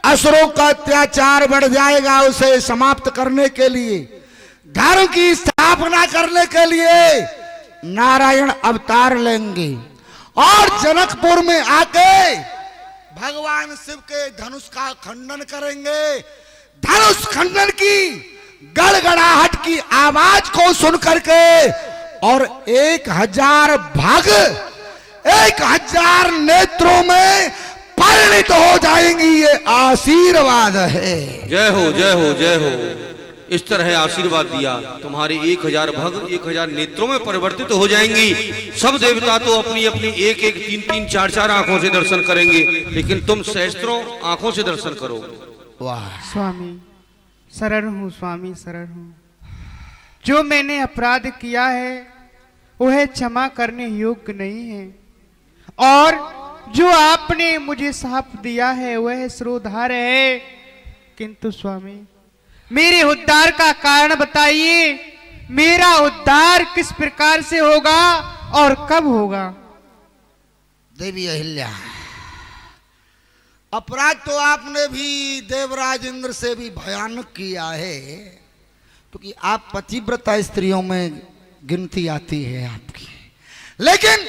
असुरों का अत्याचार बढ़ जाएगा। उसे समाप्त करने के लिए, धर्म की स्थापना करने के लिए नारायण अवतार लेंगे और जनकपुर में आके भगवान शिव के धनुष का खंडन करेंगे। धनुष खंडन की गड़गड़ाहट की आवाज को सुन करके और 1000 भाग 1000 नेत्रों में परिणित हो जाएंगी। ये आशीर्वाद है।
जय हो जय हो जय हो। इस तरह आशीर्वाद दिया, तुम्हारे 1000 भग 1000 नेत्रों में परिवर्तित हो जाएंगी। सब देवता तो अपनी अपनी 1-1, 3-3, 4-4 आंखों से दर्शन करेंगे, लेकिन तुम सहस्त्रों आंखों से दर्शन करोगे।
वाह
स्वामी शरण हूँ, स्वामी शरण हूँ। जो मैंने अपराध किया है वह क्षमा करने योग्य नहीं है, और जो आपने मुझे साप दिया है वह श्रोधार है। किंतु स्वामी मेरे उद्धार का कारण बताइए। मेरा उद्धार किस प्रकार से होगा और कब होगा?
देवी अहिल्या, अपराध तो आपने भी देवराज इंद्र से भी भयानक किया है, क्योंकि आप पतिव्रता स्त्रियों में गिनती आती है आपकी। लेकिन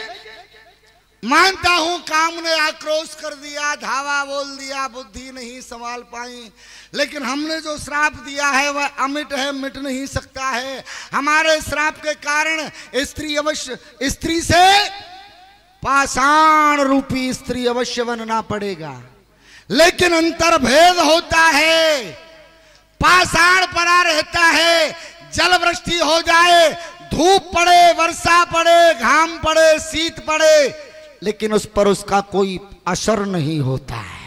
मानता हूं काम ने आक्रोश कर दिया, धावा बोल दिया, बुद्धि नहीं संभाल पाई, लेकिन हमने जो श्राप दिया है वह अमिट है, मिट नहीं सकता है। हमारे श्राप के कारण स्त्री से पाषाण रूपी स्त्री अवश्य बनना पड़ेगा, लेकिन अंतर भेद होता है। पाषाण पड़ा रहता है, जल वृष्टि हो जाए, धूप पड़े, वर्षा पड़े, घाम पड़े, शीत पड़े, लेकिन उस पर उसका कोई असर नहीं होता है।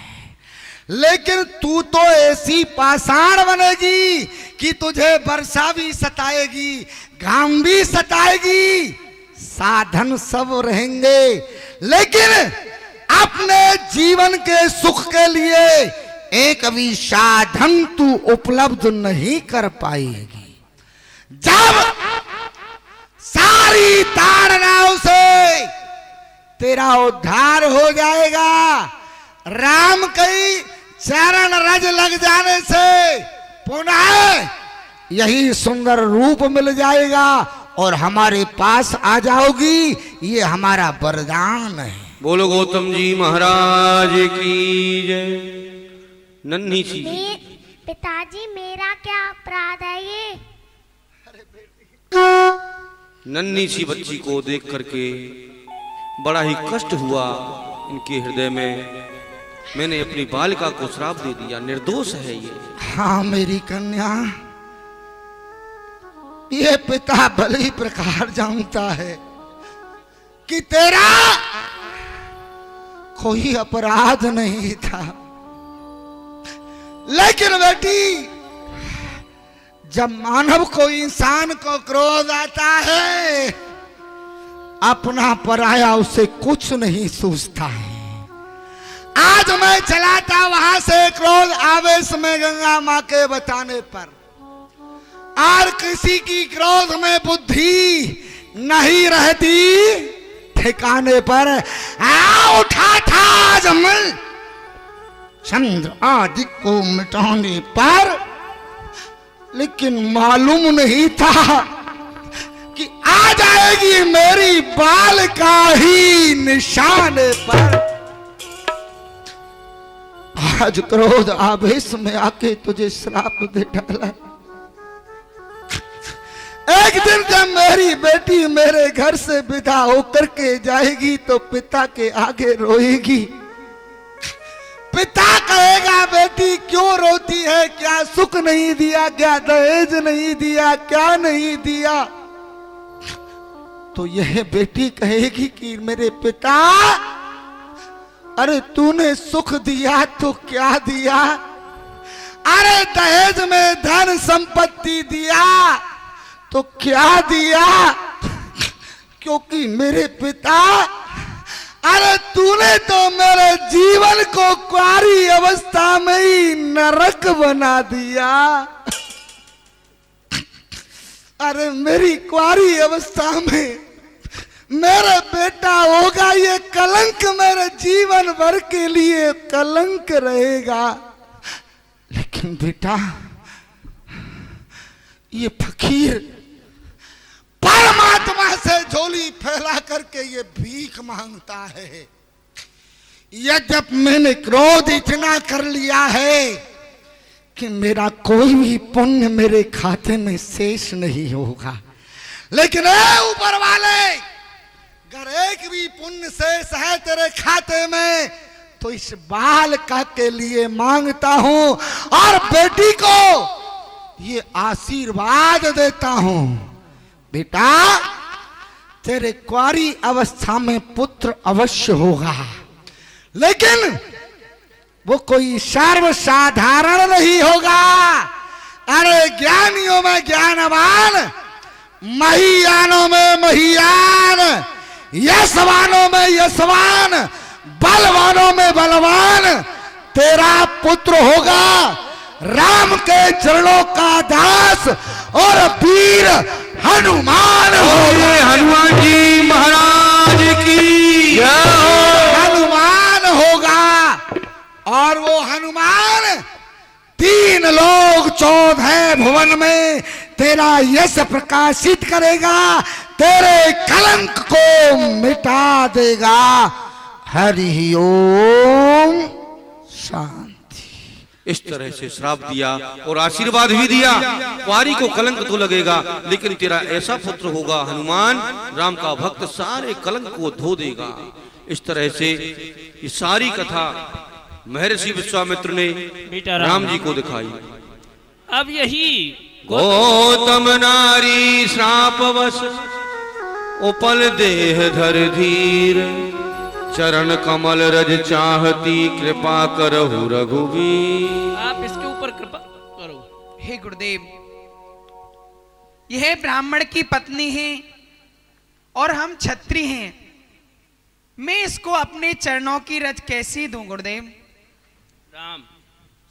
लेकिन तू तो ऐसी पाषाण बनेगी कि तुझे वर्षा भी सताएगी, घाम भी सताएगी, साधन सब रहेंगे, लेकिन अपने जीवन के सुख के लिए एक भी साधन तू उपलब्ध नहीं कर पाएगी। जब सारी ताड़नाओं से तेरा उद्धार हो जाएगा, राम कई चरण रज लग जाने से पुनः यही सुंदर रूप मिल जाएगा और हमारे पास आ जाओगी। ये हमारा वरदान है।
बोलो गौतम जी महाराज की जय। नन्ही सी
पिताजी मेरा क्या अपराध है ये?
नन्ही सी बच्ची को देख करके बड़ा ही कष्ट हुआ इनके हृदय में। मैंने अपनी बालिका को श्राप दे दिया, निर्दोष है ये।
हाँ मेरी कन्या, ये पिता भली प्रकार जानता है कि तेरा कोई अपराध नहीं था, लेकिन बेटी जब मानव को, इंसान को क्रोध आता है, अपना पराया उसे कुछ नहीं सूझता है। आज मैं चला था वहां से क्रोध आवेश में गंगा मां के बताने पर, और किसी की क्रोध में बुद्धि नहीं रहती ठिकाने पर। उठा था जमल चंद्र आदि को मिटाने पर, लेकिन मालूम नहीं था कि आ जाएगी मेरी बाल का ही निशाने पर। आज क्रोध आवेश में आके तुझे श्राप दे डाला। एक दिन जब मेरी बेटी मेरे घर से विदा होकर के जाएगी तो पिता के आगे रोएगी। पिता कहेगा बेटी क्यों रोती है, क्या सुख नहीं दिया, क्या दहेज नहीं दिया, क्या नहीं दिया? तो यह बेटी कहेगी कि मेरे पिता, अरे तूने सुख दिया तो क्या दिया? अरे दहेज में धन संपत्ति दिया तो क्या दिया? क्योंकि मेरे पिता, अरे तूने तो मेरे जीवन को कुंवारी अवस्था में ही नरक बना दिया। अरे मेरी कुंवारी अवस्था में मेरा बेटा होगा, ये कलंक मेरे जीवन भर के लिए कलंक रहेगा। लेकिन बेटा, ये फकीर परमात्मा से झोली फैला करके ये भीख मांगता है। यद्यप मैंने क्रोध इतना कर लिया है कि मेरा कोई भी पुण्य मेरे खाते में शेष नहीं होगा, लेकिन ऊपर वाले, अगर एक भी पुण्य शेष है तेरे खाते में तो इस बालका के लिए मांगता हूं और बेटी को ये आशीर्वाद देता हूं। बेटा, तेरे कुंवारी अवस्था में पुत्र अवश्य होगा, लेकिन वो कोई सर्वसाधारण नहीं होगा। अरे ज्ञानियों में ज्ञानवान, महियानों में महियान, यशवानों में यशवान, बलवानों में बलवान तेरा पुत्र होगा। राम के चरणों का दास और वीर हनुमान होगा।
हनुमान जी महाराज की
हनुमान होगा, और वो हनुमान 3 लोक 14 भुवन में तेरा यश प्रकाशित करेगा, तेरे कलंक को मिटा देगा। हरि ओम शांति।
इस तरह से श्राप दिया और आशीर्वाद भी दिया। कुंवारी को कलंक तो लगेगा, लेकिन तेरा ऐसा पुत्र होगा हनुमान, राम का भक्त, सारे कलंक को धो देगा। इस तरह से ये सारी कथा महर्षि विश्वामित्र ने राम जी को दिखाई।
अब यही
गौतम नारी श्रापवश उपल देह धर धीर, चरण कमल रज चाहती कृपा करहु रघुवीर।
आप इसके ऊपर कृपा करो।
हे गुरुदेव, यह ब्राह्मण की पत्नी है और हम क्षत्रिय हैं, मैं इसको अपने चरणों की रज कैसी दूं गुरुदेव?
राम,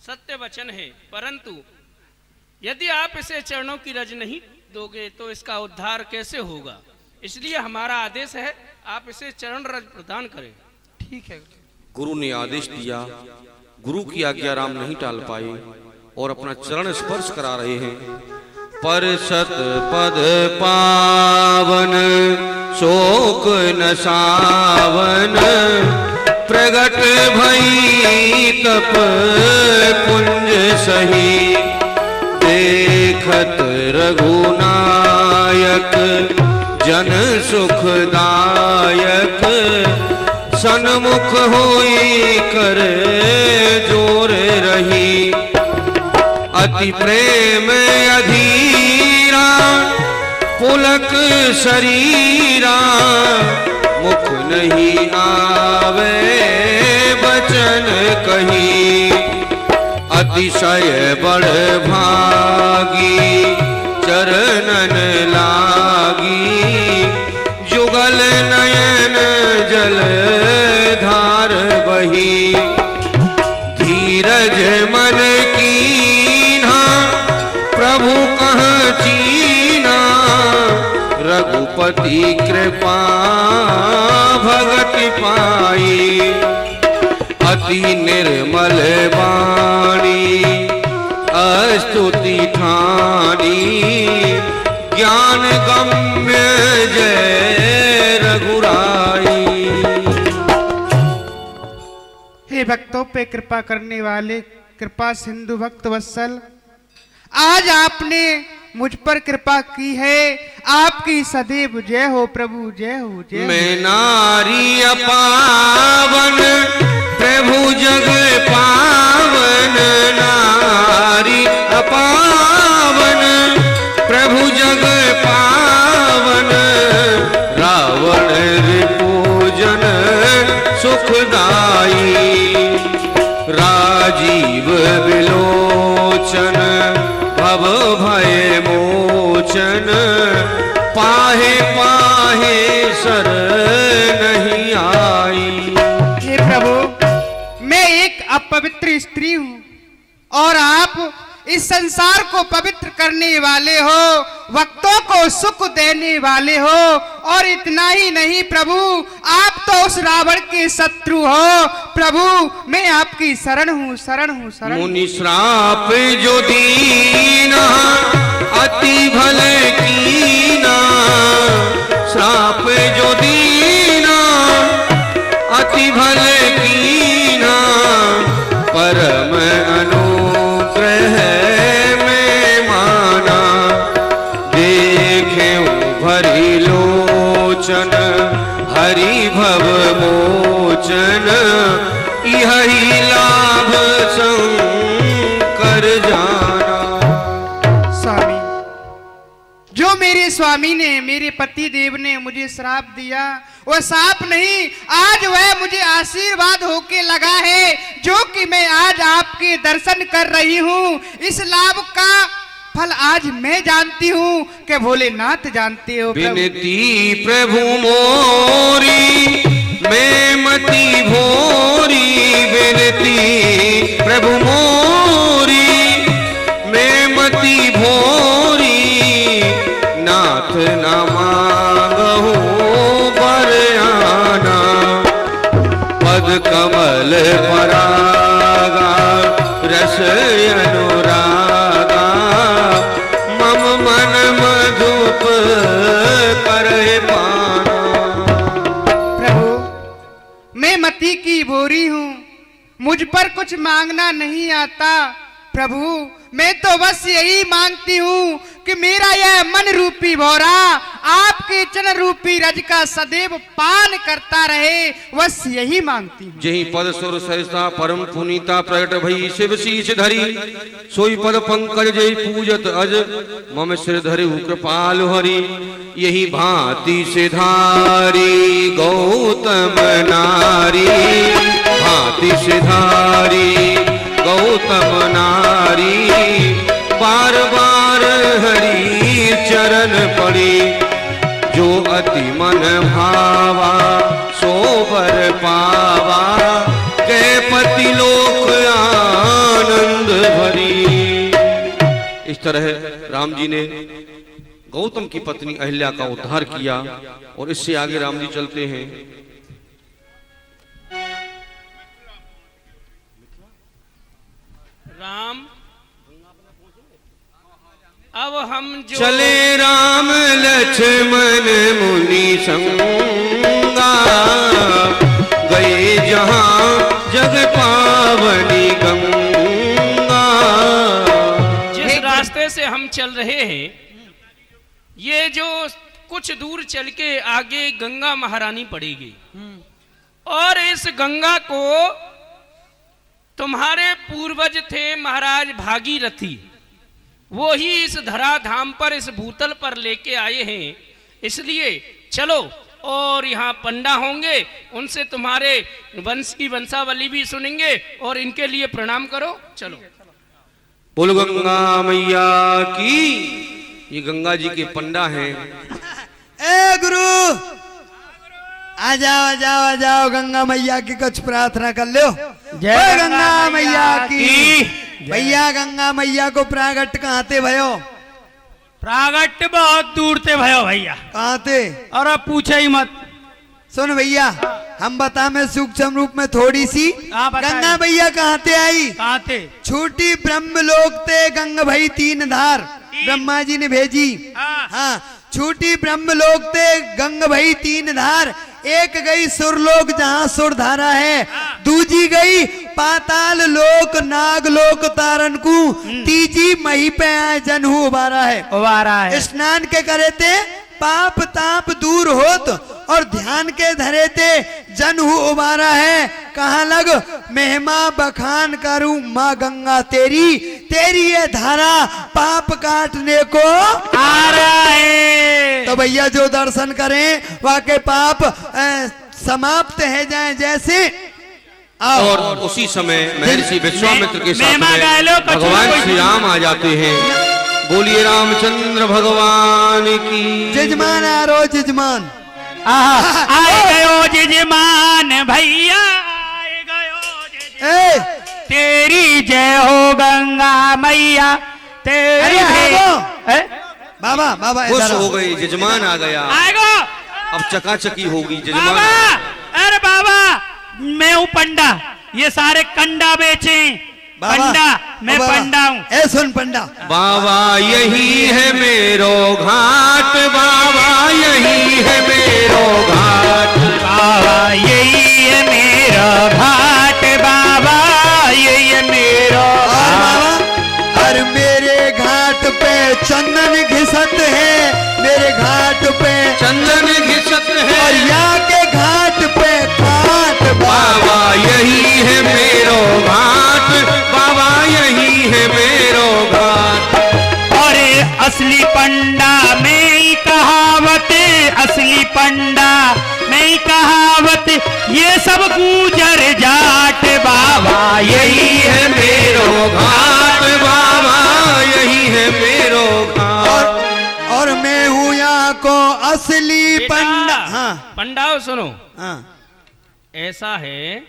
सत्य वचन है, परंतु यदि आप इसे चरणों की रज नहीं दोगे तो इसका उद्धार कैसे होगा? इसलिए हमारा आदेश है, आप इसे चरण रज प्रदान करें।
ठीक है।
गुरु ने आदेश दिया, गुरु की आज्ञा राम नहीं टाल पाए और अपना चरण स्पर्श करा रहे हैं। पर सत पद पावन शोक न सावन, प्रगट भई तप पुंज सही, देखत रघुनायक जन सुखदायक, सन्मुख होई कर जोर रही, अति प्रेम अधीरा पुलक शरीरा, मुख नहीं आवे बचन कही, अतिशय बड़ भागी चरणन लागी, जुगल नयन जल धार बही, धीरज मन कीन्हा प्रभु कह चीना, रघुपति कृपा भगति पाई, अति निर्मल वाणी स्तुति ठानी, ज्ञान गम्य जय रघुराई।
हे भक्तों पे कृपा करने वाले कृपा सिंधु भक्त वत्सल, आज आपने मुझ पर कृपा की है, आपकी सदैव जय हो प्रभु, जय हो जय।
मैं नारी अपावन प्रभु जग पावन, नारी अपावन प्रभु जग पावन, रावण रिपुजन सुखदाई, राजीव विलोचन भव भय मोचन, पाहे पाहे सर नहीं आई।
हे प्रभु, मैं एक अपवित्र स्त्री हूँ और आप इस संसार को पवित्र करने वाले हो, भक्तों को सुख देने वाले हो। और इतना ही नहीं प्रभु, आप तो उस रावण के शत्रु हो। प्रभु मैं आपकी शरण हूँ, शरण हूँ, शरण हूँ।
मुनि श्राप जो दीना अति भले कीना, श्राप जो दीना अति भले कीना, परम अनुग्रह में माना, देखे भरी लोचन हरि भव मोचन, यही लाभ शंकर जाना।
स्वामी, जो मेरे स्वामी ने, मेरे पति देव ने मुझे श्राप दिया, वह श्राप नहीं, आज वह मुझे आशीर्वाद होके लगा है, जो कि मैं आज आपके दर्शन कर रही हूँ। इस लाभ का फल आज मैं जानती हूँ कि भोलेनाथ जानते हो।
विनती प्रभु मोरी मैं मति भोरी, विनती प्रभु मोरी मैं मति भोरी, नाथ न मांगहु बरयाना, पद कमल परागा रस अनुरागा, मम मन मधुप करे पाना।
प्रभु मैं मती की बोरी हूँ, मुझ पर कुछ मांगना नहीं आता। प्रभु मैं तो बस यही मांगती हूँ कि मेरा यह मन रूपी भौरा आपके चरण रूपी रज का सदैव पान करता रहे, बस यही मांगती हूँ।
जही पद सुर सहसा परम पुनीता, प्रगट भई शिव शीश धरी, सोई पद पंकज जय पूजत अज, मम सिर धरि कृपाल हरि, यही भांति से धारी गौतम नारी, भांति से धारी गौतम नारी, बार बार हरि चरण पड़ी, जो अति मन भावा सोबर पावा, के पति लोक आनंद भरी। इस तरह राम जी ने गौतम की पत्नी अहिल्या का उद्धार किया। और इससे आगे राम जी चलते हैं।
राम अब हम जो
चले राम लक्ष्मण मुनि संगा, गए जहां जग पावनी गंगा।
जिस रास्ते से हम चल रहे हैं, ये जो कुछ दूर चल के आगे गंगा महारानी पड़ेगी, और इस गंगा को तुम्हारे पूर्वज थे महाराज भागीरथी, वो ही इस धरा धाम पर, इस भूतल पर लेके आए हैं। इसलिए चलो, और यहाँ पंडा होंगे, उनसे तुम्हारे वंश की वंशावली भी सुनेंगे, और इनके लिए प्रणाम करो। चलो
बोल गंगा मैया की। ये गंगा जी के पंडा हैं।
ए गुरु, आ जाओ आ जाओ आ जाओ, गंगा मैया की कुछ प्रार्थना कर लो। जय गंगा मैया की। भैया गंगा मैया को प्रागट कहाँ थे भयो?
प्रागट बहुत दूर थे भयो भैया।
कहाँ थे?
और अब पूछे ही मत।
सुन भैया, हम बता में सूक्ष्म रूप में थोड़ी सी, गंगा भैया कहाँ थे आई?
कहाँ थे?
छोटी ब्रह्मलोक थे गंगा भाई तीन धार, ब्रह्मा जी ने भेजी। हाँ, छोटी ब्रह्मलोक थे गंगा भाई तीन धार। एक गई सुरलोक जहाँ सुर धारा है, दूजी गई पाताल लोक नाग लोक तारन को, तीजी मही पे आए जनहू उबारा है। स्नान के करे थे पाप ताप दूर होत, और ध्यान के धरे थे जनहू उबारा है। कहाँ लग महिमा बखान करूं माँ गंगा तेरी, तेरी ये धारा पाप काटने को आ रहा है। तो भैया जो दर्शन करें वाके पाप समाप्त है जाए जैसे।
और उसी समय महर्षि विश्वामित्र के साथ में भगवान श्री राम आ जाते हैं। बोलिए रामचंद्र भगवान की।
जजमान आरो जजमान,
आए गयो जजमान भैया, आए गयो तेरी जय हो गंगा मैया, तेरी
बाबा बाबा
खुश
इधर आओ।
हो गए, यजमान आ गया,
आएगो
अब चकाचकी होगी यजमान।
बाबा। अरे बाबा, मैं हूँ पंडा, ये सारे कंडा बेचे।
बाबा,
पंडा, मैं
बाबा,
पंडा हूँ।
ए सुन पंडा,
बाबा यही है मेरो घाट, बाबा यही है मेरो घाट,
बाबा यही है मेरा घाट, बाबा यही है मेरा
और
घाट।
बाबा और मेरे घाट पे चंदन घिसत है, मेरे घाट पे
चंदन घिसत
और
है,
यहाँ के घाट पे घाट
बाबा यही है मेरो घाट, बाबा यही है मेरो घाट।
अरे असली पंडा में ही कहावत, असली पंडा में ही कहावत, ये सब गुजर जाट, बाबा
यही है मेरो घाट, बाबा यही है मेरो घाट।
और मैं हूँ यहाँ को असली पंडा। हाँ
पंडाओ सुनो,
हाँ
ऐसा है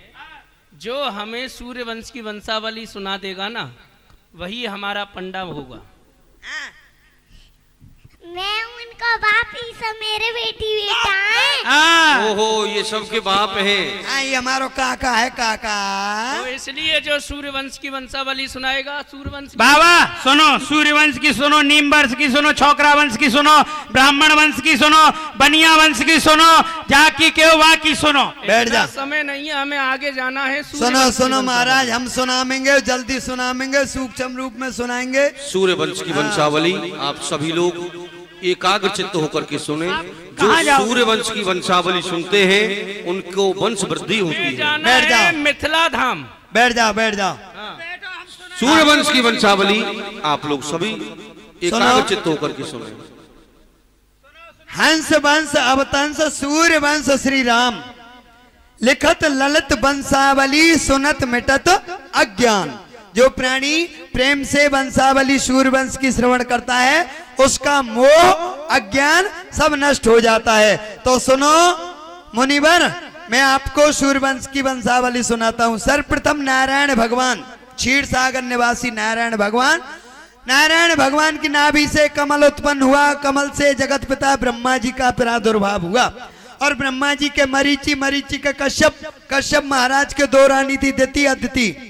जो हमें सूर्यवंश की वंशावली सुना देगा ना, वही हमारा पंडा होगा।
मैं उनका बाप, ही सब मेरे बेटा है।
हाँ।
ओहो, ये सबके बाप हैं।
ये हमारो काका है, काका।
तो इसलिए जो सूर्यवंश की वंशावली सुनाएगा, सूर्यवंश की-
बाबा सुनो, सूर्यवंश की सुनो, नीम वंश की सुनो, छोकरा वंश की सुनो, ब्राह्मण वंश की सुनो, बनिया वंश की सुनो, जाकी के वा की सुनो।
बैठ जा।
इतना समय नहीं है, हमें आगे जाना है।
सुनो
सूर्यवंश की
सुनो
वंशावली।
महाराज, हम सुनाएंगे, जल्दी सुनाएंगे, सूक्ष्म रूप में सुनाएंगे।
सूर्यवंश की वंशावली आप सभी लोग एकाग्र चित्त होकर के सुने। जो
कहाँ जाओगे?
सूर्यवंश की वंशावली सुनते हैं उनको वंश वृद्धि होती है।
जाना
बैठ जाओ।
है मिथिला धाम।
बैठ जाओ, बैठ जाओ।
सूर्यवंश की वंशावली आप लोग सभी एकाग्र
सुनो।
चित्त होकर के सुने।
हंस वंश अवतंस सूर्य वंश श्री राम, लिखत ललित वंशावली सुनत मिटत अज्ञान। जो प्राणी प्रेम से वंशावली सूर्यवंश की श्रवण करता है, उसका मोह अज्ञान सब नष्ट हो जाता है। तो सुनो मुनिवर, मैं आपको सूर्यवंश की वंशावली सुनाता हूं। सर्वप्रथम नारायण भगवान, क्षीर सागर निवासी नारायण भगवान, नारायण भगवान की नाभि से कमल उत्पन्न हुआ, कमल से जगत पिता ब्रह्मा जी का प्रादुर्भाव हुआ। और ब्रह्मा जी के मरीचि, मरीचि के कश्यप, कश्यप महाराज के दो रानी थी, दिति अदिति।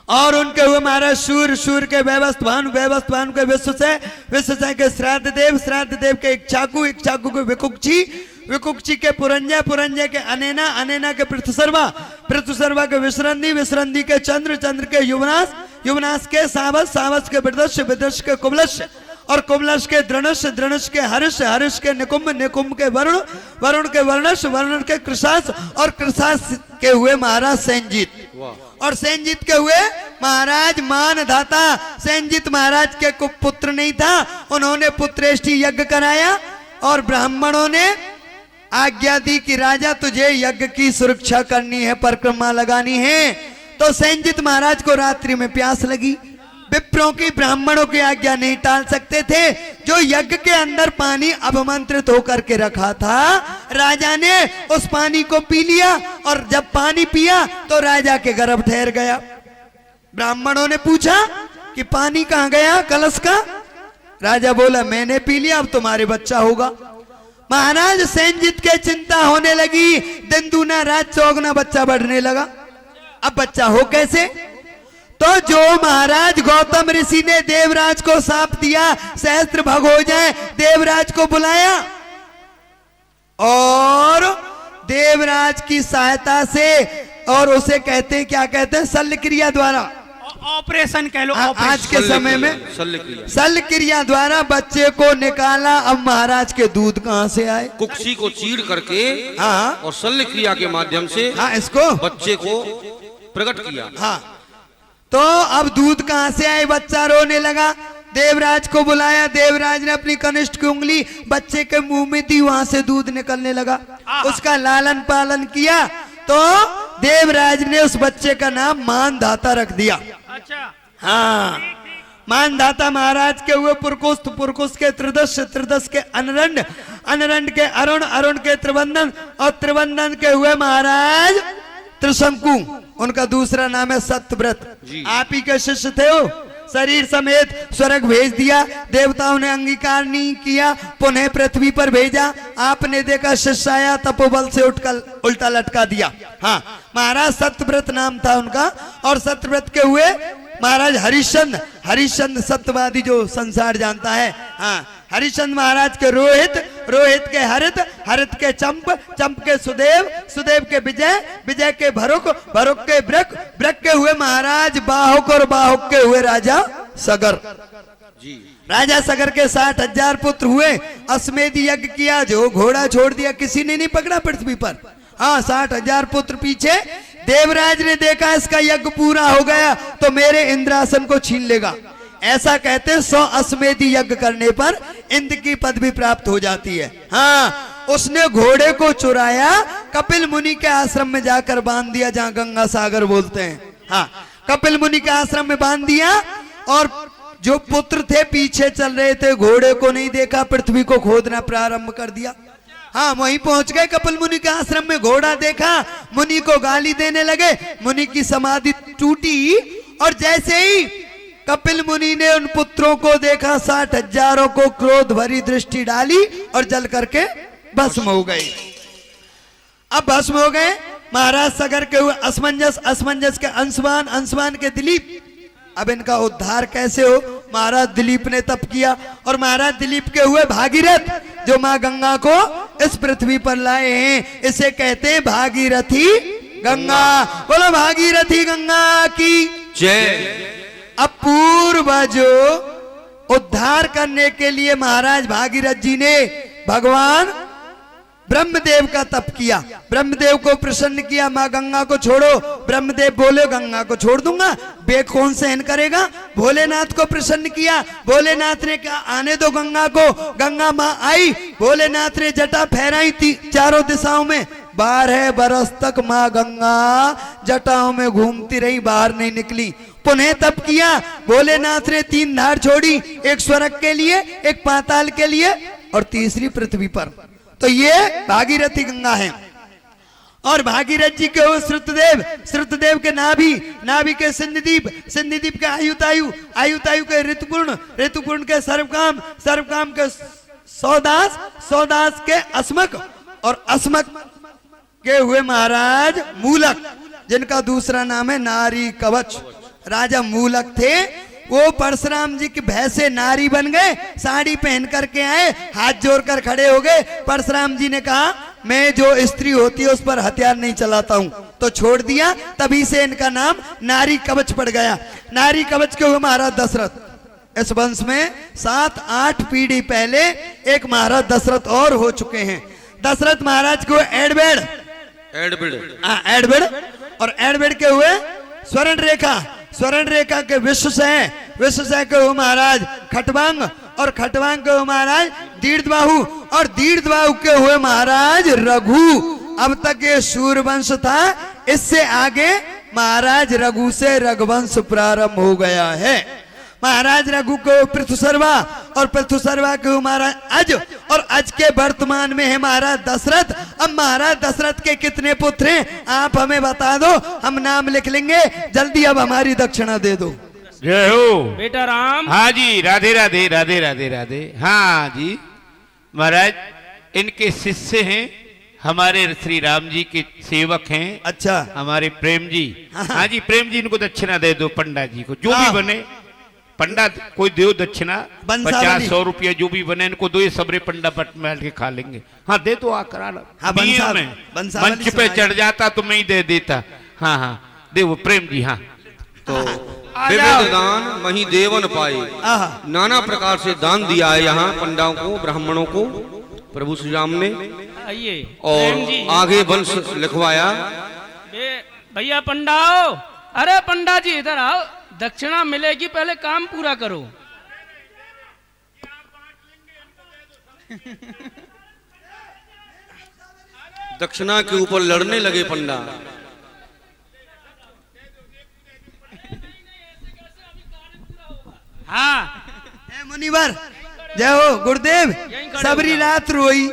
और उनके हुए महाराज सूर्य, सूर्य के वैवस्वत भानु, वैवस्वत भानु के विश्वसय के श्राद्ध देव, श्राद्ध देव के इक्ष्वाकु, इक्ष्वाकु के विकुक्षी, विकुक्षी के पुरंजय, पुरंजय के अनेना, अनेना के पृथुसर्वा, पृथुसर्वा के विश्रंदी, विश्रंदी के चंद्र, चंद्र के युवनाश, युवनाश के सावस, सावस के विदर्श, विदर्श के कुबलश, और कुबलश के द्रणश, द्रणश के हर्ष, हर्ष के निकुंभ, निकुंभ के वरुण, वरुण के वर्णश, वरुण के कृषास, और कृषास के हुए महाराज सेनजीत, और सेनजीत के हुए महाराज मानधाता। सेनजीत महाराज के को पुत्र नहीं था, उन्होंने पुत्रेष्टि यज्ञ कराया और ब्राह्मणों ने आज्ञा दी कि राजा तुझे यज्ञ की सुरक्षा करनी है, परिक्रमा लगानी है। तो सेनजीत महाराज को रात्रि में प्यास लगी। विप्रों की, ब्राह्मणों की आज्ञा नहीं टाल सकते थे। जो यज्ञ के अंदर पानी अभिमंत्रित होकर के रखा था, राजा ने उस पानी को पी लिया, और जब पानी पिया तो राजा के गर्भ ठहर गया। ब्राह्मणों ने पूछा कि पानी कहाँ गया कलश का? राजा बोला मैंने पी लिया, अब तुम्हारे बच्चा होगा। महाराज सेनजीत के चिंता होने लगी, दिन दूना रात चौगुना बच्चा बढ़ने लगा। अब बच्चा हो कैसे? तो जो महाराज गौतम ऋषि ने देवराज को शाप दिया सहस्त्र भग हो जाए, देवराज को बुलाया और देवराज की सहायता से, और उसे कहते हैं, क्या कहते हैं, शल्य क्रिया द्वारा,
ऑपरेशन कह लो।
आज के समय में
शल्यक्रिया,
शल्य क्रिया द्वारा बच्चे को निकाला। अब महाराज के दूध कहाँ से आए?
कुक्षी को चीर करके
हाँ
और शल्यक्रिया के माध्यम से
हाँ, इसको
बच्चे को प्रकट किया।
हाँ, तो अब दूध कहाँ से आए? बच्चा रोने लगा। देवराज को बुलाया, देवराज ने अपनी कनिष्ठ की उंगली बच्चे के मुंह में दी, वहां से दूध निकलने लगा। उसका लालन पालन किया, तो देवराज ने उस बच्चे का नाम मानधाता रख दिया।
अच्छा,
हाँ, मानधाता महाराज के हुए पुरकुस्त, पुरकुस्त के त्रिदश, त्रिदश के अनरंड, अनरंड के अरुण, अरुण के त्रिवंदन, और त्रिवंदन के हुए महाराज त्रिशंकु। उनका दूसरा नाम है सत्यव्रत। आप ही के शिष्य थे वो शरीर समेत स्वर्ग भेज दिया। देवताओं ने अंगीकार नहीं किया, पुनः पृथ्वी पर भेजा। आपने देखा शिष्य आया, तपोबल से उठकर उल्टा लटका दिया। हाँ, महाराज सत्यव्रत नाम था उनका, और सत्यव्रत के हुए महाराज हरिश्चंद्र। हरिश्चंद्र सत्यवादी जो संसार जानता है। हाँ, हरिश्चंद्र महाराज के रोहित, रोहित के हरित, हरित के चंप, चंप के सुदेव, सुदेव के विजय, विजय के भरुक, भरुक के ब्रक, ब्रक के हुए महाराज बाहुक, और बाहुक के हुए राजा सगर। राजा सगर के 60,000 पुत्र हुए। अश्वमेध यज्ञ किया, जो घोड़ा छोड़ दिया किसी ने नहीं पकड़ा पृथ्वी पर। हाँ, 60,000 पुत्र पीछे। देवराज ने देखा इसका यज्ञ पूरा हो गया तो मेरे इंद्रासन को छीन लेगा। ऐसा कहते 100 अश्वमेध यज्ञ करने पर इंद्र की पदवी प्राप्त हो जाती है। हाँ, उसने घोड़े को चुराया, कपिल मुनि के आश्रम में जाकर बांध दिया, जहां गंगा सागर बोलते हैं। हाँ, कपिल मुनि के आश्रम में बांध दिया, और जो पुत्र थे पीछे चल रहे थे, घोड़े को नहीं देखा, पृथ्वी को खोदना प्रारंभ कर दिया। हाँ, वहीं पहुंच गए कपिल मुनि के आश्रम में, घोड़ा देखा, मुनि को गाली देने लगे। मुनि की समाधि टूटी, और जैसे ही कपिल मुनि ने उन पुत्रों को देखा, 60,000 को क्रोध भरी दृष्टि डाली और जल करके भस्म हो गए। अब भस्म हो गए। महाराज सगर के हुए असमंजस, असमंजस के अंशवान, अंशवान के दिलीप। अब इनका उद्धार कैसे हो? महाराज दिलीप ने तप किया, और महाराज दिलीप के हुए भागीरथ, जो मां गंगा को इस पृथ्वी पर लाए हैं। इसे कहते हैं भागीरथी गंगा। बोलो भागीरथी गंगा की
जय।
अब पूर्वजो उद्धार करने के लिए महाराज भागीरथ जी ने भगवान ब्रह्मदेव का तप किया, ब्रह्मदेव को प्रसन्न किया, मां गंगा को छोड़ो। ब्रह्मदेव बोले गंगा को छोड़ दूंगा, बेग कौन सहन करेगा। भोलेनाथ को प्रसन्न किया, भोलेनाथ ने कहा आने दो गंगा को। गंगा मां आई, भोलेनाथ ने जटा फहराई चारों दिशाओं में। 12 बरस तक मां गंगा जटाओं में घूमती रही, बाहर नहीं निकली। पुनः तप किया, भोलेनाथ ने 3 धार छोड़ी, एक स्वर्ग के लिए, एक पाताल के लिए, और तीसरी पृथ्वी पर। तो ये भागीरथी गंगा है। और भागीरथ जी के हो श्रुतदेव, श्रुतदेव के नाभि, नाभि के सिंधुदीप, सिंधुदीप के आयुतायु, आयुतायु के ऋतुपूर्ण, ऋतुपूर्ण के सर्वकाम, सर्वकाम के सौदास, सौदास के अस्मक, और अस्मक के हुए महाराज मूलक, जिनका दूसरा नाम है नारी कवच। राजा मूलक थे, वो परशुराम जी की भैंसे नारी बन गए, साड़ी पहन करके आए, हाथ जोड़कर खड़े हो गए। परशुराम जी ने कहा मैं जो स्त्री होती है उस पर हथियार नहीं चलाता हूं, तो छोड़ दिया। तभी से इनका नाम नारी कवच पड़ गया। नारी कवच के हुए महाराज दशरथ। इस वंश में 7-8 पीढ़ी पहले एक महाराज दशरथ और हो चुके हैं। दशरथ महाराज को एडबेड़, एडबेड़, और एडबेड़ के हुए स्वर्ण रेखा, स्वर्ण रेखा के विश्वसह, विश्वसह के हुए महाराज खटवांग, और खटवांग के हुए महाराज दीर्घबाहु, और दीर्घबाहु के हुए महाराज रघु। अब तक ये सूर्यवंश था, इससे आगे महाराज रघु से रघुवंश प्रारंभ हो गया है। महाराज रघु को पृथुसर्वा, और पृथुसर्वा के महाराज अज, और अज के वर्तमान में है महाराज दशरथ। अब महाराज दशरथ के कितने पुत्र हैं आप हमें बता दो, हम नाम लिख लेंगे। जल्दी अब हमारी दक्षिणा दे दो।
जय हो
बेटा राम।
हाँ जी, राधे राधे राधे राधे राधे। हाँ जी महाराज, इनके शिष्य हैं, हमारे श्री राम जी के सेवक हैं।
अच्छा,
हमारे प्रेम जी। हाँ जी, प्रेम जी, इनको दक्षिणा दे दो पंडा जी को, जो भी बने। पंडा कोई दो दक्षिणा, 50-100 रुपया जो भी बने इनको दो, ये सबरे पंडा बट में के खा लेंगे। हाँ दे दो, आकर
हाँ,
मंच पे चढ़ जाता तो मैं ही दे देता। हाँ हाँ दे वो प्रेम जी। हाँ
तो विविध दान मही देवन पाए, नाना प्रकार से दान दिया है यहाँ पंडाओं को, ब्राह्मणों को प्रभु श्री राम ने।
आइए
और आगे वंश लिखवाया।
भैया पंडाओ, अरे पंडा जी इधर आओ, दक्षिणा मिलेगी, पहले काम पूरा करो।
दक्षिणा के ऊपर लड़ने लगे पंडा।
हाँ
मुनिवर जय हो गुरुदेव। सबरी रात रोई,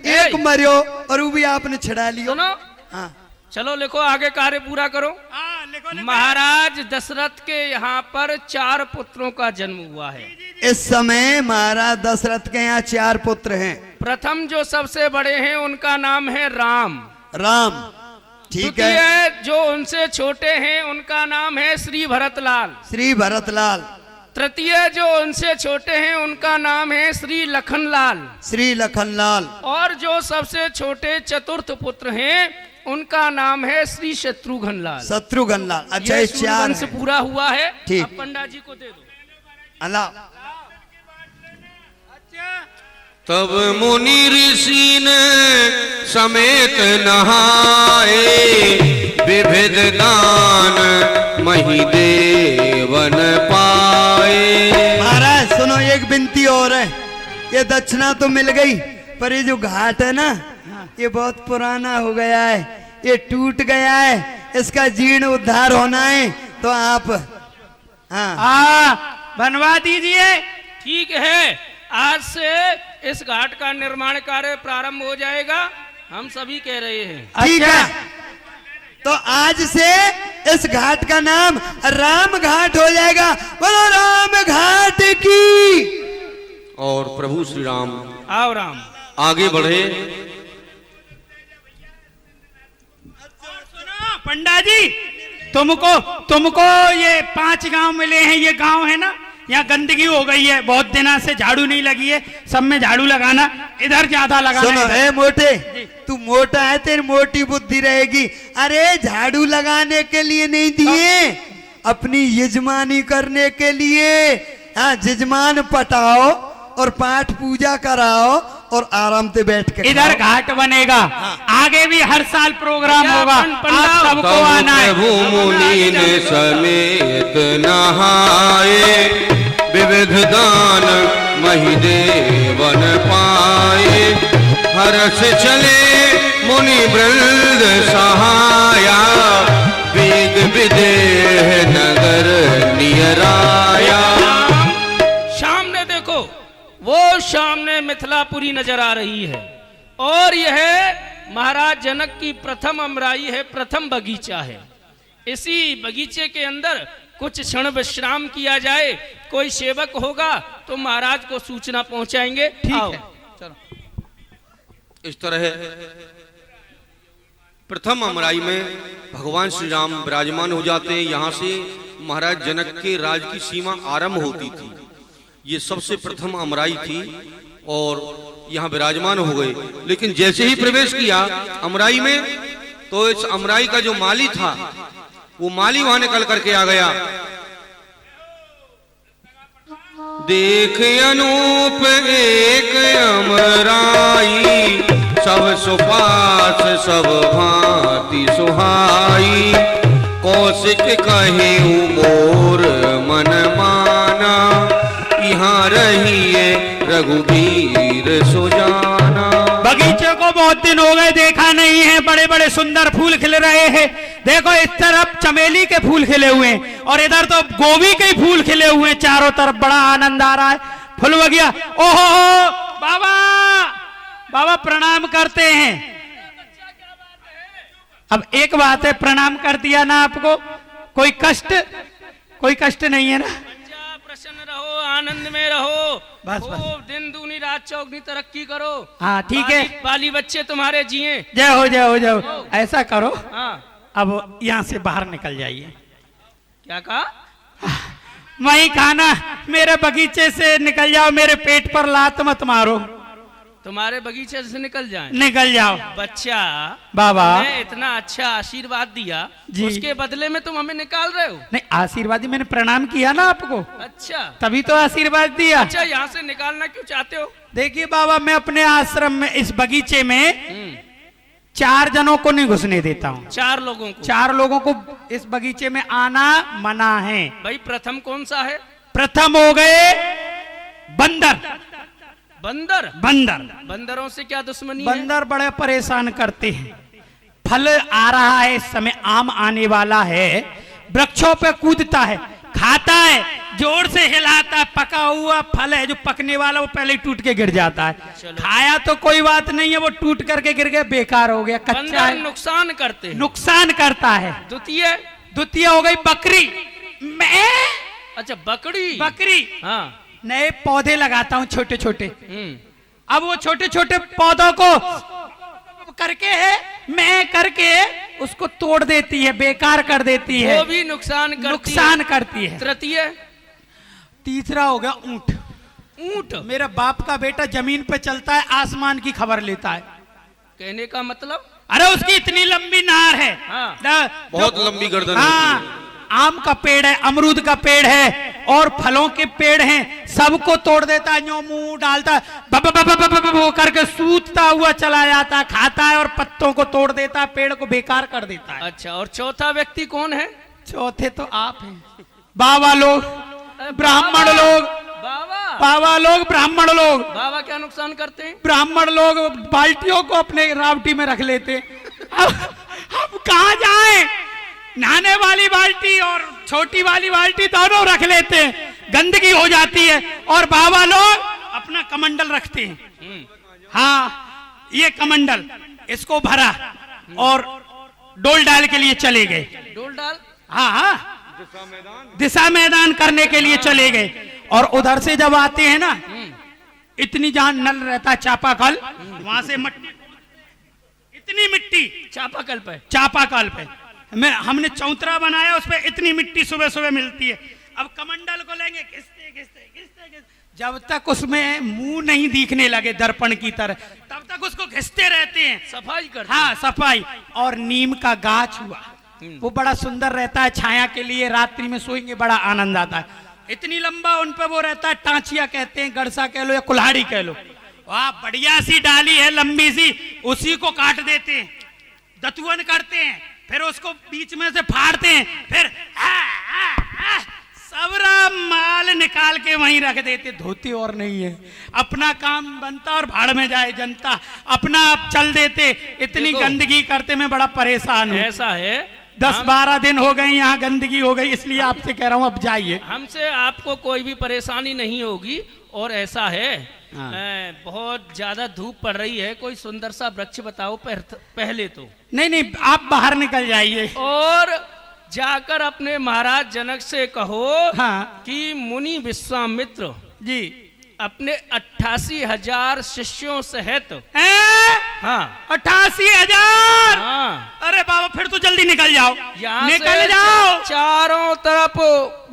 एक मरियो, और वो भी आपने छड़ा लियो।
सुनो,
हाँ
चलो लिखो, आगे कार्य पूरा करो।
हाँ
महाराज दशरथ के यहाँ पर 4 पुत्रों का जन्म हुआ है।
इस समय महाराज दशरथ के यहाँ 4 पुत्र हैं।
प्रथम जो सबसे बड़े हैं उनका नाम है राम।
राम, ठीक है।
द्वितीय जो उनसे छोटे हैं उनका नाम है श्री भरतलाल।
श्री भरतलाल।
तृतीय जो उनसे छोटे हैं उनका नाम है श्री लखनलाल।
श्री लखनलाल।
और जो सबसे छोटे चतुर्थ पुत्र हैं उनका नाम है श्री शत्रुघ्न लाल।
शत्रुघ्न लाल। अच्छा,
ये
ये 4
वंश पूरा हुआ है।
ठीक।
अब पंडा जी को दे दो।
अल्लाह।
तब मुनि ऋषि ने समेत नहाए, विविध दान मही देवन पाए।
महाराज सुनो, एक विनती और है। ये दक्षिणा तो मिल गई, पर ये जो घाट है ना, ये बहुत पुराना हो गया है, ये टूट गया है, इसका जीर्ण उद्धार होना है। तो आप
बनवा दीजिए।
ठीक है, आज से इस घाट का निर्माण कार्य प्रारंभ हो जाएगा, हम सभी कह रहे हैं।
ठीक है, तो आज से इस घाट का नाम राम घाट हो जाएगा। बोलो राम घाट की।
और प्रभु श्री राम
आओ राम
आगे बढ़े।
पंडा जी, तुमको ये 5 गांव मिले हैं। ये गांव है ना, यहाँ गंदगी हो गई है, बहुत दिनों से झाड़ू नहीं लगी है। सब में झाड़ू लगाना, इधर ज्यादा लगाना।
सुनो, है मोटे, तू मोटा है, तेरी मोटी बुद्धि रहेगी। अरे झाड़ू लगाने के लिए नहीं दिए, अपनी यजमानी करने के लिए। हाँ, यजमान पटाओ और पाठ पूजा कराओ और आराम से बैठ के
इधर घाट बनेगा। आगे भी हर साल प्रोग्राम होगा, आप सबको आना है।
प्रभु मुनि ने समेत नहाए, विविध दान मही देवन पाए। हर्ष चले मुनि वृंद सहाया, वेग विदेह नगर नियराया।
सामने देखो, वो सामने मिथिलापुरी नजर आ रही है, और यह महाराज जनक की प्रथम अमराई है, प्रथम बगीचा है। इसी बगीचे के अंदर कुछ क्षण विश्राम किया जाए। कोई सेवक होगा तो महाराज को सूचना पहुंचाएंगे। ठीक है, चलो।
इस तरह प्रथम अमराई में भगवान श्री राम विराजमान हो जाते हैं। यहाँ से महाराज जनक के राज की सीमा आरंभ होती थी। ये सबसे प्रथम अमराई थी और यहाँ विराजमान हो गए। लेकिन जैसे ही प्रवेश किया अमराई में, तो इस अमराई का जो माली था, वो माली वहां निकल करके आ गया। देख अनूप एक अमराई, सब सुपास सब भांति सुहाई। कौशिक कहे मोर मन माना, यहाँ रहिए रघुवीर सुजाना।
बगीचे को बहुत दिन हो गए देखा नहीं है, बड़े बड़े सुंदर फूल खिल रहे हैं। देखो, इस तरफ चमेली के फूल खिले हुए हैं और इधर तो गोभी के फूल खिले हुए हैं। चारों तरफ बड़ा आनंद आ रहा है। फूल बगिया, ओहो बाबा, बाबा प्रणाम करते हैं। अब एक बात है, प्रणाम कर दिया ना आपको, कोई कष्ट नहीं है ना।
प्रसन्न रहो, आनंद में रहो,
बस
खूब दिन दूनी रात चौगनी तरक्की करो।
हाँ ठीक है,
बाली बच्चे तुम्हारे जिए।
जय हो जय हो जय हो। ऐसा करो,
हाँ,
अब यहाँ से बाहर निकल जाइए।
क्या कहा?
वही खाना, मेरे बगीचे से निकल जाओ, मेरे पेट पर लात मत मारो।
तुम्हारे बगीचे से निकल जाए?
निकल जाओ।
बच्चा
बाबा,
मैं इतना अच्छा आशीर्वाद दिया,
जी,
उसके बदले में तुम हमें निकाल रहे हो?
नहीं, आशीर्वाद, मैंने प्रणाम किया ना आपको।
अच्छा,
तभी तो आशीर्वाद दिया।
अच्छा, यहाँ से निकालना क्यों चाहते हो?
देखिए बाबा, मैं अपने आश्रम में, इस बगीचे में 4 जनों को नहीं घुसने देता हूँ।
4 लोगों को?
4 लोगों को इस बगीचे में आना मना है।
भाई, प्रथम कौन सा है?
प्रथम हो गए बंदर।
बंदर? बंदरों से क्या दुश्मनी है?
बंदर बड़े परेशान करते हैं। फल आ रहा है, इस समय आम आने वाला है, वृक्षों पे कूदता है, खाता है, जोर से हिलाता है। पका हुआ फल है, जो पकने वाला वो पहले ही टूट के गिर जाता है। खाया तो कोई बात नहीं है, वो टूट करके गिर गया, बेकार हो गया, कच्चा है।
नुकसान करते हैं।
नुकसान करता है।
द्वितीय?
द्वितीय हो गई बकरी। मैं
अच्छा बकरी।
बकरी
हाँ।
नए पौधे लगाता हूँ छोटे छोटे। अब वो छोटे छोटे पौधों को करके है मैं करके उसको तोड़ देती है, बेकार कर देती है,
वो भी नुकसान करती है। तृतीय।
तीसरा हो गया ऊंट।
ऊंट
मेरा बाप का बेटा जमीन पे चलता है, आसमान की खबर लेता है।
कहने का मतलब?
अरे उसकी इतनी लंबी नार है।
हाँ।
बहुत लंबी गर्दन।
हाँ, आम का पेड़ है, अमरूद का पेड़ है और फलों के पेड़ हैं, सबको तोड़ देता है, यूं मुंह डालता है, वो करके सूतता हुआ चला जाता है, खाता है और पत्तों को तोड़ देता है, पेड़ को बेकार कर देता है।
अच्छा, और चौथा व्यक्ति कौन है?
चौथे तो आप हैं, बाबा लोग, ब्राह्मण लोग, बाबा लोग, ब्राह्मण लोग।
बाबा क्या नुकसान करते हैं?
ब्राह्मण लोग बाल्टियों को अपने रावटी में रख लेते। अब कहाँ जाएं? नहाने वाली बाल्टी और छोटी वाली बाल्टी दोनों रख लेते हैं, गंदगी हो जाती है। और बाबा लोग अपना कमंडल रखते हैं। हाँ, ये कमंडल, इसको भरा और डोल डाल के लिए चले गए।
डोल डाल?
हाँ हाँ, दिशा मैदान करने के लिए चले गए। और उधर से जब आते हैं ना, इतनी जहां नल रहता है चापाकल, वहां से मट्टी, इतनी मिट्टी
चापाकल
पे हमने चौतरा बनाया, उस पे इतनी मिट्टी सुबह सुबह मिलती है। अब कमंडल को लेंगे, घिसते घिसते घिसते घिसते, जब तक उसमें मुंह नहीं दिखने लगे दर्पण की तरह, तब तक उसको घिसते रहते हैं,
सफाई करते।
हाँ, सफाई। और नीम का गाछ हुआ, वो बड़ा सुंदर रहता है, छाया के लिए रात्रि में सोएंगे बड़ा आनंद आता है। इतनी लंबा उन पे वो रहता है, टांचिया कहते हैं, गड़सा कह लो या कुल्हाड़ी कह लो। वाह, बढ़िया सी डाली है लंबी सी, उसी को काट देते हैं, दतुअन करते हैं, फिर उसको बीच में से फाड़ते हैं, फिर सबरा माल निकाल के वहीं रख देते, धोते और नहीं है। अपना काम बनता और भाड़ में जाए जनता, अपना आप चल देते। इतनी गंदगी करते, मैं बड़ा परेशान हूँ।
ऐसा है,
10-12 दिन हो गए यहाँ गंदगी हो गई, इसलिए आपसे कह रहा हूँ अब जाइए।
हमसे आपको कोई भी परेशानी नहीं होगी। और ऐसा है, बहुत ज्यादा धूप पड़ रही है, कोई सुंदर सा वृक्ष बताओ पहले तो।
नहीं, आप बाहर निकल जाइए
और जाकर अपने महाराज जनक से कहो कि मुनि विश्वामित्र
जी
अपने 88,000 शिष्यों सहित। हाँ,
88,000।
हाँ।
अरे बाबा, फिर तो जल्दी निकल जाओ,
निकल जाओ। चारों तरफ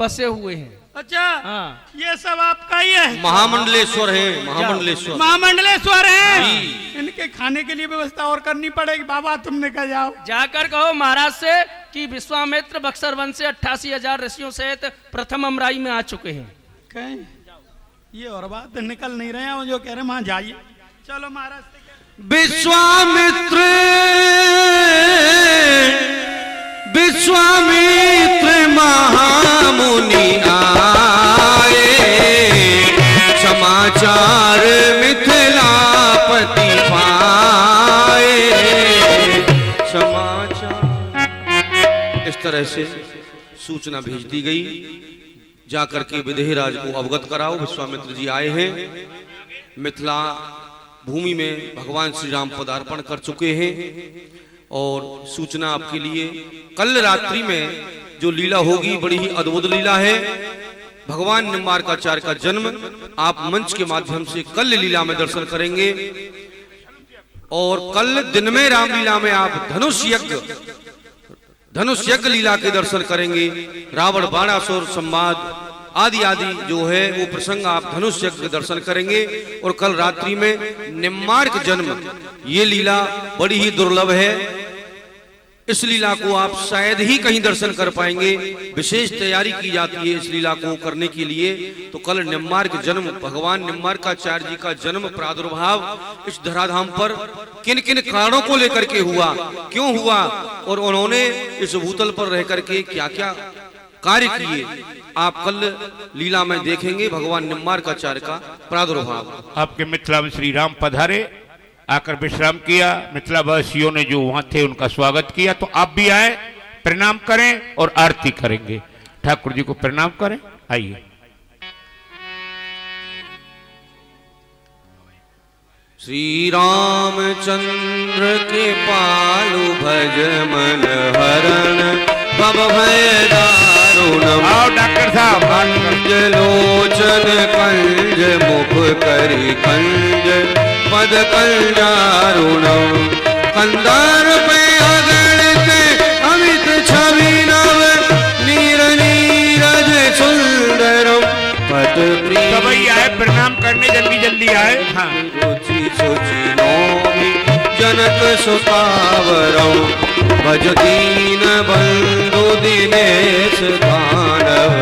बसे हुए हैं।
अच्छा,
हाँ।
ये सब आपका ही है?
महामंडलेश्वर है,
महामंडलेश्वर है। इनके खाने के लिए व्यवस्था और करनी पड़ेगी। बाबा तुम निकल जाओ,
जाकर कहो महाराज से कि विश्वामित्र बक्सर वन से 88,000 ऋषियों सहित प्रथम अमराई में आ चुके हैं।
कहें ये और बात, निकल नहीं रहे हैं, जो कह रहे हैं वहां जाइए। चलो महाराज से।
विश्वामित्र महामुनि आए, समाचार मिथिलापति पाए। समाचार इस तरह से सूचना भेज दी गई, जाकर के विदेहराज को अवगत कराओ, विश्वामित्र जी आए हैं, मिथिला भूमि में भगवान श्री राम पदार्पण कर चुके हैं। और सूचना आपके लिए, कल रात्रि में जो लीला होगी बड़ी ही अद्भुत लीला है। भगवान निम्बार्काचार्य का जन्म आप मंच के माध्यम से कल लीला में दर्शन करेंगे। और कल दिन में रामलीला में आप धनुष यज्ञ लीला के दर्शन करेंगे। रावण बाणासुर संवाद आदि आदि जो है वो प्रसंग आप धनुष यज्ञ के दर्शन करेंगे। और कल रात्रि में निम्बार्क जन्म, ये लीला बड़ी ही दुर्लभ है। इस लीला को आप शायद ही कहीं दर्शन कर पाएंगे, विशेष तैयारी की जाती है इस लीला को करने के लिए। तो कल निम्बार्क जन्म, भगवान निम्बार्काचार्य जी का जन्म प्रादुर्भाव इस धराधाम पर किन किन कारणों को लेकर के हुआ, क्यों हुआ, और उन्होंने इस भूतल पर रह करके क्या क्या कार्य किए, आप कल लीला में देखेंगे। भगवान निम्बार्काचार्य का प्रादुर्भाव।
आपके मिथिला में श्री राम पधारे, आकर विश्राम किया, मिथिला वासियों ने जो वहां थे उनका स्वागत किया। तो आप भी आए, प्रणाम करें और आरती करेंगे। ठाकुर जी को प्रणाम करें, आइए।
श्री रामचंद्र के पालु भज मन हरण, भव भय दारुणम।
आओ डॉक्टर साहब।
कंज लोचन कंज मुख करी कंज पद कंजारुणम। कंदार पे अगणित अमित छवि नव नीर नीरज सुंदरम। पद प्रिय
तो भाई आए प्रणाम करने जल्दी जल्दी आए। हाँ
रुचि सुचि नौमि जनक सुतावरम। भज दीन बंधु दिनेश दानव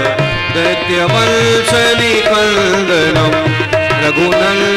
दैत्य वंश निकंदनम। रघुनंदन